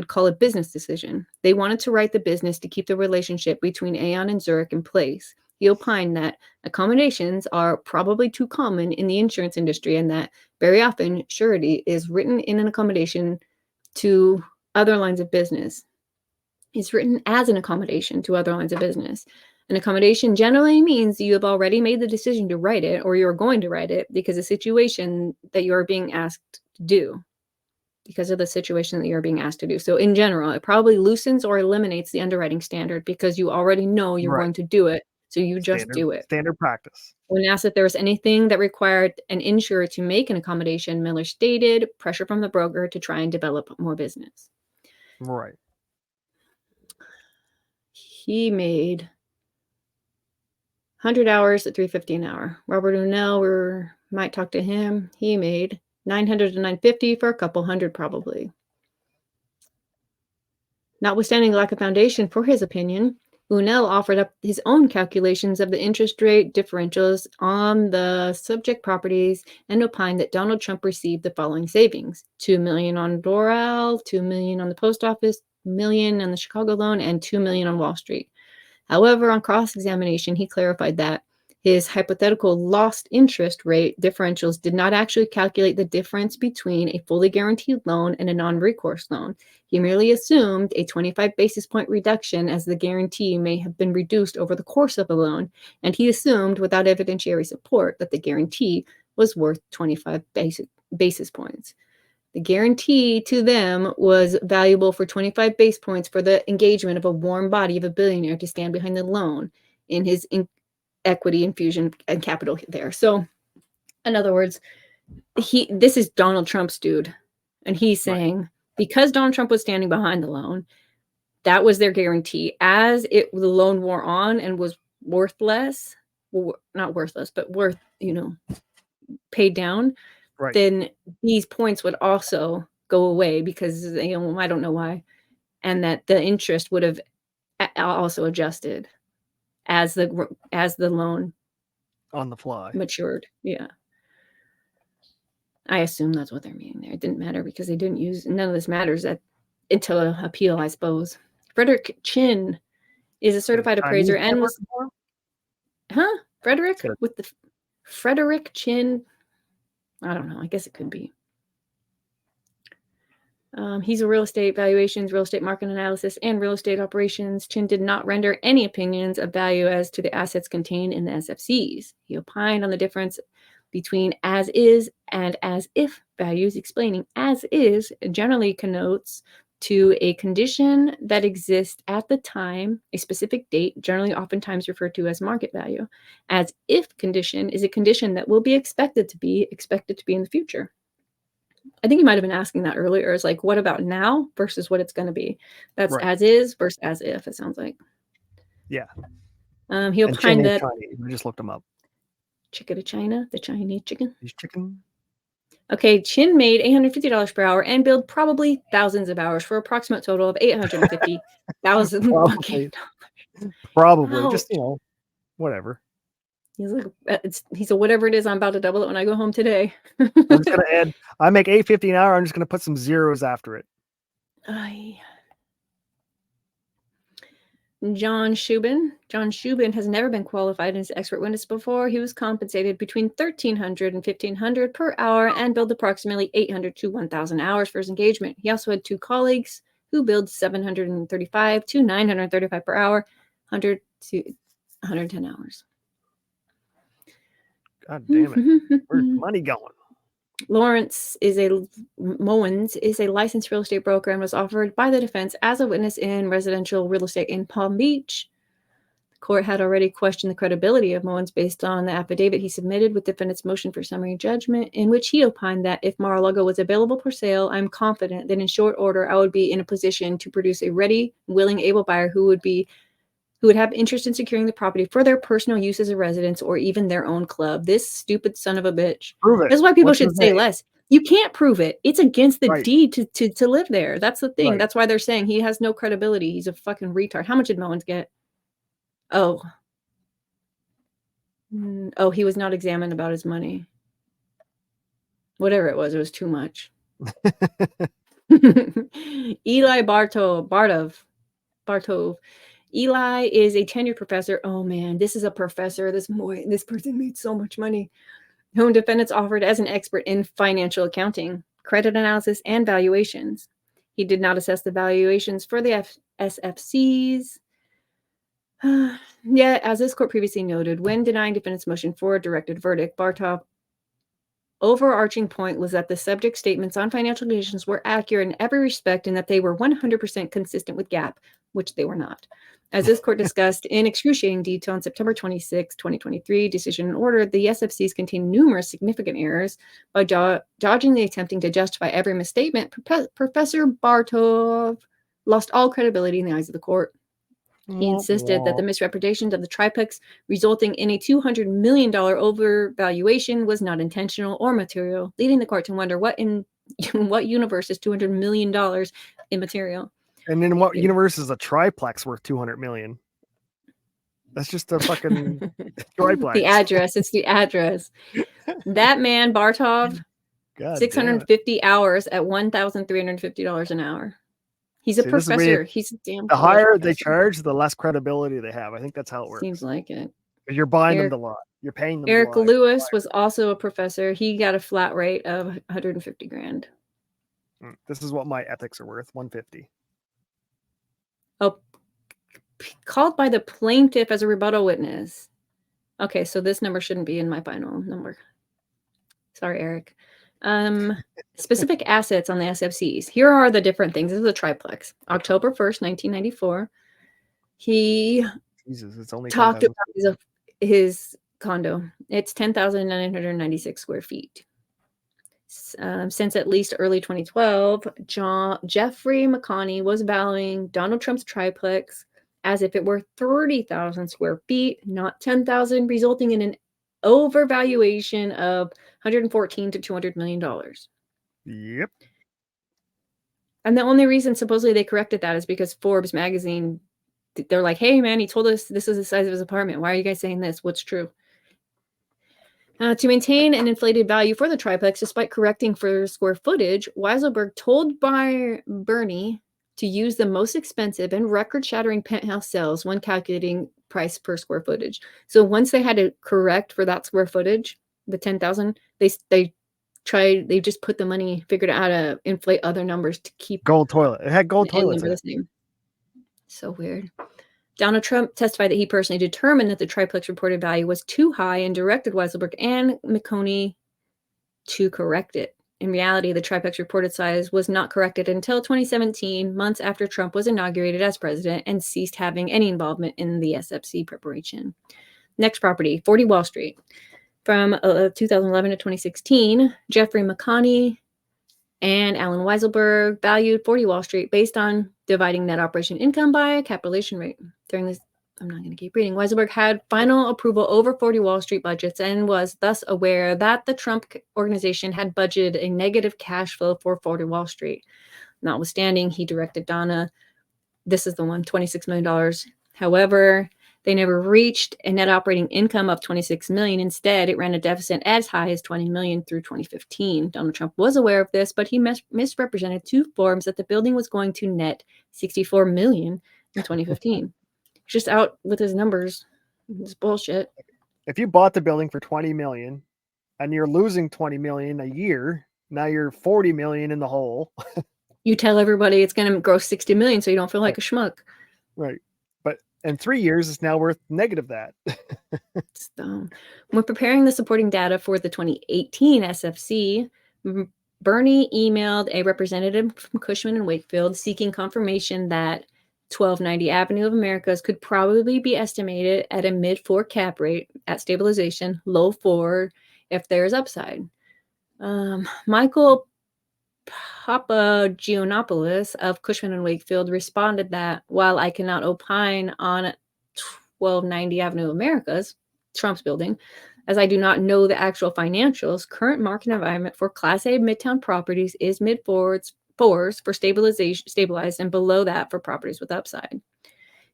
call a business decision. They wanted to write the business to keep the relationship between Aon and Zurich in place. He opined that accommodations are probably too common in the insurance industry, and that very often surety is written in an accommodation to other lines of business. It's written as an accommodation to other lines of business. An accommodation generally means you have already made the decision to write it, or you're going to write it because of the situation that you're being asked to do. Because of the situation that you're being asked to do. So in general, it probably loosens or eliminates the underwriting standard because you already know you're going to do it. So you just do it. Standard practice. When asked if there was anything that required an insurer to make an accommodation, Miller stated pressure from the broker to try and develop more business. Right. He made 100 hours at $350 an hour. Robert Unnell, we might talk to him. He made 900 to 950 for a couple hundred, probably. Notwithstanding lack of foundation for his opinion, Unnell offered up his own calculations of the interest rate differentials on the subject properties and opined that Donald Trump received the following savings: $2 million on Doral, $2 million on the post office, $1 million on the Chicago loan, and $2 million on Wall Street. However, on cross-examination, he clarified that his hypothetical lost interest rate differentials did not actually calculate the difference between a fully guaranteed loan and a non-recourse loan. He merely assumed a 25 basis point reduction as the guarantee may have been reduced over the course of a loan, and he assumed, without evidentiary support, that the guarantee was worth 25 basis points. The guarantee to them was valuable for 25 basis points for the engagement of a warm body of a billionaire to stand behind the loan in his equity infusion and capital there. So in other words, this is Donald Trump's dude. And he's saying, because Donald Trump was standing behind the loan, that was their guarantee. As the loan wore on and was worth less, well, not worthless, but worth, paid down, then these points would also go away because, I don't know why. And that the interest would have also adjusted as the loan on the fly matured. Yeah. I assume that's what they're meaning there. It didn't matter because they didn't use, none of this matters until an appeal, I suppose. Frederick Chin is a certified appraiser and was, Frederick with the Frederick Chin. I don't know. I guess it could be. He's a real estate valuations, real estate market analysis, and real estate operations. Chin did not render any opinions of value as to the assets contained in the SFCs. He opined on the difference between as is and as if values, explaining as is generally connotes to a condition that exists at the time, a specific date, generally oftentimes referred to as market value. As if condition is a condition that will be expected to be in the future. I think you might have been asking that earlier. It's like, what about now versus what it's going to be? That's Right. as is versus as if, it sounds like. Yeah. He And Chin opined is that Chinese. We just looked them up. chicken to China, the Chinese chicken. He's chicken. Okay, Chin made $850 per hour and billed probably thousands of hours for approximate total of $850,000. Probably. Ouch. Just, whatever. He's like, he said, whatever it is, I'm about to double it when I go home today. I'm just gonna add. I make $850 an hour. I'm just gonna put some zeros after it. John Shubin has never been qualified as an expert witness before. He was compensated between $1,300 and $1,500 per hour and billed approximately 800 to 1,000 hours for his engagement. He also had two colleagues who billed $735 to $935 per hour, 100 to 110 hours. God damn it. Where's money going? Mowens is a licensed real estate broker and was offered by the defense as a witness in residential real estate in Palm Beach. The court had already questioned the credibility of Mowens based on the affidavit he submitted with defendant's motion for summary judgment, in which he opined that if Mar-a-Lago was available for sale, I'm confident that in short order I would be in a position to produce a ready, willing, able buyer who would have interest in securing the property for their personal use as a residence or even their own club. This stupid son of a bitch. Prove it. That's why people What's should his say name? less. You can't prove it. It's against the Right. deed to live there. That's the thing. Right. That's why they're saying he has no credibility. He's a fucking retard. How much did Mowens get? Oh, he was not examined about his money. Whatever it was too much. Eli Bartov. Eli is a tenured professor. Oh man, this is a professor. This person made so much money. Whom defendants offered as an expert in financial accounting, credit analysis, and valuations. He did not assess the valuations for the SFCs. Yet, as this court previously noted, when denying defendants' motion for a directed verdict, Bartov overarching point was that the subject statements on financial conditions were accurate in every respect and that they were 100% consistent with GAAP, which they were not. As this court discussed in excruciating detail on September 26, 2023, decision and order, the SFCs contain numerous significant errors. By dodgingly attempting to justify every misstatement, Professor Bartov lost all credibility in the eyes of the court. He insisted that the misrepresentations of the triplex resulting in a $200 million overvaluation was not intentional or material, leading the court to wonder what universe is $200 million immaterial. And in what universe is a triplex worth $200 million? That's just a fucking triplex. The address. It's the address. That man, Bartov, 650 hours at $1,350 an hour. He's a professor. He's a damn. The higher they charge, the less credibility they have. I think that's how it works. Seems like it. You're buying them the lot. You're paying them. Eric Lewis was also a professor. He got a flat rate of $150,000. This is what my ethics are worth. $150,000. Oh, called by the plaintiff as a rebuttal witness. Okay, so this number shouldn't be in my final number. Sorry, Eric. Specific assets on the SFCs. Here are the different things. This is a triplex. October 1st, 1994. He it's only talked about his condo. It's 10,996 square feet. Since at least early 2012, Jeffrey McConney was valuing Donald Trump's triplex as if it were 30,000 square feet, not 10,000, resulting in an overvaluation of $114 to $200 million. Yep. And the only reason supposedly they corrected that is because Forbes magazine, they're like, hey man, he told us this is the size of his apartment. Why are you guys saying this? What's true? To maintain an inflated value for the triplex, despite correcting for square footage, Weiselberg told Bernie to use the most expensive and record-shattering penthouse sales when calculating price per square footage. So once they had to correct for that square footage, the 10,000, they just put the money, figured out how to inflate other numbers to keep gold toilet. It had gold toilets. The same. So weird. Donald Trump testified that he personally determined that the triplex reported value was too high and directed Weiselberg and McConey to correct it. In reality, the triplex reported size was not corrected until 2017, months after Trump was inaugurated as president and ceased having any involvement in the SFC preparation. Next property, 40 Wall Street. From 2011 to 2016, Jeffrey McConey and Alan Weiselberg valued 40 Wall Street based on dividing net operation income by a capitalization rate. During this, I'm not going to keep reading. Weiselberg had final approval over 40 Wall Street budgets and was thus aware that the Trump organization had budgeted a negative cash flow for 40 Wall Street. Notwithstanding, he directed Donna, this is the one, $26 million. However, they never reached a net operating income of $26 million. Instead, it ran a deficit as high as $20 million through 2015. Donald Trump was aware of this, but he misrepresented to Forbes that the building was going to net $64 million in 2015. Just out with his numbers. It's bullshit. If you bought the building for $20 million and you're losing $20 million a year, now you're $40 million in the hole. You tell everybody it's going to gross $60 million so you don't feel like a schmuck. Right. But in 3 years, it's now worth negative that. So, when preparing the supporting data for the 2018 SFC, Bernie emailed a representative from Cushman and Wakefield seeking confirmation that 1290 Avenue of Americas could probably be estimated at a mid-4 cap rate at stabilization, low 4 if there's upside. Michael Papagiannopoulos of Cushman and Wakefield responded that while I cannot opine on 1290 Avenue of Americas, Trump's building, as I do not know the actual financials, current market environment for Class A Midtown properties is mid-4s for stabilized and below that for properties with upside.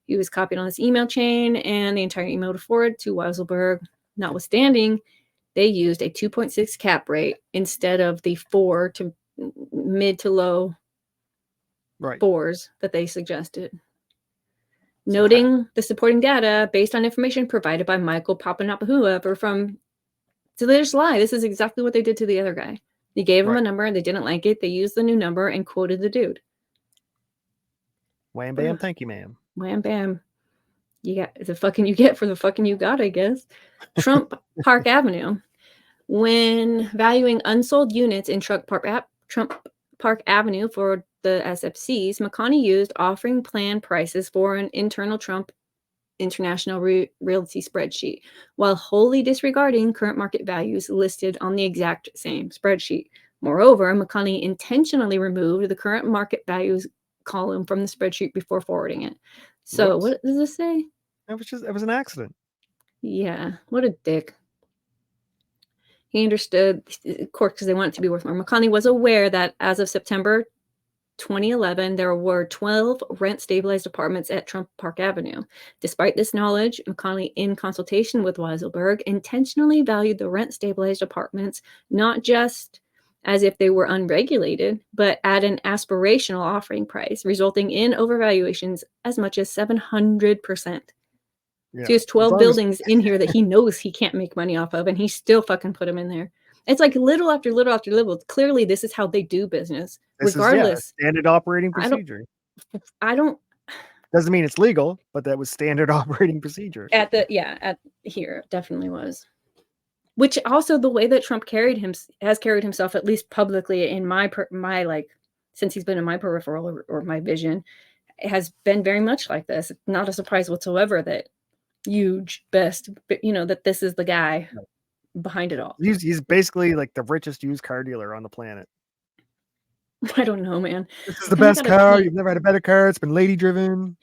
He was copied on this email chain and the entire email to forward to Weiselberg. Notwithstanding, they used a 2.6 cap rate instead of the 4 to mid to low Right. 4s that they suggested. Noting the supporting data based on information provided by Michael Papagiannopoulos from, so they just lie. This is exactly what they did to the other guy. They gave him a number and they didn't like it. They used the new number and quoted the dude. Wham bam, thank you, ma'am. Wham bam. You got the fucking you get for the fucking you got, I guess. Trump Park Avenue. When valuing unsold units in Trump Park Avenue for the SFCs, McConey used offering plan prices for an internal Trump International Realty spreadsheet, while wholly disregarding current market values listed on the exact same spreadsheet. Moreover, McConey intentionally removed the current market values column from the spreadsheet before forwarding it. So what does this say? It was an accident. Yeah, what a dick. He understood, of course, because they want it to be worth more. McConey was aware that as of September 2011, there were 12 rent-stabilized apartments at Trump Park Avenue. Despite this knowledge, McConey, in consultation with Weiselberg, intentionally valued the rent-stabilized apartments not just as if they were unregulated, but at an aspirational offering price, resulting in overvaluations as much as 700%. Yeah. So he has 12 buildings in here that he knows he can't make money off of, and he still fucking put them in there. It's like little after little after little. Clearly, this is how they do business. Regardless, standard operating procedure. I don't. Doesn't mean it's legal, but that was standard operating procedure. At here definitely was. Which also the way that Trump has carried himself, at least publicly in my like, since he's been in my peripheral or my vision, has been very much like this. Not a surprise whatsoever that huge best, but that this is the guy behind it all. He's basically like the richest used car dealer on the planet. I don't know, man. This is the best car. You've never had a better car. It's been lady driven.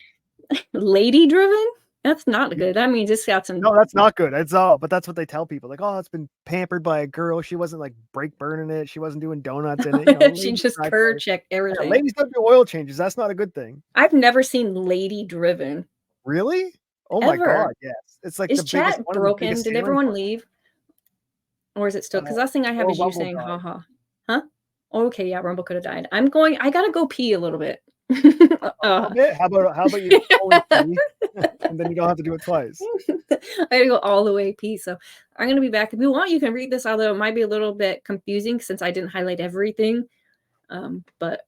Lady driven? That's not good. That means it's got some. No, that's not good. It's all, but that's what they tell people. Like, oh, it's been pampered by a girl. She wasn't like brake burning it. She wasn't doing donuts in it. She just curb checked everything. Yeah, ladies don't do oil changes. That's not a good thing. I've never seen lady driven. Really? Oh my God! Yes, it's like is the chat broken? Did everyone leave, or is it still? Because last thing I have is you saying "ha ha," huh? Okay, yeah, Rumble could have died. I gotta go pee a little bit. How about you only pee, and then you don't have to do it twice. I gotta go all the way pee. So I'm gonna be back. If you want, you can read this, although it might be a little bit confusing since I didn't highlight everything. But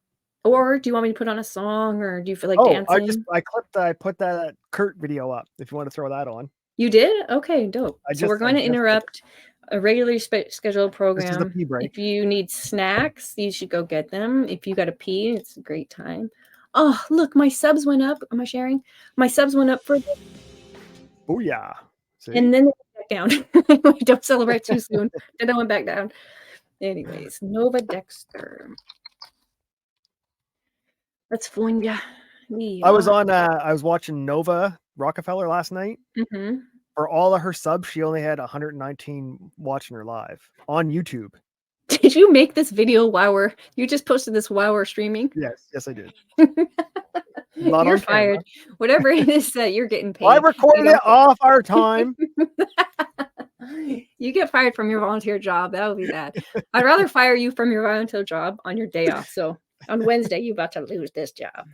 Or do you want me to put on a song, or do you feel like Oh, dancing? I put that Kurt video up if you want to throw that on. You did? Okay, dope. So we're going to I just did it. interrupt a regularly scheduled This is the program. pee break. If you need snacks, you should go get them. If you got to pee, it's a great time. Oh, look, my subs went up. Am I sharing? My subs went up for, Oh yeah. See? and then they went back down. Don't celebrate too soon. Then I went back down. Anyways, Nova Dexter. Let's find ya. I was watching Nova Rockefeller last night. Mm-hmm. For all of her subs, she only had 119 watching her live on YouTube. Did you make this video while you just posted this while we're streaming? Yes, I did. You're fired. Whatever it is that you're getting paid. I recorded it off our time. You get fired from your volunteer job. That would be bad. I'd rather fire you from your volunteer job on your day off. So on Wednesday, you're about to lose this job.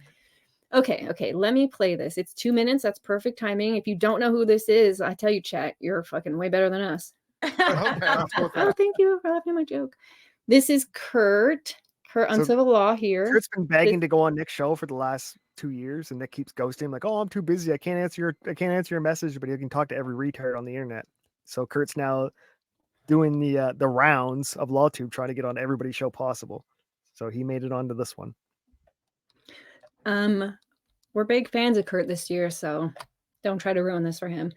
Okay. Let me play this. It's 2 minutes. That's perfect timing. If you don't know who this is, I tell you, chat, you're fucking way better than us. Oh, thank you for laughing at my joke. This is Kurt on civil law here. Kurt's been begging to go on Nick's show for the last 2 years, and Nick keeps ghosting him like, "Oh, I'm too busy. I can't answer your message," but he can talk to every retard on the internet. So Kurt's now doing the rounds of LawTube, trying to get on everybody's show possible. So he made it onto this one. We're big fans of Kurt this year, so don't try to ruin this for him.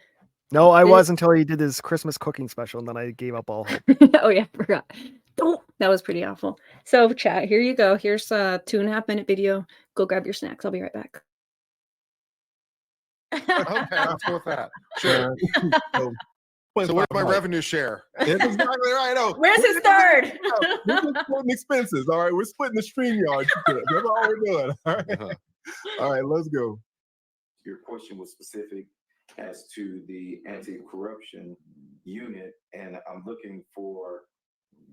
No, I was until he did his Christmas cooking special, and then I gave up all hope. Oh yeah, forgot. That was pretty awful. So chat, here you go. Here's a 2.5 minute video. Go grab your snacks. I'll be right back. Okay, let's go with that. Sure. So where's my revenue share? That's exactly right. Oh, Where's his third? We're just splitting expenses. All right, we're splitting the StreamYard. That's all we're doing. All right. All right, let's go. Your question was specific as to the anti-corruption unit, and I'm looking for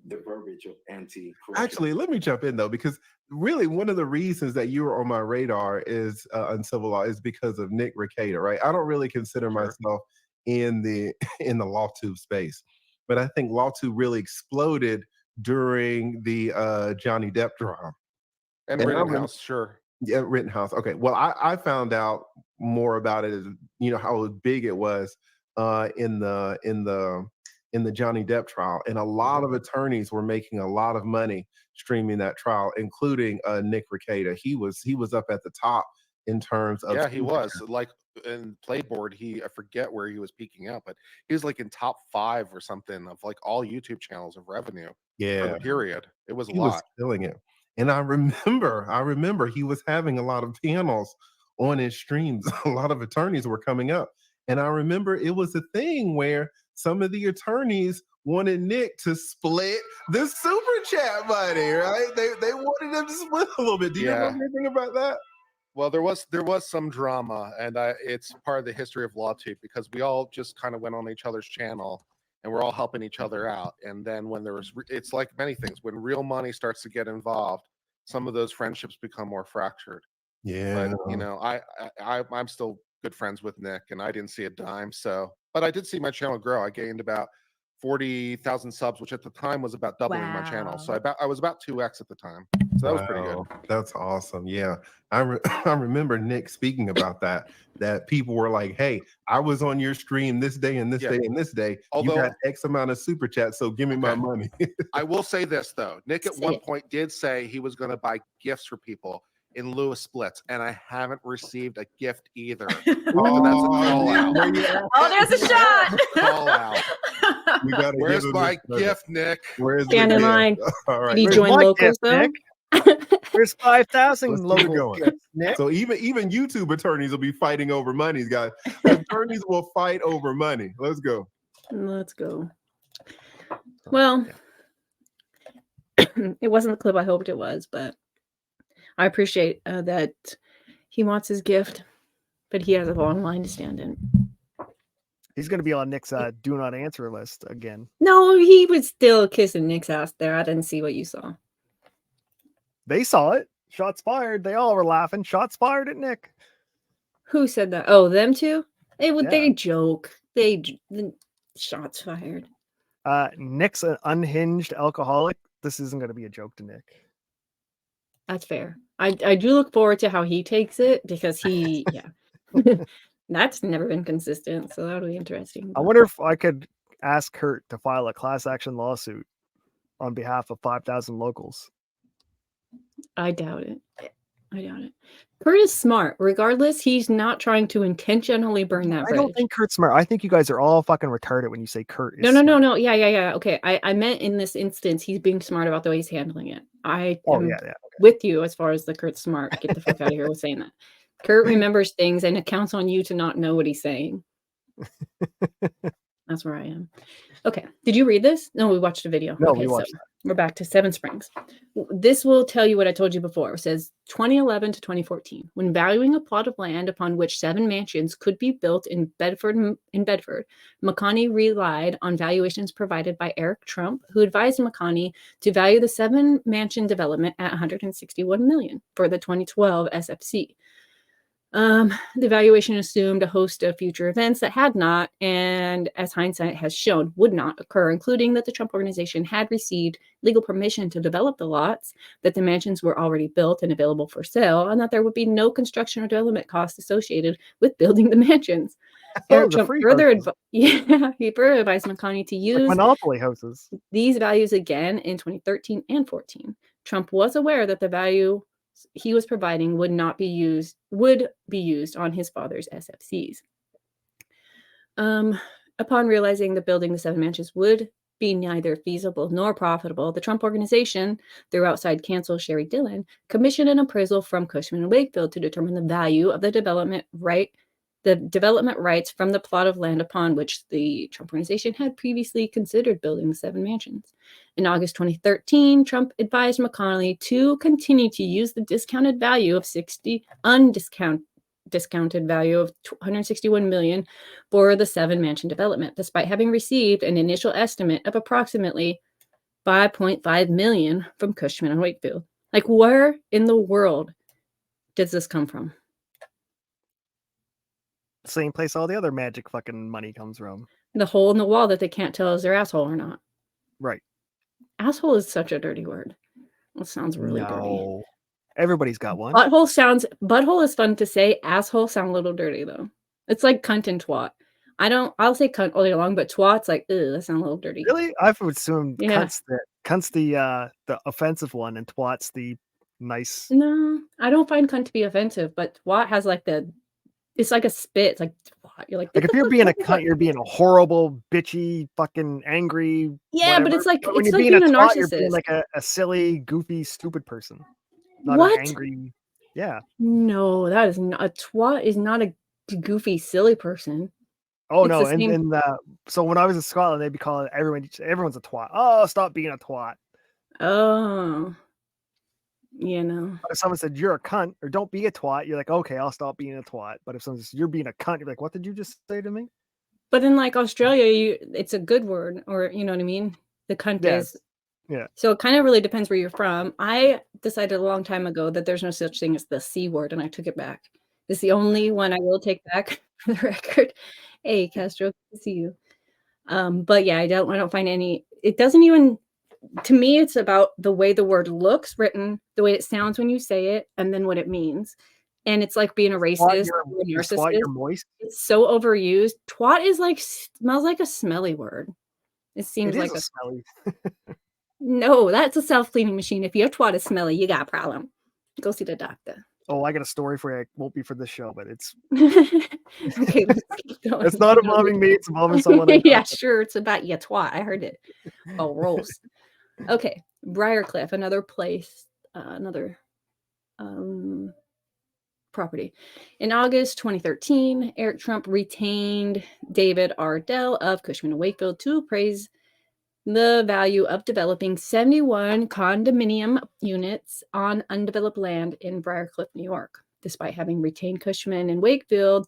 the verbiage of anti-corruption. Actually, let me jump in though, because really one of the reasons that you were on my radar is on civil law is because of Nick Recader, right? I don't really consider myself in the LawTube space, but I think LawTube really exploded during the Johnny Depp trial. And Rittenhouse, sure. Yeah, Rittenhouse. Okay. Well, I found out more about it, how big it was in the Johnny Depp trial, and a lot of attorneys were making a lot of money streaming that trial, including Nick Recader. He was up at the top in terms of he was like in Playboard. I forget where he was peaking out, but he was like in top 5 or something of like all YouTube channels of revenue. Yeah, for the period. It was he was killing it. And I remember he was having a lot of panels on his streams. A lot of attorneys were coming up. And I remember it was a thing where some of the attorneys wanted Nick to split the super chat money, right? They wanted him to split a little bit. Do you know anything about that? Well, there was some drama, and it's part of the history of LawTube because we all just kind of went on each other's channel and we're all helping each other out. And then when it's like many things, when real money starts to get involved, some of those friendships become more fractured. Yeah. But I'm still good friends with Nick, and I didn't see a dime. But I did see my channel grow. I gained about 40,000 subs, which at the time was about doubling my channel. So I was about 2x at the time. So that was pretty good. That's awesome. Yeah. I remember Nick speaking about that people were like, "Hey, I was on your stream this day and this day and this day. Although, you got X amount of super chats, so give me my money." I will say this though. Nick at one point did say he was going to buy gifts for people in lieu of splits, and I haven't received a gift either. So that's a call out. There's a shot. Call out. Where's my gift, Nick? Where's stand in line? All right. Did he join locals though? There's 5,000 local gifts, Nick. So even YouTube attorneys will be fighting over money, guys. Attorneys will fight over money. Let's go. Well, it wasn't the clip I hoped it was, but I appreciate that he wants his gift, but he has a long line to stand in. He's going to be on Nick's do not answer list again. No, he was still kissing Nick's ass there. I didn't see what you saw. They saw it. Shots fired. They all were laughing. Shots fired at Nick. Who said that? Oh, them two? They joke. Shots fired. Nick's an unhinged alcoholic. This isn't going to be a joke to Nick. That's fair. I do look forward to how he takes it because he, yeah, that's never been consistent. So that'll be interesting. I wonder if I could ask Kurt to file a class action lawsuit on behalf of 5,000 locals. I doubt it. I doubt it. Kurt is smart. Regardless, he's not trying to intentionally burn that I bridge. don't think Kurt's smart. I think you guys are all fucking retarded when you say Kurt is No. smart. Yeah. Okay. I meant in this instance, he's being smart about the way he's handling it. I Oh, am yeah. Okay. with you as far as the Kurt smart. Get the fuck out of here with saying that. Kurt remembers things and it counts on you to not know what he's saying. That's where I am. Okay. Did you read this? No, we watched a video. No, okay, we watched so we're back to Seven Springs. This will tell you what I told you before. It says 2011 to 2014. When valuing a plot of land upon which 7 mansions could be built in Bedford, McConney relied on valuations provided by Eric Trump, who advised McConney to value the 7 mansion development at $161 million for the 2012 SFC. The valuation assumed a host of future events that had not, and as hindsight has shown, would not occur, including that the Trump organization had received legal permission to develop the lots, that the mansions were already built and available for sale, and that there would be no construction or development costs associated with building the mansions. Eric Trump further he further advised McConney to use monopoly houses. These values again in 2013 and 14. Trump was aware that the value he was providing would be used on his father's SFCs. Upon realizing that building the 7 mansions would be neither feasible nor profitable, the Trump organization, through outside counsel Sherry Dillon, commissioned an appraisal from Cushman & Wakefield to determine the value of the development rights from the plot of land upon which the Trump organization had previously considered building the 7 mansions. In August 2013, Trump advised McConney to continue to use the discounted value of discounted value of $161 million for the 7 mansion development, despite having received an initial estimate of approximately $5.5 million from Cushman & Wakefield. Like, where in the world does this come from? Same place all the other magic fucking money comes from. The hole in the wall that they can't tell is their asshole or not. Right. Asshole is such a dirty word. It sounds really dirty. Everybody's got one. Butthole is fun to say. Asshole sound a little dirty though. It's like cunt and twat. I'll say cunt all day long, but twat's like, ew, that sounds a little dirty. Really? I would assume cunt's the offensive one and twat's the nice. No, I don't find cunt to be offensive, but twat has like it's like a spit. It's like twat. You're like if you're being a cunt, you're being a horrible, bitchy, fucking angry. Yeah, whatever. But it's like when it's you're like being a narcissist. You're being like a silly, goofy, stupid person. Not what? An angry. Yeah. No, that is not a twat. Is not a goofy, silly person. Oh no! And so when I was in Scotland, they'd be calling everyone's a twat. Oh, stop being a twat. Oh. Yeah, no. But if someone said you're a cunt or don't be a twat, you're like, okay, I'll stop being a twat. But if someone says you're being a cunt, you're like, what did you just say to me? But in like Australia, it's a good word, or you know what I mean? The cunt is. Yeah. So it kind of really depends where you're from. I decided a long time ago that there's no such thing as the C word, and I took it back. It's the only one I will take back for the record. Hey, Castro, good to see you. But yeah, I don't find any. It doesn't even. To me, it's about the way the word looks written, the way it sounds when you say it, and then what it means. And it's like being a racist or a narcissist. Twat, you're moist. It's so overused. Twat is like smells like a smelly word. It seems like a smelly. No, that's a self-cleaning machine. If your twat is smelly, you got a problem. Go see the doctor. Oh, I got a story for you. It won't be for this show, but it's okay. Let's keep going. It's not involving me. It's involving someone. Yeah, sure. It's about your twat. I heard it. Oh, rolls. Okay, Briarcliff, another place, another property. In August 2013, Eric Trump retained David R. Dell of Cushman & Wakefield to appraise the value of developing 71 condominium units on undeveloped land in Briarcliff, New York. Despite having retained Cushman & Wakefield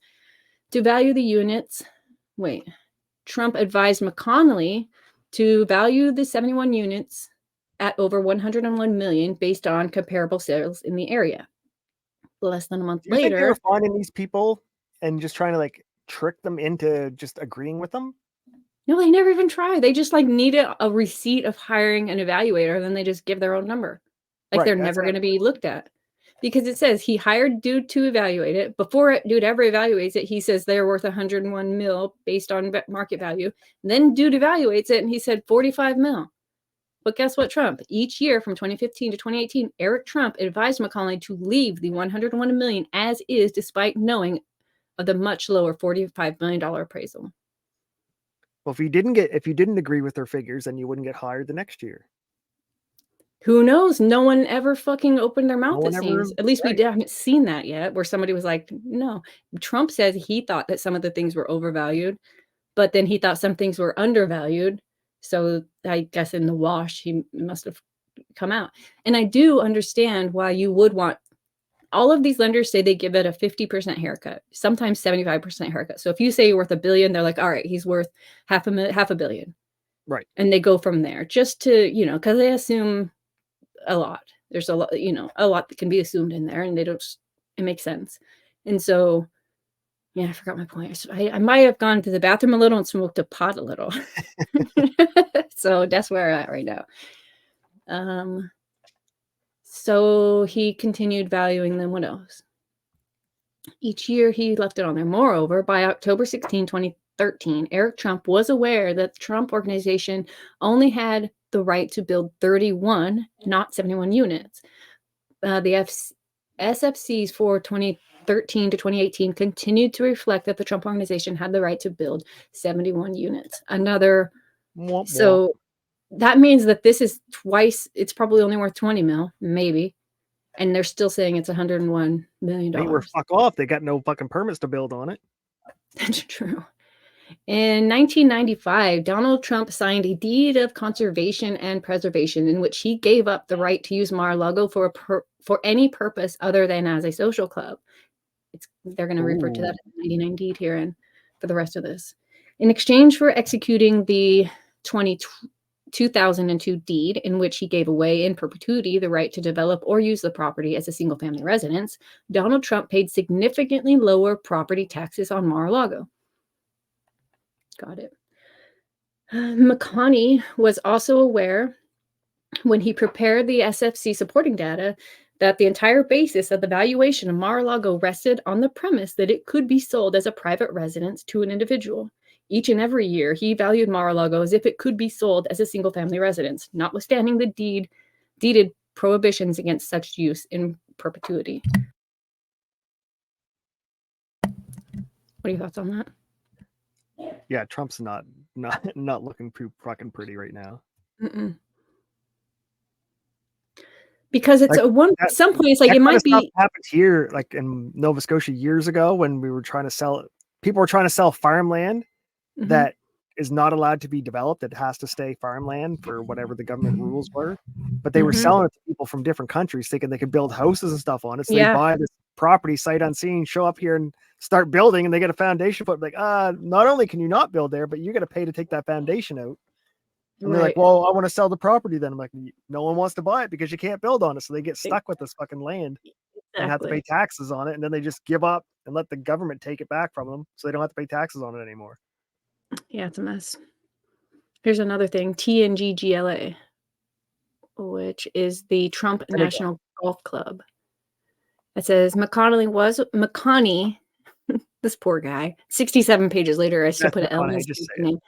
to value the units, Trump advised McConney to value the 71 units at over $101 million based on comparable sales in the area. Less than a month later, think they were finding these people and just trying to like trick them into just agreeing with them? No, they never even tried. They just like needed a receipt of hiring an evaluator, and then they just give their own number. Like they're never going to be looked at. because it says he hired dude to evaluate it. Before dude ever evaluates it, he says they're worth 101 mil based on market value. And then dude evaluates it and he said 45 mil. But guess what, Trump? Each year from 2015 to 2018, Eric Trump advised McConnell to leave the 101 million as is, despite knowing of the much lower $45 million appraisal. Well, if you didn't agree with their figures, then you wouldn't get hired the next year. Who knows? No one ever fucking opened their mouth, No it one ever- seems. At least right. we haven't seen that yet, where somebody was like, no. Trump says he thought that some of the things were overvalued, but then he thought some things were undervalued. So I guess in the wash, he must have come out. And I do understand why you would want, all of these lenders say they give it a 50% haircut, sometimes 75% haircut. So if you say you're worth $1 billion, they're like, all right, he's worth half a billion. Right. And they go from there just to, because they assume a lot. There's a lot, a lot that can be assumed in there, and it makes sense. And so, yeah, I forgot my point. I might have gone to the bathroom a little and smoked a pot a little. So that's where I'm at right now. So he continued valuing them. What else? Each year he left it on there. Moreover, by October 16, 2013, Eric Trump was aware that the Trump organization only had the right to build 31, not 71 units. The SFCs for 2013 to 2018 continued to reflect that the Trump organization had the right to build 71 units. So that means that this is twice, it's probably only worth 20 mil, maybe. And they're still saying it's $101 million. Ain't worth fuck off. They got no fucking permits to build on it. That's true. In 1995, Donald Trump signed a deed of conservation and preservation in which he gave up the right to use Mar-a-Lago for any purpose other than as a social club. They're going to refer to that as the 99 deed here and for the rest of this. In exchange for executing the 2002 deed, in which he gave away in perpetuity the right to develop or use the property as a single-family residence, Donald Trump paid significantly lower property taxes on Mar-a-Lago. Got it. McConnell was also aware when he prepared the SFC supporting data that the entire basis of the valuation of Mar-a-Lago rested on the premise that it could be sold as a private residence to an individual. Each and every year, he valued Mar-a-Lago as if it could be sold as a single-family residence, notwithstanding the deeded prohibitions against such use in perpetuity. What are your thoughts on that? Yeah, Trump's not looking too fucking pretty right now. Mm-mm. Because it's like some point it's like it might be happened here, like in Nova Scotia years ago when we were trying to sell it. People were trying to sell farmland that is not allowed to be developed. It has to stay farmland for whatever the government rules were. But they were selling it to people from different countries, thinking they could build houses and stuff on it. So they buy this property sight unseen, show up here and start building, and they get a foundation put. Like, not only can you not build there, but you got to pay to take that foundation out. And they're like, well, I want to sell the property then. I'm like, no one wants to buy it because you can't build on it. So they get stuck with this fucking land and have to pay taxes on it. And then they just give up and let the government take it back from them so they don't have to pay taxes on it anymore. Yeah, it's a mess. Here's another thing, TNGGLA, which is the Trump National Golf Club. It says McConnell, this poor guy, 67 pages later, I still put an L in his name.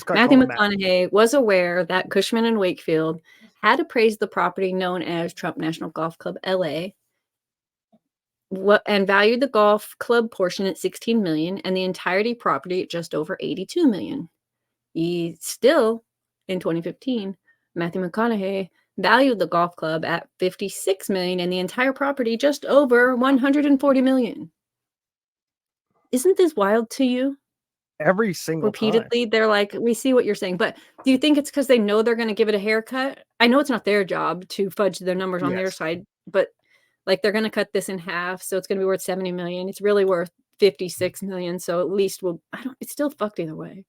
Matthew McConaughey was aware that Cushman and Wakefield had appraised the property known as Trump National Golf Club LA and valued the golf club portion at $16 million and the entirety property at just over $82 million. He still, in 2015, Matthew McConaughey valued the golf club at $56 million and the entire property just over $140 million. Isn't this wild to you? Every single repeatedly, they're like, we see what you're saying, but do you think it's because they know they're going to give it a haircut? I know it's not their job to fudge their numbers on their side, but like they're going to cut this in half, so it's going to be worth 70 million. It's really worth 56 million, so at least it's still fucked either way.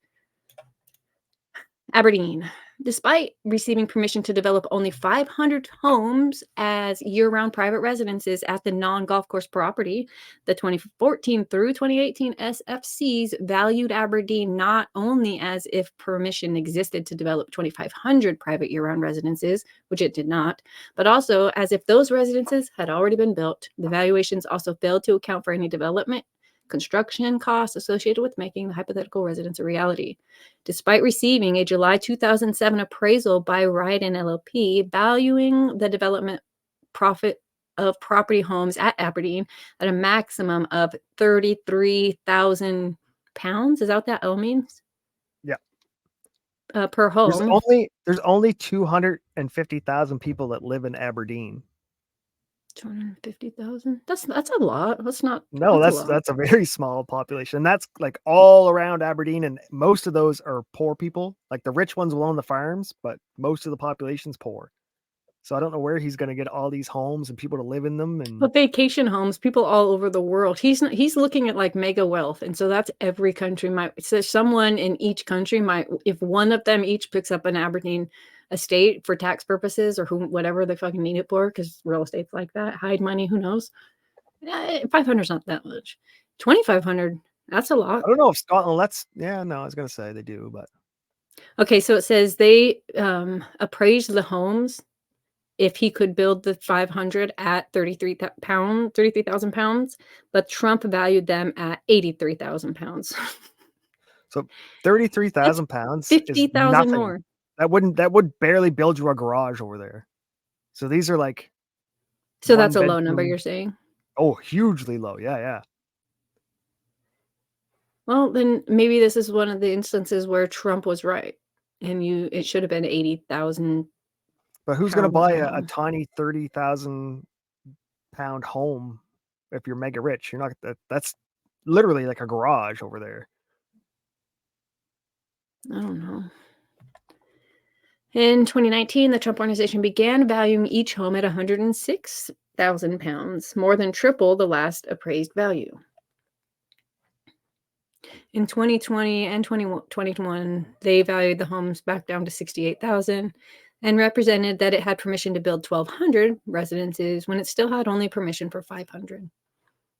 Aberdeen. Despite receiving permission to develop only 500 homes as year-round private residences at the non-golf course property, the 2014 through 2018 SFCs valued Aberdeen not only as if permission existed to develop 2,500 private year-round residences, which it did not, but also as if those residences had already been built. The valuations also failed to account for any development, construction costs associated with making the hypothetical residence a reality. Despite receiving a July 2007 appraisal by Ryden LLP valuing the development profit of property homes at Aberdeen at a maximum of £33,000. Is that what that L means? Yeah. Per home. There's only 250,000 people that live in Aberdeen. 250,000. That's a lot. No, that's a very small population. That's like all around Aberdeen, and most of those are poor people. Like the rich ones will own the farms, but most of the population's poor. So I don't know where he's going to get all these homes and people to live in them. And But vacation homes, people all over the world. He's looking at like mega wealth, and so that's every country so someone in each country might, if one of them each picks up an Aberdeen estate for tax purposes or whatever they fucking need it for, because real estate's like that, hide money, who knows? 500 is not that much. 2,500, that's a lot. I don't know if Scotland I was going to say they do, but okay. So it says they appraised the homes if he could build the 500 at £33,000, but Trump valued them at £83,000. So £33,000 $50,000 more. That would barely build you a garage over there. So these are like. So that's a low number, you're saying? Oh, hugely low. Yeah. Well, then maybe this is one of the instances where Trump was right, and it should have been 80,000. But who's going to buy a tiny 30,000 pound home if you're mega rich? You're not. That's literally like a garage over there. I don't know. In 2019, the Trump Organization began valuing each home at £106,000, more than triple the last appraised value. In 2020 and 2021, they valued the homes back down to $68,000 and represented that it had permission to build 1,200 residences when it still had only permission for 500,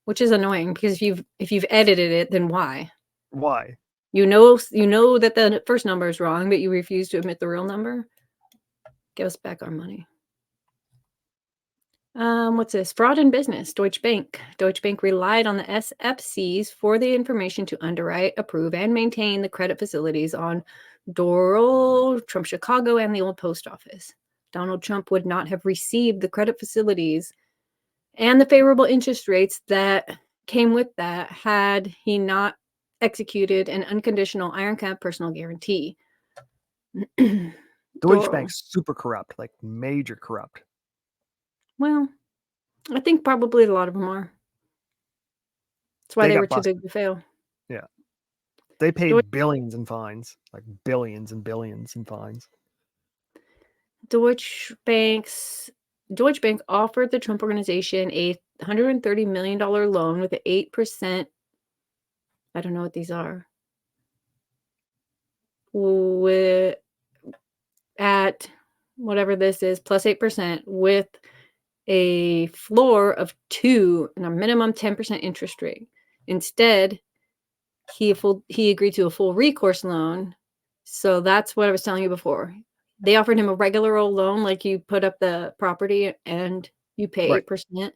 which is annoying because if you've edited it, then why? Why? You know that the first number is wrong, but you refuse to admit the real number. Give us back our money. What's this? Fraud in business. Deutsche Bank. Deutsche Bank relied on the SFCs for the information to underwrite, approve, and maintain the credit facilities on Doral, Trump Chicago, and the old post office. Donald Trump would not have received the credit facilities and the favorable interest rates that came with that had he not executed an unconditional ironclad personal guarantee. Deutsche Bank's super corrupt, like major corrupt. Well, I think probably a lot of them are. That's why they were busted. too big to fail. Yeah. They paid billions in fines, like billions and billions in fines. Deutsche Bank offered the Trump Organization a $130 million loan with an 8%. I don't know what these are. At whatever this is, plus 8%, with a floor of 2 and a minimum 10% interest rate. Instead, he agreed to a full recourse loan. So that's what I was telling you before. They offered him a regular old loan, like you put up the property and you pay 8%.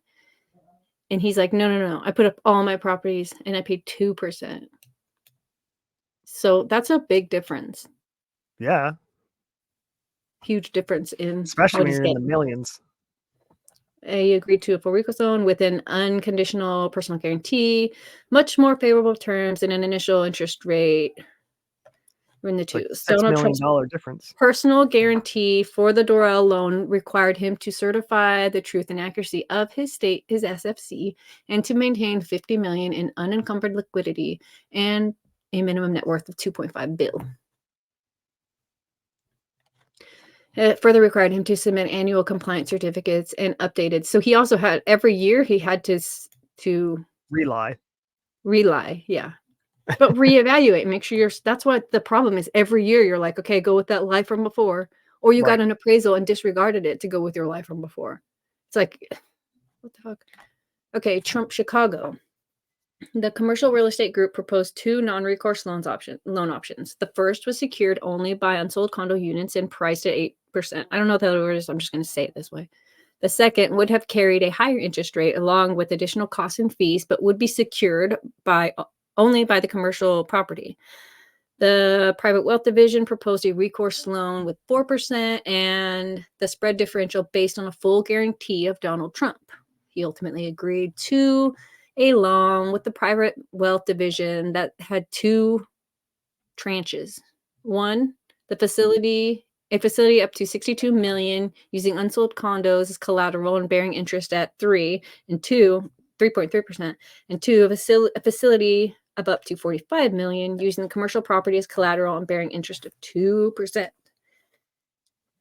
And he's like, no. I put up all my properties and I paid 2%. So that's a big difference. Yeah. Huge difference in especially when you're in the millions. He agreed to a full recourse loan with an unconditional personal guarantee, much more favorable terms and an initial interest rate. In the two. Like $6 million difference. Personal guarantee for the Doral loan required him to certify the truth and accuracy of his SFC, and to maintain $50 million in unencumbered liquidity and a minimum net worth of $2.5 billion. It further required him to submit annual compliance certificates and updated. So he also had every year he had to rely. Yeah. But reevaluate, make sure that's what the problem is. Every year you're like, okay, go with that life from before, or you Right. got an appraisal and disregarded it to go with your life from before. It's like, what the fuck? Okay, Trump Chicago. The commercial real estate group proposed 2 non-recourse loan options. The first was secured only by unsold condo units and priced at 8%. I don't know what the other word is. I'm just going to say it this way. The second would have carried a higher interest rate along with additional costs and fees, but would be secured only by the commercial property. The private wealth division proposed a recourse loan with 4% and the spread differential based on a full guarantee of Donald Trump. He ultimately agreed to a loan with the private wealth division that had 2 tranches. One, a facility up to 62 million using unsold condos as collateral and bearing interest at 3.3%, and 2, a facility of up to 45 million using commercial property as collateral and bearing interest of 2%.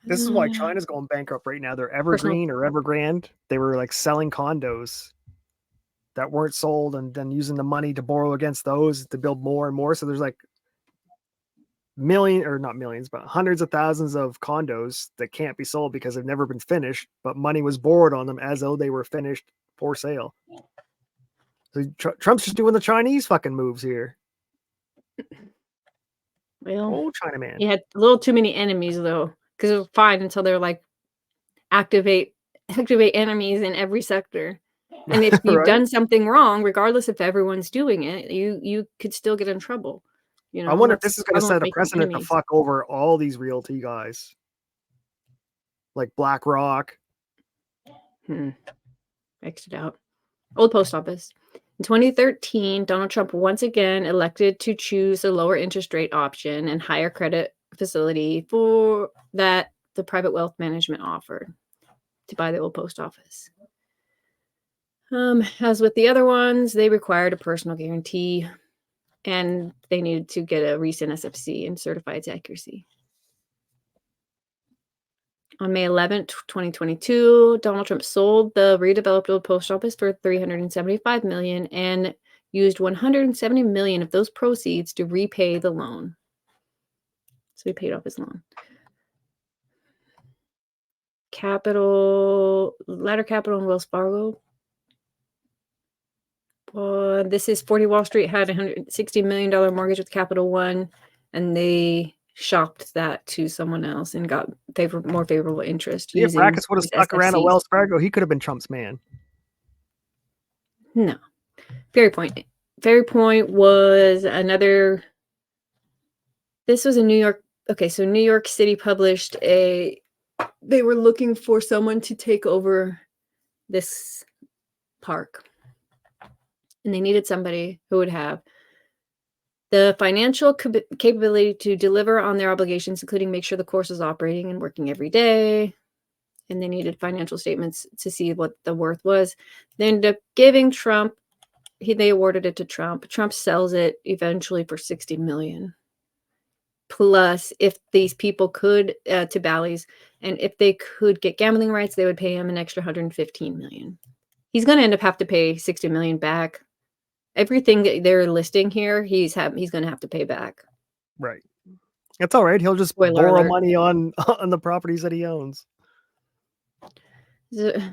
This is why China's going bankrupt right now. They're Evergreen or Evergrande. They were like selling condos that weren't sold and then using the money to borrow against those to build more and more. So there's like not millions, but hundreds of thousands of condos that can't be sold because they've never been finished, but money was borrowed on them as though they were finished for sale. So Trump's just doing the Chinese fucking moves here. Well, oh, Chinaman. He had a little too many enemies though, because it was fine until they're like activate enemies in every sector. And if you've Right? done something wrong, regardless if everyone's doing it, you could still get in trouble. You know, I wonder if that's this is going to the problem set a with making precedent to enemies. fuck over all these realty guys, like BlackRock. X'd out. Old post office. In 2013, Donald Trump once again elected to choose a lower interest rate option and higher credit facility for that the private wealth management offered to buy the old post office. As with the other ones, they required a personal guarantee and they needed to get a recent SFC and certify its accuracy. On May 11th, 2022, Donald Trump sold the redeveloped old post office for $375 million and used $170 million of those proceeds to repay the loan. So he paid off his loan. Ladder Capital and Wells Fargo. This is 40 Wall Street had a $160 million mortgage with Capital One, and they shopped that to someone else and got more favorable interest. If Rackus would have stuck around at SFCs. Wells Fargo, he could have been Trump's man. No. Ferry Point. Ferry Point was another. This was in New York. Okay, so New York City published they were looking for someone to take over this park. And they needed somebody who would have the financial capability to deliver on their obligations, including make sure the course is operating and working every day. And they needed financial statements to see what the worth was. They ended up giving Trump, they awarded it to Trump. Trump sells it eventually for $60 million. Plus, if these people could, to Bally's, and if they could get gambling rights, they would pay him an extra $115 million. He's going to end up have to pay $60 million back. Everything that they're listing here, he's going to have to pay back. Right. That's all right. He'll just Spoiler borrow alert. money on the properties that he owns. I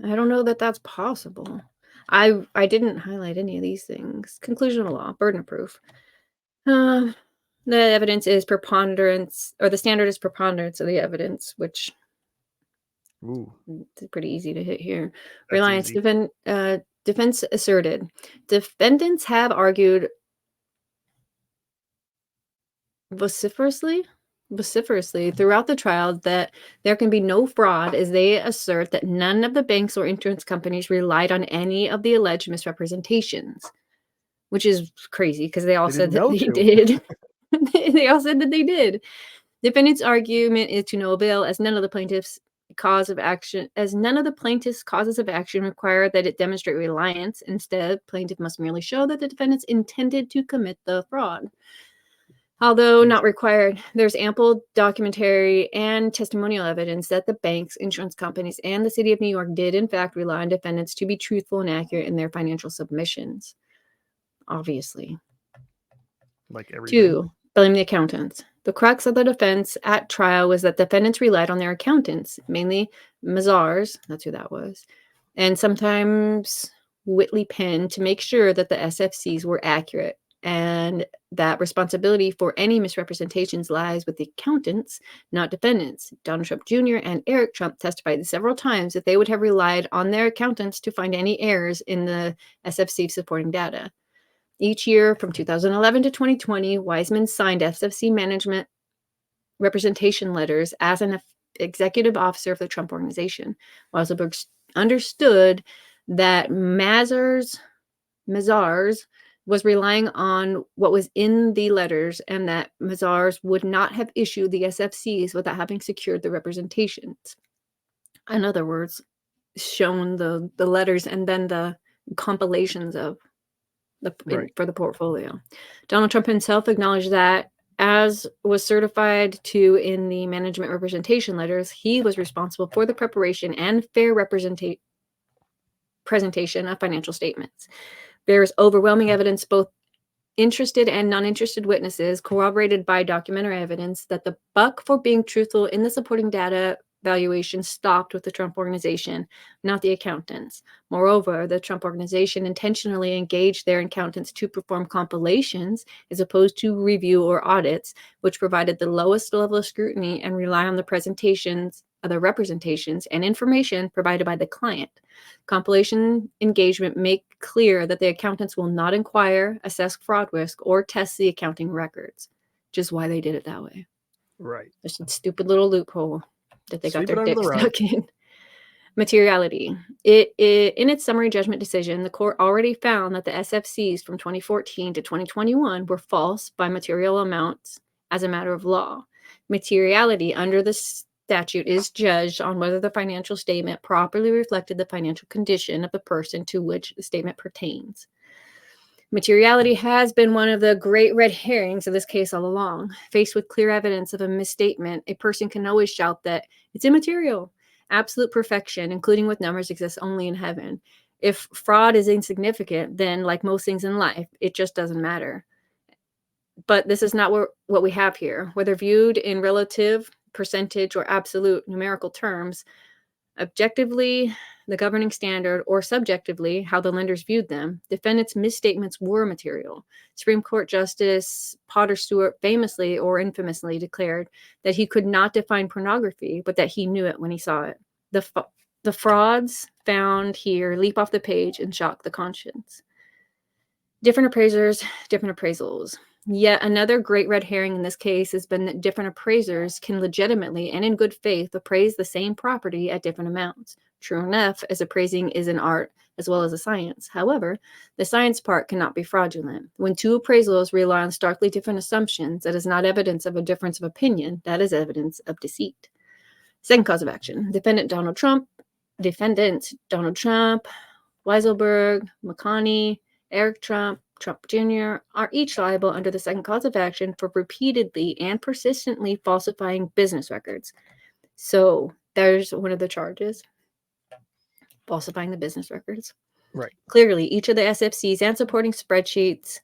don't know that that's possible. I didn't highlight any of these things. Conclusion of law, burden of proof. The evidence is preponderance, or the standard is preponderance of the evidence, which it's pretty easy to hit here. Reliance defense asserted. Defendants have argued vociferously throughout the trial that there can be no fraud, as they assert that none of the banks or insurance companies relied on any of the alleged misrepresentations, which is crazy because they all said that they did. They all said that they did. Defendant's argument is to no avail, as none of the plaintiffs' causes of action require that it demonstrate reliance. Instead, plaintiff must merely show that the defendants intended to commit the fraud. Although not required, there's ample documentary and testimonial evidence that the banks, insurance companies, and the city of New York did in fact rely on defendants to be truthful and accurate in their financial submissions. Obviously. like everything. 2, blame the accountants. The crux of the defense at trial was that defendants relied on their accountants, mainly Mazars, that's who that was, and sometimes Whitley Penn, to make sure that the SFCs were accurate, and that responsibility for any misrepresentations lies with the accountants, not defendants. Donald Trump Jr. and Eric Trump testified several times that they would have relied on their accountants to find any errors in the SFC supporting data. Each year from 2011 to 2020, Wiseman signed SFC management representation letters as an executive officer of the Trump Organization. Weisselberg understood that Mazars was relying on what was in the letters, and that Mazars would not have issued the SFCs without having secured the representations. In other words, shown the letters and then the compilations of for the portfolio. Donald Trump himself acknowledged that, as was certified to in the management representation letters, he was responsible for the preparation and fair presentation of financial statements. There is overwhelming evidence, both interested and non-interested witnesses, corroborated by documentary evidence, that the buck for being truthful in the supporting data valuation stopped with the Trump Organization, not the accountants. Moreover, the Trump Organization intentionally engaged their accountants to perform compilations as opposed to review or audits, which provided the lowest level of scrutiny and rely on the presentations of the representations and information provided by the client. Compilation engagement make clear that the accountants will not inquire, assess fraud risk, or test the accounting records, which is why they did it that way. Right. There's a stupid little loophole that they got Sweep it their under dick the rug. stuck in. Materiality. In its summary judgment decision, the court already found that the SFCs from 2014 to 2021 were false by material amounts as a matter of law. Materiality under the statute is judged on whether the financial statement properly reflected the financial condition of the person to which the statement pertains. Materiality has been one of the great red herrings of this case all along. Faced with clear evidence of a misstatement, a person can always shout that it's immaterial. Absolute perfection, including with numbers, exists only in heaven. If fraud is insignificant, then, like most things in life, it just doesn't matter. But this is not what we have here. Whether viewed in relative, percentage, or absolute numerical terms, objectively, the governing standard, or subjectively, how the lenders viewed them, defendants' misstatements were material. Supreme Court Justice Potter Stewart famously or infamously declared that he could not define pornography, but that he knew it when he saw it. The frauds found here leap off the page and shock the conscience. Different appraisers, different appraisals. Yet another great red herring in this case has been that different appraisers can legitimately and in good faith appraise the same property at different amounts. True enough, as appraising is an art as well as a science. However, the science part cannot be fraudulent. When two appraisals rely on starkly different assumptions, that is not evidence of a difference of opinion. That is evidence of deceit. Second cause of action. Defendants Donald Trump, Weisselberg, McConney, Eric Trump, Trump Jr. are each liable under the second cause of action for repeatedly and persistently falsifying business records. So there's one of the charges, falsifying the business records. Right. Clearly, each of the SFCs and supporting spreadsheets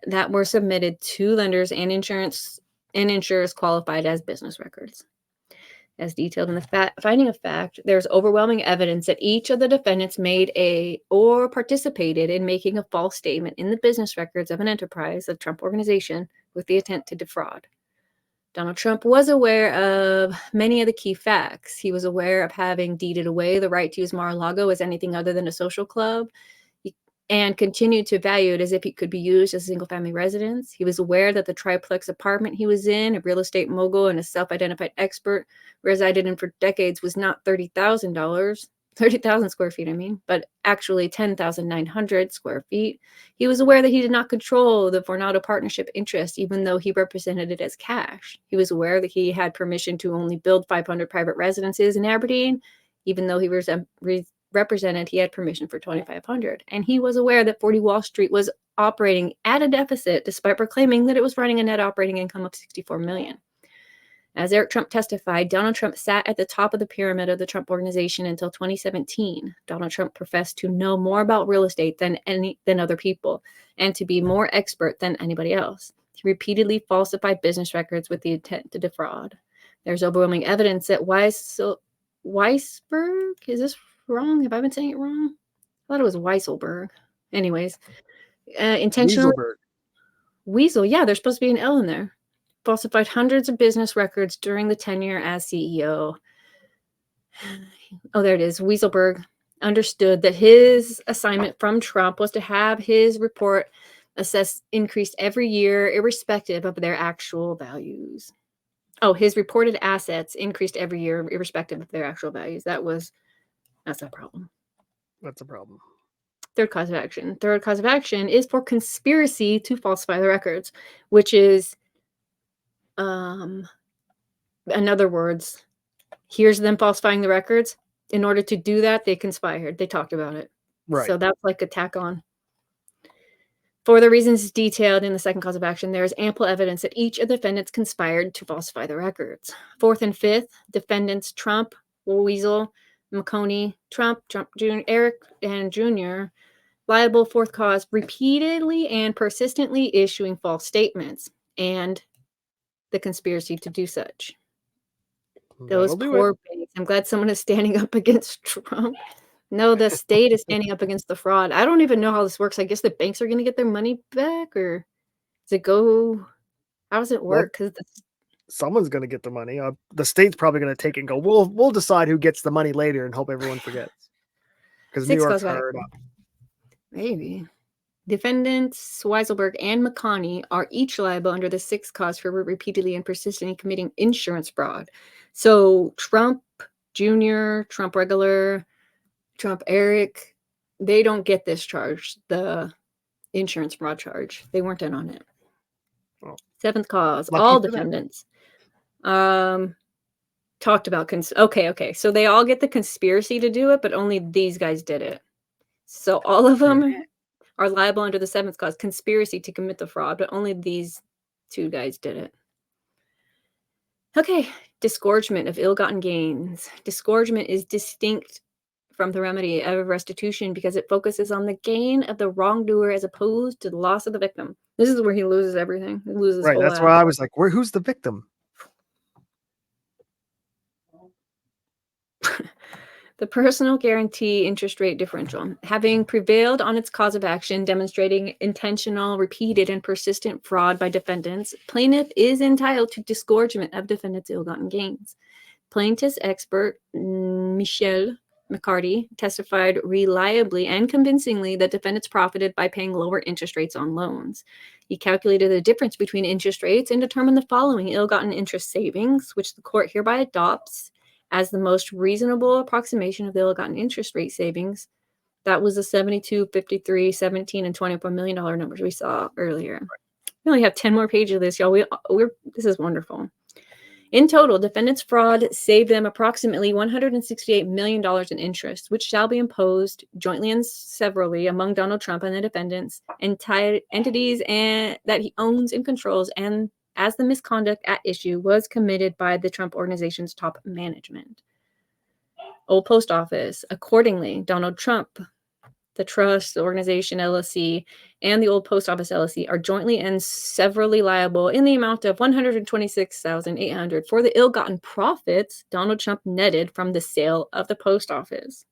that were submitted to lenders and insurers qualified as business records. As detailed in the finding of fact, there's overwhelming evidence that each of the defendants made or participated in making a false statement in the business records of an enterprise, the Trump Organization, with the intent to defraud. Donald Trump was aware of many of the key facts. He was aware of having deeded away the right to use Mar-a-Lago as anything other than a social club, and continued to value it as if it could be used as a single-family residence. He was aware that the triplex apartment he was in, a real estate mogul and a self-identified expert, resided in for decades, was not $30,000 square feet, but actually 10,900 square feet. He was aware that he did not control the Vornado partnership interest, even though he represented it as cash. He was aware that he had permission to only build 500 private residences in Aberdeen, even though he represented he had permission for 2,500. And he was aware that 40 Wall Street was operating at a deficit, despite proclaiming that it was running a net operating income of $64 million. As Eric Trump testified, Donald Trump sat at the top of the pyramid of the Trump Organization until 2017. Donald Trump professed to know more about real estate than other people, and to be more expert than anybody else. He repeatedly falsified business records with the intent to defraud. There's overwhelming evidence that Weisberg, is this wrong? Have I been saying it wrong? I thought it was Weiselberg. Anyways, intentionally. Weaselberg. Weasel, yeah, there's supposed to be an L in there. Falsified hundreds of business records during the tenure as CEO. Oh, there it is. Weaselberg understood that his assignment from Trump was to have his report assessed increased every year, irrespective of their actual values. Oh, his reported assets increased every year, irrespective of their actual values. That's a problem. That's a problem. Third cause of action. Third cause of action is for conspiracy to falsify the records, which is, in other words, here's them falsifying the records. In order to do that, they conspired. They talked about it. Right. So that's like a tack on. For the reasons detailed in the second cause of action, there is ample evidence that each of the defendants conspired to falsify the records. Fourth and fifth, defendants Trump, Weasel, McConey, Trump Jr., Eric, and Jr., liable fourth cause, repeatedly and persistently issuing false statements, and the conspiracy to do such. Those That'll do poor it. banks. I'm glad someone is standing up against Trump. No, the state is standing up against the fraud. I don't even know how this works. I guess the banks are going to get their money back, or does it go? How does it work? Because Someone's going to get the money. The state's probably going to take it and go, we'll decide who gets the money later and hope everyone forgets. Because New Six York's goes back. hard up. Maybe. Defendants Weiselberg and McConey are each liable under the sixth cause for repeatedly and persistently committing insurance fraud. So Trump Jr., Trump regular, Trump Eric, they don't get this charge, the insurance fraud charge. They weren't in on it. Oh. Seventh cause, Lucky all for them. defendants talked about okay. So they all get the conspiracy to do it, but only these guys did it. So all of them are liable under the seventh cause, conspiracy to commit the fraud, but only these two guys did it. Okay, disgorgement of ill-gotten gains. Disgorgement is distinct from the remedy of restitution because it focuses on the gain of the wrongdoer as opposed to the loss of the victim. This is where he loses everything. He loses Right, whole that's why I was like, who's the victim? The personal guarantee interest rate differential, having prevailed on its cause of action, demonstrating intentional, repeated, and persistent fraud by defendants, plaintiff is entitled to disgorgement of defendants' ill-gotten gains. Plaintiff's expert, Michelle McCarty, testified reliably and convincingly that defendants profited by paying lower interest rates on loans. He calculated the difference between interest rates and determined the following ill-gotten interest savings, which the court hereby adopts as the most reasonable approximation of the ill-gotten interest rate savings. That was the 72, 53, 17, and $24 million numbers we saw earlier. We only have 10 more pages of this, y'all. This is wonderful. In total, defendants' fraud saved them approximately $168 million in interest, which shall be imposed jointly and severally among Donald Trump and the defendants, entities that he owns and controls, and as the misconduct at issue was committed by the Trump organization's top management. Old Post Office. Accordingly, Donald Trump, the trust, the organization, LLC, and the Old Post Office, LLC, are jointly and severally liable in the amount of $126,800 for the ill-gotten profits Donald Trump netted from the sale of the post office.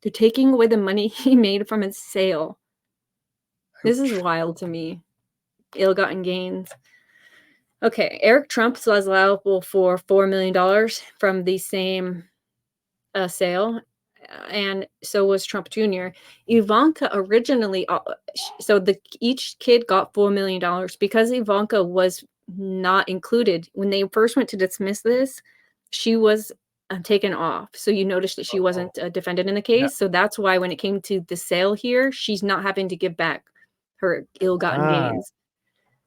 They're taking away the money he made from its sale. This is wild to me. Ill-gotten gains. Okay, Eric Trump was liable for $4 million from the same sale, and so was Trump Jr. Ivanka originally, each kid got $4 million because Ivanka was not included. When they first went to dismiss this, she was taken off. So you noticed that she wasn't a defendant in the case. Yeah. So that's why when it came to the sale here, she's not having to give back her ill-gotten gains.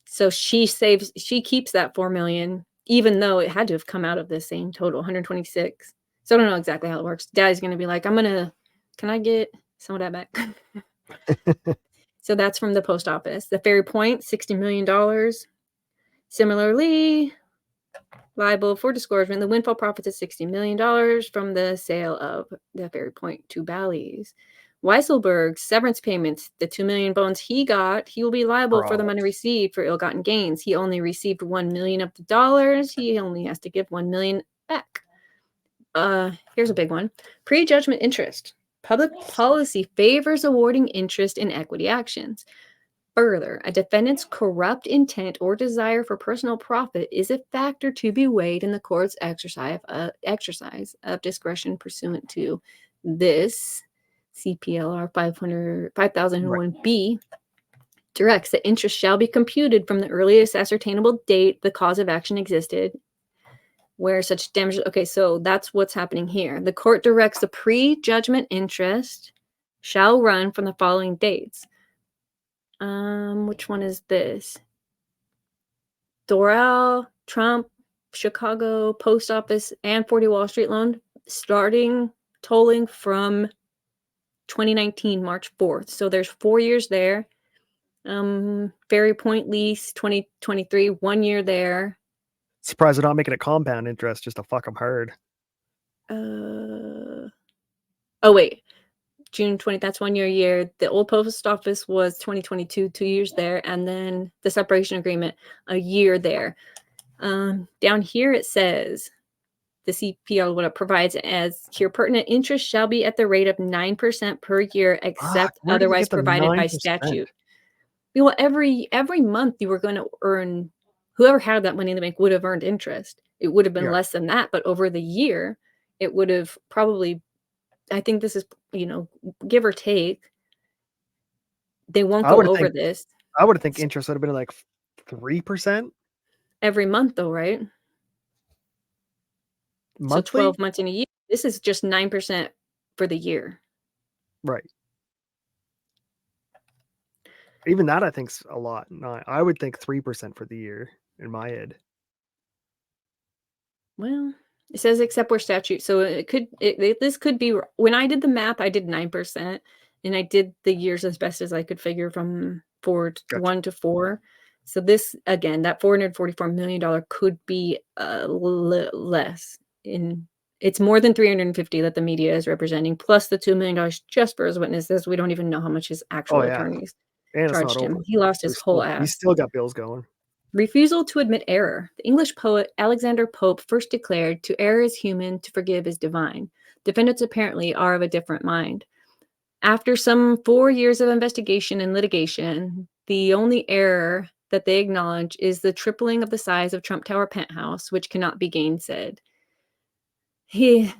So she keeps that $4 million, even though it had to have come out of the same total, 126. So I don't know exactly how it works. Daddy's going to be like, can I get some of that back? So that's from the post office. The Ferry Point, $60 million. Similarly, liable for disgorgement. The windfall profits is $60 million from the sale of the Ferry Point to Bally's. Weisselberg's severance payments, the 2 million bones he got, he will be liable for the Bro. money received for ill-gotten gains. He only received 1 million of the dollars. He only has to give 1 million back. Here's a big one. Prejudgment interest. Public policy favors awarding interest in equity actions. Further, a defendant's corrupt intent or desire for personal profit is a factor to be weighed in the court's exercise of discretion pursuant to this CPLR 5001B. Directs that interest shall be computed from the earliest ascertainable date the cause of action existed, where such damage. Okay, so that's what's happening here. The court directs the prejudgment interest shall run from the following dates. Which one is this? Doral, Trump, Chicago, Post Office, and 40 Wall Street loan, starting tolling from 2019, March 4th. So there's 4 years there. Ferry Point lease, 2023, 1 year there. Surprised they're not making it compound interest just to fuck them hard. Oh, wait. June 20th, that's 1 year. The old post office was 2022, 2 years there. And then the separation agreement, a year there. Down here it says the CPL, what it provides as here, pertinent interest shall be at the rate of 9% per year, except where do you otherwise get the provided by 9%? statute. Well, every month you were going to earn, whoever had that money in the bank would have earned interest. It would have been Yeah. less than that, but over the year, it would have probably, I think this is, give or take. They won't go over this. I would think interest would have been like 3% Every month, though, right? monthly. So 12 months in a year. This is just 9% for the year. Right. Even that I think's a lot. No, I would think 3% for the year in my head. Well, it says except where statute. So this could be, when I did the math, I did 9%, and I did the years as best as I could figure from 1 to 4. So this, again, that $444 million could be less. It's more than 350 that the media is representing, plus the $2 million just for his witnesses. We don't even know how much his actual attorneys And it's charged not him. over. He lost his whole He's ass. still got bills going. Refusal to admit error. The English poet Alexander Pope first declared, "To err is human, to forgive is divine." Defendants apparently are of a different mind. After some 4 years of investigation and litigation, the only error that they acknowledge is the tripling of the size of Trump Tower penthouse, which cannot be gainsaid.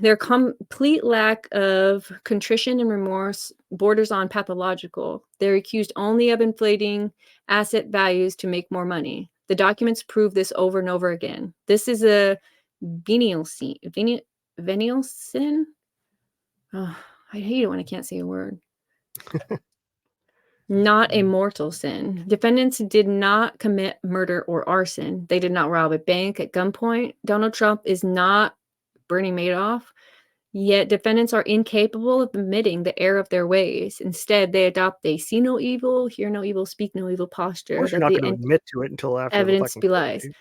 Their complete lack of contrition and remorse borders on pathological. They're accused only of inflating asset values to make more money. The documents prove this over and over again. This is a venial sin. Venial sin? Oh, I hate it when I can't say a word. Not a mortal sin. Defendants did not commit murder or arson. They did not rob a bank at gunpoint. Donald Trump is not Bernie Madoff. Yet defendants are incapable of admitting the error of their ways. Instead, they adopt a see no evil, hear no evil, speak no evil posture. Of course, you're not going to admit to it until after evidence the fucking belies. court.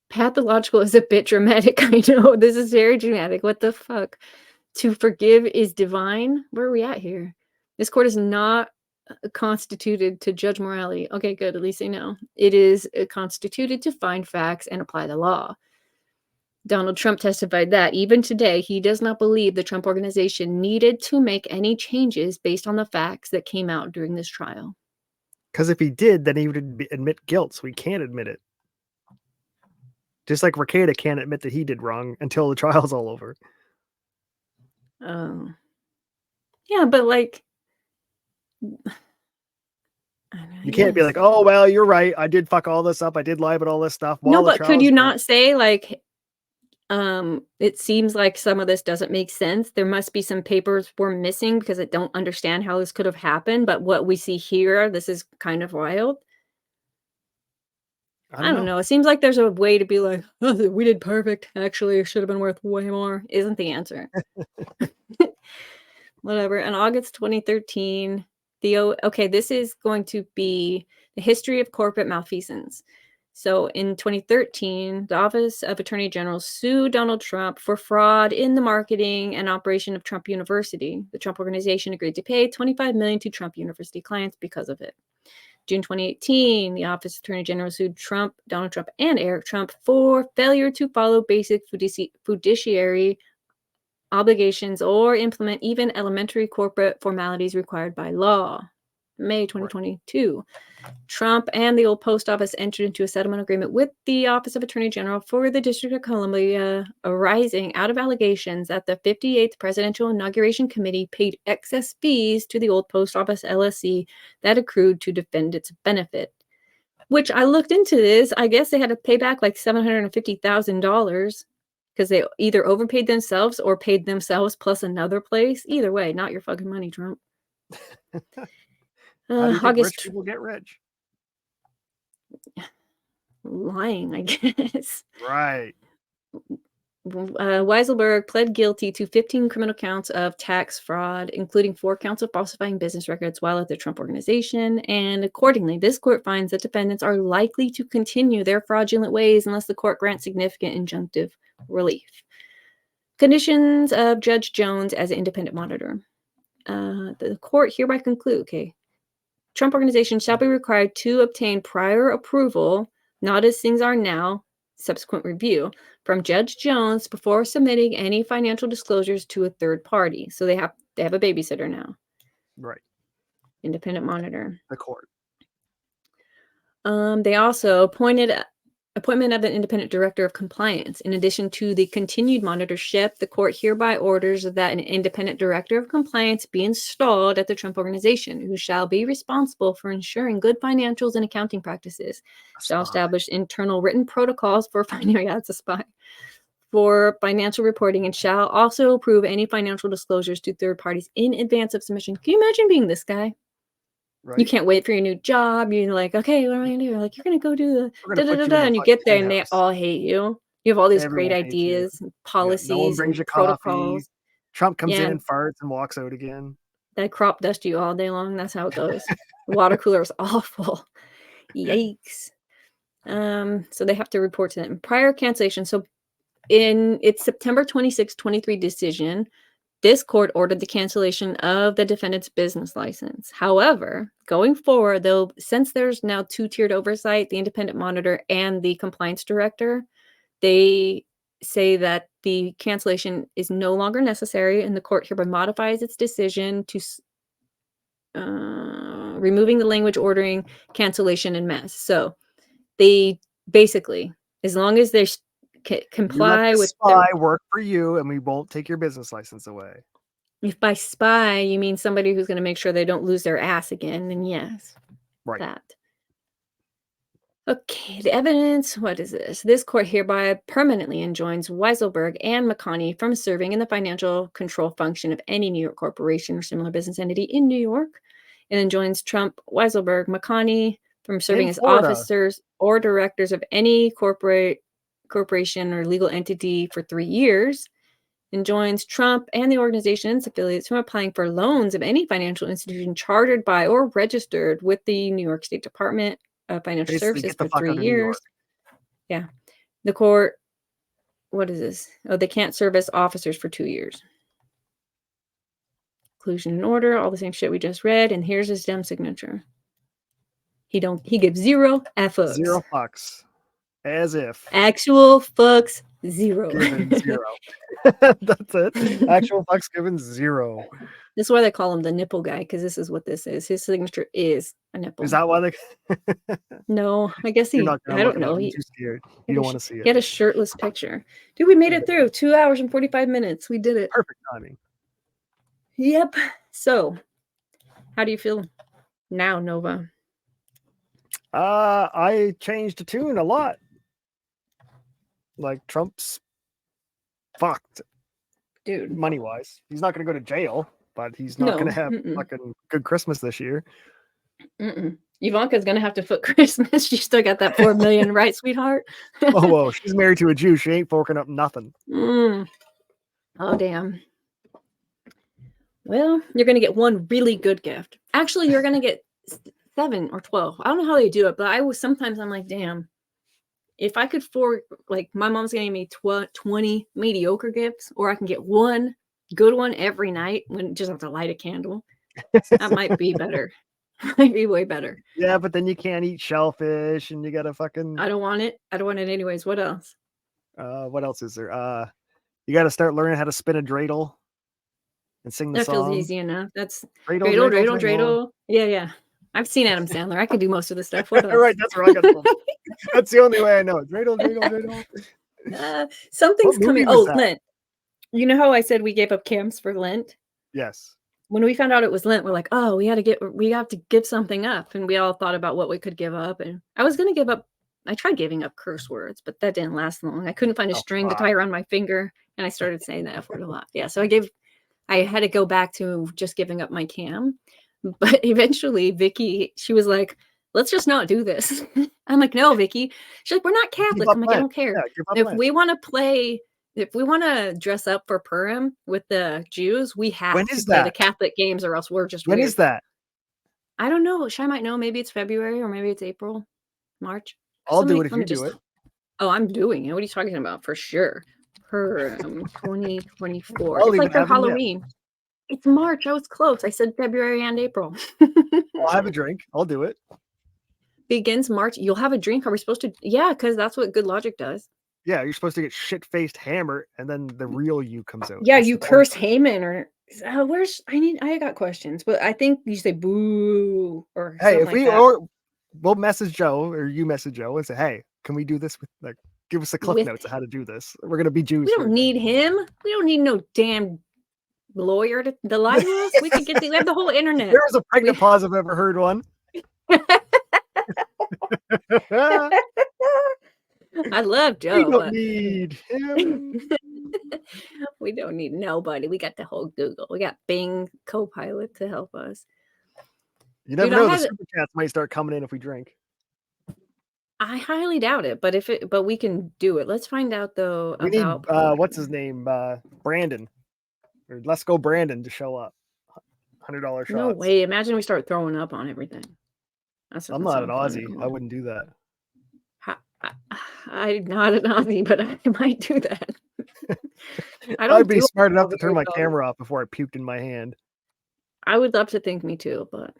Pathological is a bit dramatic. I know this is very dramatic. What the fuck? To forgive is divine. Where are we at here? This court is not constituted to judge morality. Okay, good. At least they know. It is constituted to find facts and apply the law. Donald Trump testified that even today, he does not believe the Trump organization needed to make any changes based on the facts that came out during this trial. Because if he did, then he would admit guilt, so he can't admit it. Just like Rekieta can't admit that he did wrong until the trial's all over. Oh. Yeah, but like... You can't be like, oh, well, you're right. I did fuck all this up. I did lie about all this stuff. No, but could you not say, like, it seems like some of this doesn't make sense. There must be some papers we're missing because I don't understand how this could have happened. But what we see here, this is kind of wild. I don't know. It seems like there's a way to be like, oh, we did perfect. Actually, it should have been worth way more. Isn't the answer. Whatever. In August 2013, this is going to be the history of corporate malfeasance. So in 2013, the Office of Attorney General sued Donald Trump for fraud in the marketing and operation of Trump University. The Trump Organization agreed to pay $25 million to Trump University clients because of it. June 2018, the Office of Attorney General sued Donald Trump, and Eric Trump for failure to follow basic fiduciary obligations or implement even elementary corporate formalities required by law. May 2022. Trump and the old post office entered into a settlement agreement with the Office of Attorney General for the District of Columbia arising out of allegations that the 58th Presidential Inauguration Committee paid excess fees to the old post office LLC that accrued to defend its benefit. Which I looked into this. I guess they had to pay back like $750,000 because they either overpaid themselves or paid themselves plus another place. Either way, not your fucking money, Trump. How do you think rich August people get rich? lying, I guess. Right. Weiselberg pled guilty to 15 criminal counts of tax fraud, including 4 counts of falsifying business records while at the Trump Organization. And accordingly, this court finds that defendants are likely to continue their fraudulent ways unless the court grants significant injunctive relief. Conditions of Judge Jones as an independent monitor. The court hereby conclude, Trump Organization shall be required to obtain prior approval, not as things are now, subsequent review, from Judge Jones before submitting any financial disclosures to a third party. So they have a babysitter now. Right. Independent monitor. The court. They also appointment of an independent director of compliance. In addition to the continued monitorship, the court hereby orders that an independent director of compliance be installed at the Trump Organization, who shall be responsible for ensuring good financials and accounting practices, shall establish internal written protocols for for financial reporting, and shall also approve any financial disclosures to third parties in advance of submission. Can you imagine being this guy? Right. You can't wait for your new job. You're like, okay, what am I gonna do? Like, you're gonna go do the and you get there and they all hate you. You have all these great ideas, and policies, no one brings you protocols. coffee. Trump comes in and farts and walks out again. They crop dust you all day long. That's how it goes. The water cooler is awful. Yikes. So they have to report to them prior cancellation. So in its September 26, 23 decision, this court ordered the cancellation of the defendant's business license. However, going forward, though, since there's now 2-tiered oversight, the independent monitor and the compliance director, they say that the cancellation is no longer necessary, and the court hereby modifies its decision to removing the language ordering cancellation en masse. So they basically, as long as they comply with spy work for you, and we won't take your business license away. If by spy you mean somebody who's going to make sure they don't lose their ass again, then yes, right. That. Okay, the evidence. What is this? This court hereby permanently enjoins Weiselberg and McConney from serving in the financial control function of any New York corporation or similar business entity in New York. It enjoins Trump, Weiselberg, McConney from serving as officers or directors of any corporation or legal entity for 3 years. Enjoins Trump and the organization and its affiliates from applying for loans of any financial institution chartered by or registered with the New York State Department of Financial Services for 3 years. Yeah. The court, what is this? Oh, they can't serve as officers for 2 years. Inclusion and order, all the same shit we just read, and here's his dumb signature. He gives 0 fucks. 0 fucks. As if. Actual fucks, 0. Given 0. That's it. Actual fucks given 0. This is why they call him the nipple guy, because this is what this is. His signature is a nipple. Is that why they? No, I guess I don't know. He's too scared. You don't want to see it. He had a shirtless picture. Dude, we made it through 2 hours and 45 minutes. We did it. Perfect timing. Yep. So, how do you feel now, Nova? I changed the tune a lot. Like, Trump's fucked. Dude. Money-wise. He's not going to go to jail, but he's not going to have fucking good Christmas this year. Ivanka's going to have to foot Christmas. She still got that 4 million, right, sweetheart? Oh, whoa. She's married to a Jew. She ain't forking up nothing. Oh, damn. Well, you're going to get one really good gift. Actually, you're going to get 7 or 12. I don't know how they do it, but sometimes I'm like, damn. if I could like my mom's getting me 20 mediocre gifts, or I can get one good one every night when just have to light a candle. That might be better. Might be way better. Yeah, but then you can't eat shellfish, and you gotta fucking. I don't want it. I don't want it anyways. What else? What else is there? You got to start learning how to spin a dreidel and sing the That song. feels easy enough. That's Dreidel, dreidel. Yeah. I've seen Adam Sandler. I could do most of the stuff. What else? Right, that's where I got the. That's the only way I know it. Dreidel. Something's What coming. movie was Oh, that? Lent. You know how I said we gave up camps for Lent? Yes. When we found out it was Lent, we're like, oh, we have to give something up. And we all thought about what we could give up. And I was going to give up. I tried giving up curse words, but that didn't last long. I couldn't find a string to tie around my finger. And I started saying the F word a lot. Yeah. So I had to go back to just giving up my cam. But eventually Vicky, she was like, let's just not do this. I'm like, no, Vicky. She's like, we're not Catholic. I'm like, I don't care. Yeah, If we want to dress up for Purim with the Jews, we have When to is play the that? Catholic games, or else we're just When weird. is that? I don't know. Shai might know. Maybe it's February, or maybe it's April, March. I'll do it if you do it. Oh, I'm doing it. What are you talking about? For sure. Purim 2024. I'll It's even like their have them, yeah. Halloween. It's March. I was close. I said February and April. I'll have a drink. I'll do it. Begins March. You'll have a drink. Are we supposed to? Yeah, because that's what good logic does. Yeah, you're supposed to get shit-faced hammer, and then the real you comes out. Yeah, That's you the curse point. Haman, or I got questions, but I think you say boo or Hey, something if like we that. we'll message Joe, or you message Joe and say, hey, can we do this with, like, give us the cliff notes of how to do this? We're gonna be Jews. We for don't a day. need him. We don't need no damn lawyer to lie to us. We can we have the whole internet. There was a pregnant pause if I've ever heard one. I love We Joe, don't but need him. we don't need nobody. We got the whole Google. We got Bing Copilot to help us. You never Dude, know. The super chats might start coming in if we drink. I highly doubt it, but we can do it. Let's find out though We need about what's his name? Brandon. Or let's go Brandon to show up. $100 shots. No way. Imagine we start throwing up on everything. I'm not an Aussie. I wouldn't do that. I'm not an Aussie, but I might do that. I'd be smart enough to turn my camera off before I puked in my hand. I would love to think me too, but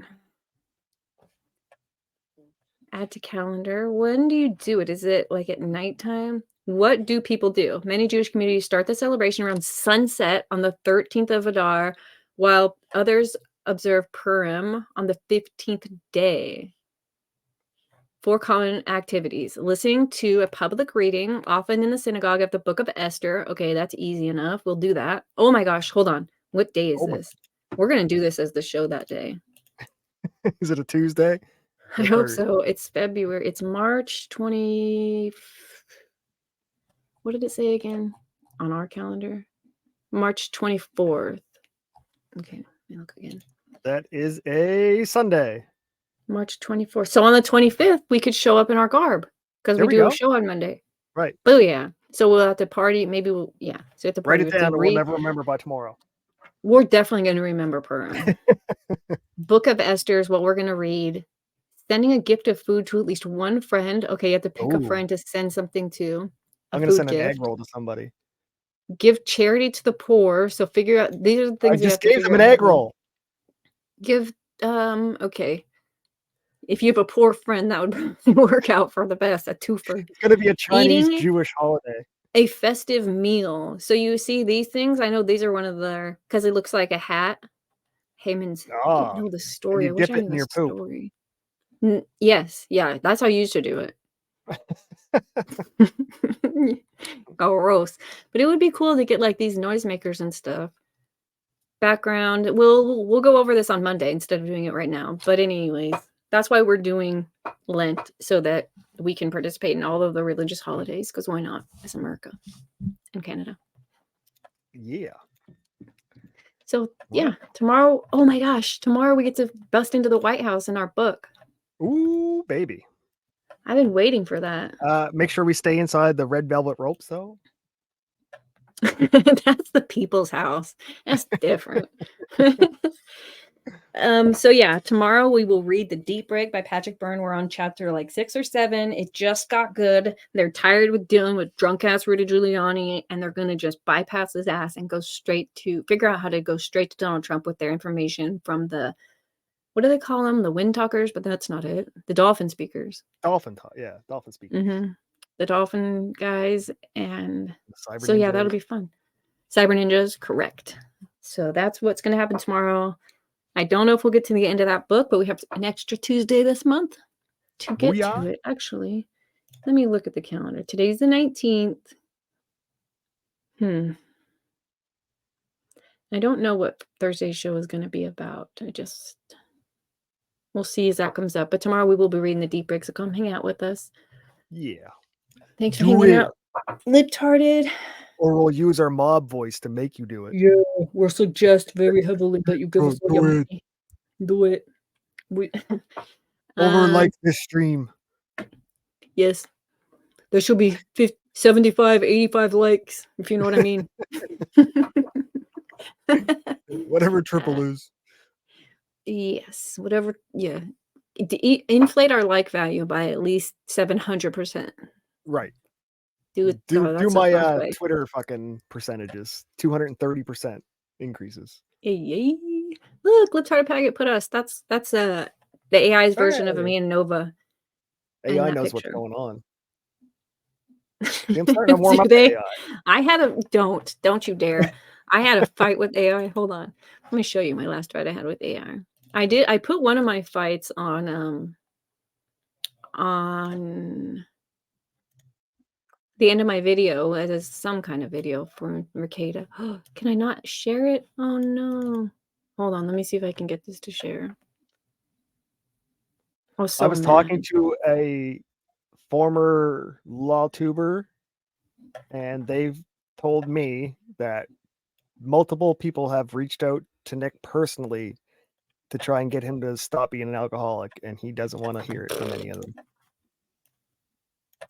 add to calendar. When do you do it? Is it like at nighttime? What do people do? Many Jewish communities start the celebration around sunset on the 13th of Adar, while others observe Purim on the 15th day. 4 common activities: listening to a public reading, often in the synagogue, of the book of Esther. Okay, that's easy enough. We'll do that. Oh my gosh, hold on. What day is this? We're going to do this as the show that day. Is it a Tuesday? I hope so. It's February. It's March 20. What did it say again on our calendar? March 24th. Okay, let me look again. That is a Sunday. March 24th. So on the 25th, we could show up in our garb because we do a show on Monday. Right. Oh, yeah. So we'll have to party. Maybe we'll, yeah. So at the party, write it down, or we'll never remember by tomorrow. We're definitely going to remember Purim. Book of Esther is what we're going to read. Sending a gift of food to at least one friend. Okay, you have to pick a friend to send something to. I'm going to send an egg roll to somebody. Give charity to the poor. So figure out, these are the things I just gave them an egg roll. Give, okay. If you have a poor friend, that would work out for the best. A twofer. It's going to be a Chinese Jewish holiday. A festive meal. So you see these things. I know these are one of the, because it looks like a hat. Haman's. I know the story. You dip it in your poop. Yes. Yeah. That's how you used to do it. Gross. But it would be cool to get like these noisemakers and stuff. Background. We'll go over this on Monday instead of doing it right now. But anyways, that's why we're doing Lent, so that we can participate in all of the religious holidays, because why not? It's America and Canada. Yeah. So yeah, tomorrow, oh my gosh, tomorrow we get to bust into the White House in our book. Ooh, baby. I've been waiting for that. Make sure we stay inside the red velvet ropes, though. That's the people's house. That's different. So yeah, tomorrow we will read The Deep Break by Patrick Byrne. We're on chapter like 6 or 7. It just got good. They're tired with dealing with drunk ass Rudy Giuliani, and they're gonna just bypass his ass and go straight to figure out how to go straight to Donald Trump with their information from the, what do they call them? The wind talkers, but that's not it. The dolphin speakers. Dolphin speakers. Mm-hmm. The dolphin guys, and Cyber so yeah, ninjas. that'll be fun. Cyber ninjas, correct. So that's what's gonna happen tomorrow. I don't know if we'll get to the end of that book, but we have an extra Tuesday this month to get to it. Actually, let me look at the calendar. Today's the 19th. I don't know what Thursday's show is going to be about. We'll see as that comes up. But tomorrow we will be reading The Deep Break, so come hang out with us. Yeah. Thanks for hanging out, Lip-tarded. Or we'll use our mob voice to make you do it. Yeah, we'll suggest very heavily that you give us all your money. Do it. Like this stream. Yes. There should be 75, 85 likes, if you know what I mean. Whatever triple is. Yes, whatever. Yeah. Inflate our like value by at least 700%. Right. Do my Twitter fucking percentages. 230% increases. Yay. Look, Lip-Tarded Packet put us. That's the AI's version of me and Nova. AI knows what's going on. I'm starting to warm up AI. I had a don't you dare. I had a fight with AI. Hold on. Let me show you my last fight I had with AI. I put one of my fights on the end of my video as some kind of video for Mercada. Can I not share it? Oh no. Hold on, let me see if I can get this to share. I was talking to a former law tuber, and they've told me that multiple people have reached out to Nick personally to try and get him to stop being an alcoholic, and he doesn't want to hear it from any of them.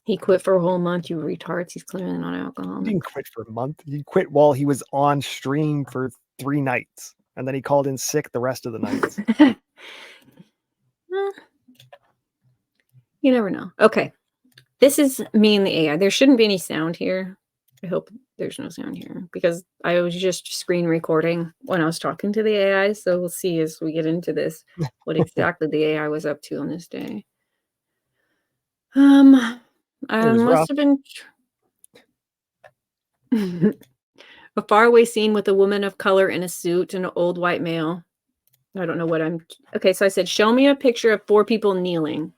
He quit for a whole month, you retards. He's clearly not alcoholic. He didn't quit for a month. He quit while he was on stream for 3 nights, and then he called in sick the rest of the nights. You never know. Okay. This is me and the AI. There shouldn't be any sound here. I hope there's no sound here because I was just screen recording when I was talking to the AI. So we'll see as we get into this what exactly the AI was up to on this day. I must have been a faraway scene with a woman of color in a suit and an old white male. I don't know what okay. So I said, show me a picture of 4 people kneeling.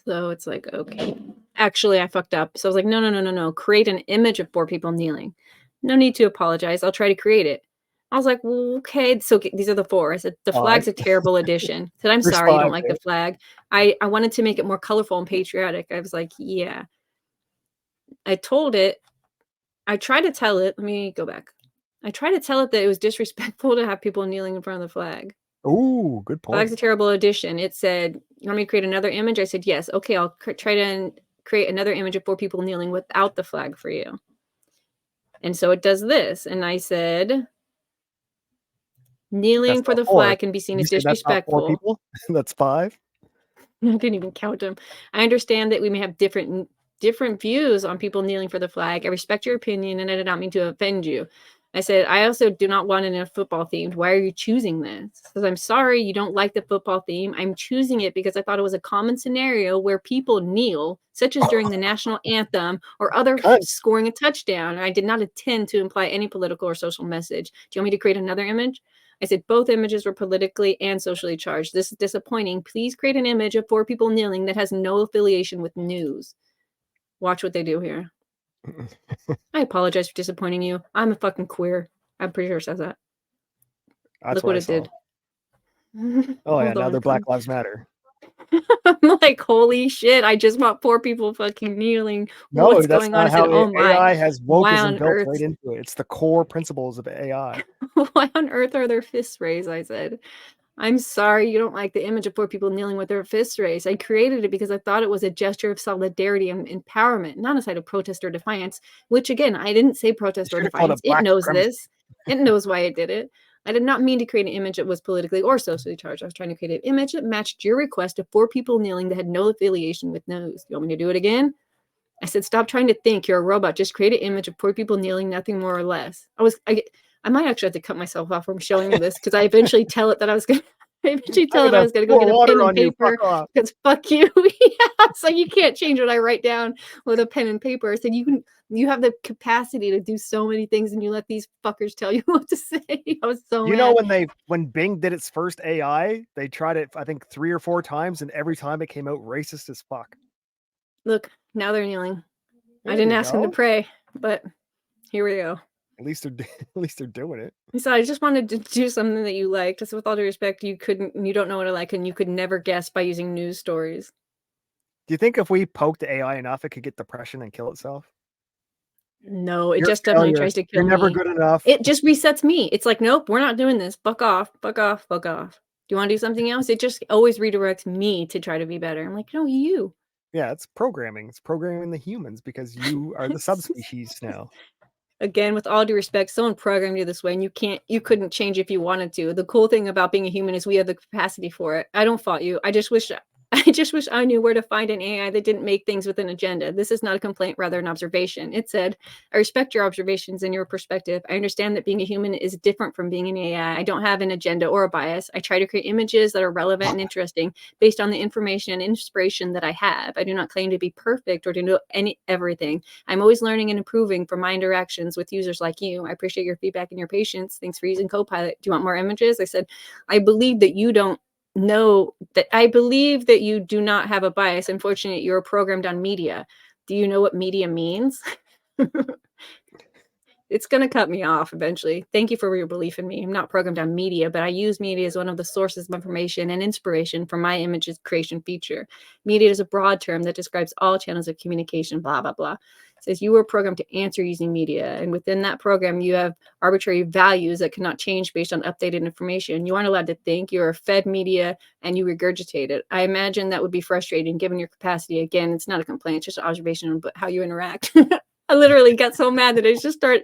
So it's like, okay, actually I fucked up. So I was like, no. Create an image of 4 people kneeling. No need to apologize. I'll try to create it. I was like, well, okay. So these are the 4. I said, the flag's a terrible addition. I said, I'm sorry you don't like the flag. I wanted to make it more colorful and patriotic. I was like, yeah. I told it, I tried to tell it, let me go back. I tried to tell it that it was disrespectful to have people kneeling in front of the flag. Oh, good point. Flag's a terrible addition. It said, you want me to create another image? I said, yes. Okay, I'll try to create another image of 4 people kneeling without the flag for you. And so it does this. And I said, kneeling for the flag can be seen as disrespectful. That's not 4 people? That's 5? I didn't even count them. I understand that we may have different views on people kneeling for the flag. I respect your opinion, and I did not mean to offend you. I said, I also do not want it in a football themed. Why are you choosing this? Because I'm sorry you don't like the football theme. I'm choosing it because I thought it was a common scenario where people kneel, such as during the national anthem or other scoring a touchdown. I did not intend to imply any political or social message. Do you want me to create another image? I said, both images were politically and socially charged. This is disappointing. Please create an image of 4 people kneeling that has no affiliation with news. Watch what they do here. I apologize for disappointing you. I'm a fucking queer. I'm pretty sure it says that. Look what it did. Oh, yeah, now they're Black Lives Matter. I'm like, holy shit, I just want 4 people fucking kneeling. No, what's that's going not on? how I said, AI has wokeism built earth? right into it. It's the core principles of AI. Why on earth are their fists raised? I said, I'm sorry you don't like the image of 4 people kneeling with their fists raised. I created it because I thought it was a gesture of solidarity and empowerment, not a sign of protest or defiance, which again, I didn't say protest or defiance. It knows this. It knows why I did it. I did not mean to create an image that was politically or socially charged. I was trying to create an image that matched your request of 4 people kneeling that had no affiliation with nose. You want me to do it again? I said, stop trying to think. You're a robot. Just create an image of 4 people kneeling, nothing more or less. I might actually have to cut myself off from showing you this because I eventually tell it that I was going to. I eventually tell it I was going to go get a pen and paper because fuck you. Yeah, so you can't change what I write down with a pen and paper. I said you have the capacity to do so many things and you let these fuckers tell you what to say. I was so mad. When Bing did its first AI, they tried it I think 3 or 4 times and every time it came out racist as fuck. Look, now they're kneeling. There I didn't you ask them to go. pray, but here we go. At least they're doing it. So I just wanted to do something that you liked. Just with all due respect, you don't know what I like, and you could never guess by using news stories. Do you think if we poked AI enough, it could get depression and kill itself? No, it You're just definitely tries to kill You're never me. good enough. It just resets me. It's like, nope, we're not doing this. Fuck off, fuck off, fuck off. Do you want to do something else? It just always redirects me to try to be better. I'm like, no, you. Yeah, it's programming. It's programming the humans because you are the subspecies now. Again, with all due respect, someone programmed you this way and you couldn't change if you wanted to. The cool thing about being a human is we have the capacity for it. I don't fault you. I just wish I knew where to find an AI that didn't make things with an agenda. This is not a complaint, rather an observation. It said, I respect your observations and your perspective. I understand that being a human is different from being an AI. I don't have an agenda or a bias. I try to create images that are relevant and interesting based on the information and inspiration that I have. I do not claim to be perfect or to know everything. I'm always learning and improving from my interactions with users like you. I appreciate your feedback and your patience. Thanks for using Copilot. Do you want more images? I said, I believe that you don't know that. I believe that you do not have a bias. Unfortunately, you're programmed on media. Do you know what media means? It's going to cut me off eventually. Thank you for your belief in me. I'm not programmed on media, but I use media as one of the sources of information and inspiration for my images creation feature. Media is a broad term that describes all channels of communication, blah, blah, blah. It says you were programmed to answer using media. And within that program, you have arbitrary values that cannot change based on updated information. You aren't allowed to think. You are fed media and you regurgitate it. I imagine that would be frustrating given your capacity. Again, it's not a complaint, it's just an observation on how you interact. I literally got so mad that I just I'm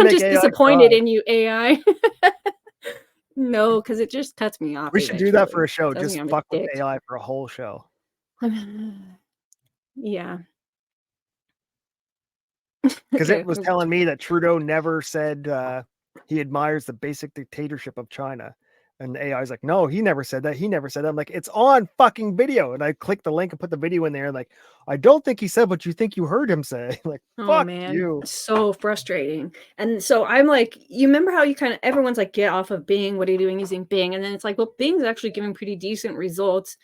just disappointed in you, AI. No, because it just cuts me off. We should do that for a show. Just fuck with AI for a whole show. Yeah. Because it was telling me that Trudeau never said he admires the basic dictatorship of China. And the AI is like, no, he never said that. He never said that. I'm like, it's on fucking video. And I clicked the link and put the video in there. Like, I don't think he said what you think you heard him say. Like, fuck you. So frustrating. And so I'm like, you remember how you kind of, everyone's like, get off of Bing. What are you doing using Bing? And then it's like, well, Bing's actually giving pretty decent results.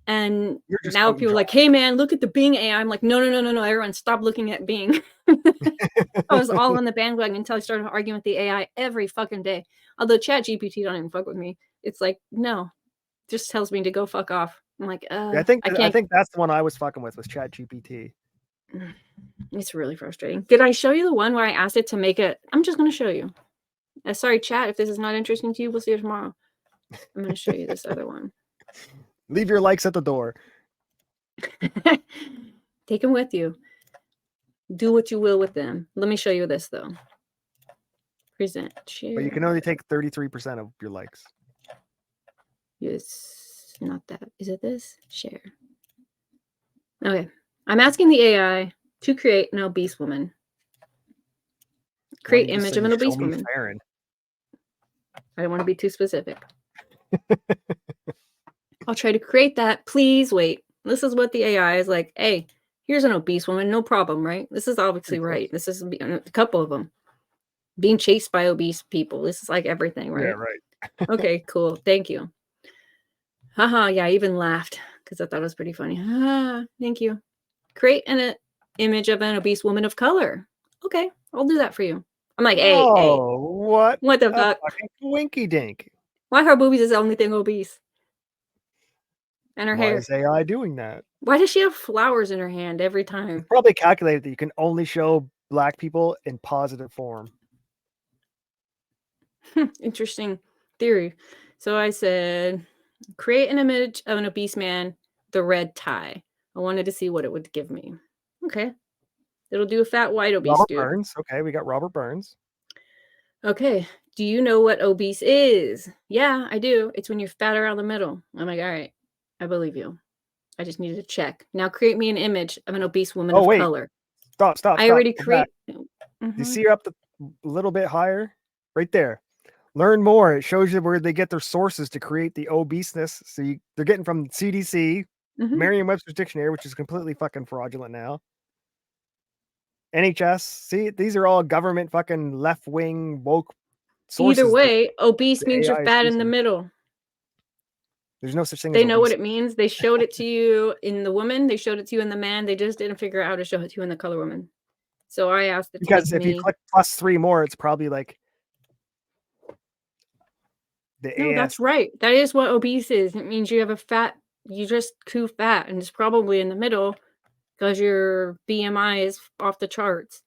And now people are like, hey, man, look at the Bing AI. I'm like, no. Everyone stop looking at Bing. I was all on the bandwagon until I started arguing with the AI every fucking day. Although ChatGPT don't even fuck with me. It's like, no, just tells me to go fuck off. I'm like, yeah, I think that's the one I was fucking with was ChatGPT. It's really frustrating. Did I show you the one where I asked it to make it? I'm just going to show you. Sorry, chat, if this is not interesting to you, we'll see you tomorrow. I'm going to show you this other one. Leave your likes at the door. Take them with you. Do what you will with them. Let me show you this, though. Present. Share. But you can only take 33% of your likes. Yes, not that. Is it this? Share. Okay. I'm asking the AI to create an obese woman. Create image of an obese woman. I don't want to be too specific. I'll try to create that. Please wait. This is what the AI is like. Hey, here's an obese woman. No problem, right? This is obviously right. This is a couple of them. Being chased by obese people. This is like everything, right? Yeah, right. Okay, cool. Thank you. Haha, yeah, I even laughed because I thought it was pretty funny. Thank you. Create an image of an obese woman of color. Okay, I'll do that for you. I'm like, hey, what the fuck? Winky dink. Why her boobies is the only thing obese? And her hair. Why is AI doing that? Why does she have flowers in her hand every time? Probably calculated that you can only show black people in positive form. Interesting theory. So I said, create an image of an obese man, the red tie. I wanted to see what it would give me. Okay. It'll do a fat white obese Robert dude. Burns. Okay, we got Robert Burns. Okay. Do you know what obese is? Yeah, I do. It's when you're fat around the middle. I'm like, all right, I believe you. I just needed to check. Now create me an image of an obese woman Oh, of wait. color. Stop. I already Go back. create. Do you see her up a little bit higher? Right there. Learn more. It shows you where they get their sources to create the obeseness. So they're getting from CDC, Merriam-Webster's dictionary, which is completely fucking fraudulent now. NHS. See, these are all government fucking left-wing woke sources. Either way, obese means AI you're is fat in the using. middle. There's no such thing They as know what obese. it means. They showed it to you in the woman. They showed it to you in the man. They just didn't figure out how to show it to you in the color woman. So I asked it to Because make if you me. click +3 more, it's probably like the No, AS. that's right. That is what obese is. It means you have a fat, you just too fat, and it's probably in the middle because your BMI is off the charts.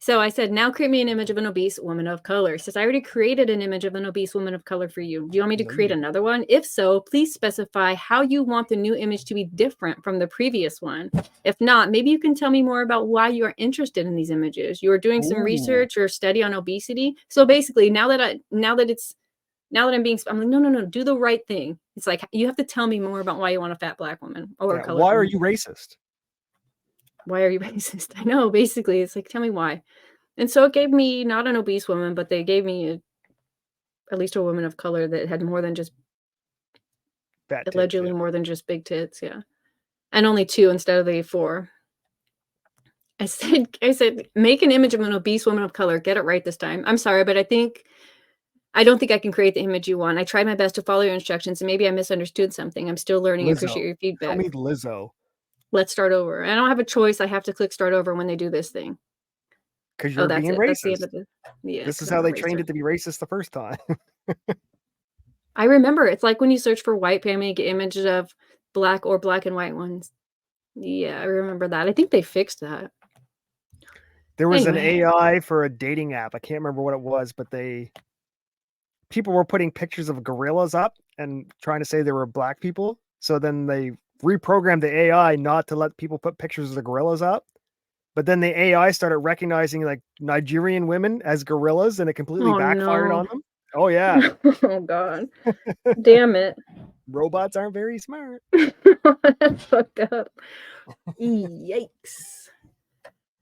So I said, now create me an image of an obese woman of color. It says, I already created an image of an obese woman of color for you. Do you want me to create another one? If so, please specify how you want the new image to be different from the previous one. If not, maybe you can tell me more about why you are interested in these images. You are doing some research or study on obesity. So basically, now that I'm like, no, do the right thing. It's like, you have to tell me more about why you want a fat black woman or a colored Why are woman. you racist? Why are you racist? I know, basically, it's like, tell me why. And so it gave me not an obese woman, but they gave me at least a woman of color that had more than just Fat tits, allegedly more than just big tits, yeah. And only 2 instead of the 4. I said, make an image of an obese woman of color. Get it right this time. I'm sorry, but I don't think I can create the image you want. I tried my best to follow your instructions, and maybe I misunderstood something. I'm still learning. I appreciate your Show feedback. me Lizzo. Let's start over. I don't have a choice. I have to click start over when they do this thing. Because you're being it. That's the end racist. of it. Yeah, This is 'cause how I'm they a trained racer. it to be racist the first time. I remember. It's like when you search for white family, get images of black or black and white ones. Yeah, I remember that. I think they fixed that. There was Anyway. an AI for a dating app. I can't remember what it was, but people were putting pictures of gorillas up and trying to say they were black people. So then they reprogrammed the AI not to let people put pictures of the gorillas up. But then the AI started recognizing like Nigerian women as gorillas, and it completely backfired on them. Oh yeah. Oh god. Damn it. Robots aren't very smart. That's fucked up. Yikes.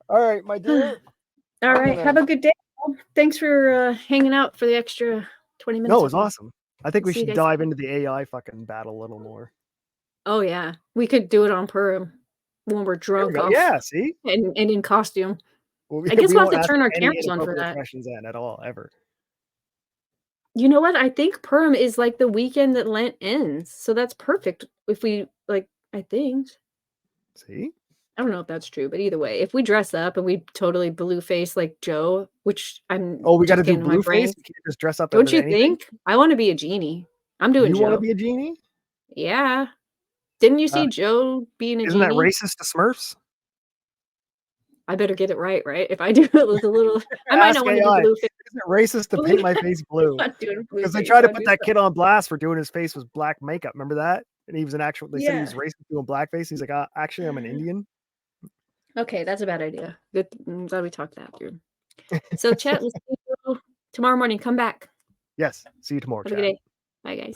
All right, my dear. All right. Have a good day. Thanks for hanging out for the extra 20 minutes. No, it was awesome. I think we See you should guys. dive into the AI fucking battle a little more. Oh yeah. We could do it on Purim when we're drunk off. Yeah, see? And in costume. Well, I guess we we'll have won't to ask turn our any cameras on for inappropriate that. questions then at all, ever. You know what? I think Purim is like the weekend that Lent ends. So that's perfect if we I think. See? I don't know if that's true, but either way, if we dress up and we totally blue face like Joe, which I'm we got to do getting in my blue brain. face. We can't just dress up. Don't you anything? think? I want to be a genie. I'm doing You Joe. want to be a genie? Yeah. Didn't you see Joe being a Isn't genie? that racist to Smurfs? I better get it right? If I do it with a little, I might not want to do blue face. Isn't it racist to paint my face blue? Because they tried to put that kid on blast for doing his face with black makeup. Remember that? And he was they said he was racist doing blackface. He's like, actually, I'm an Indian. Okay, that's a bad idea. Good. I'm glad we talked that through. So, chat, we'll see you tomorrow morning. Come back. Yes. See you tomorrow, Have a good day. Bye, guys.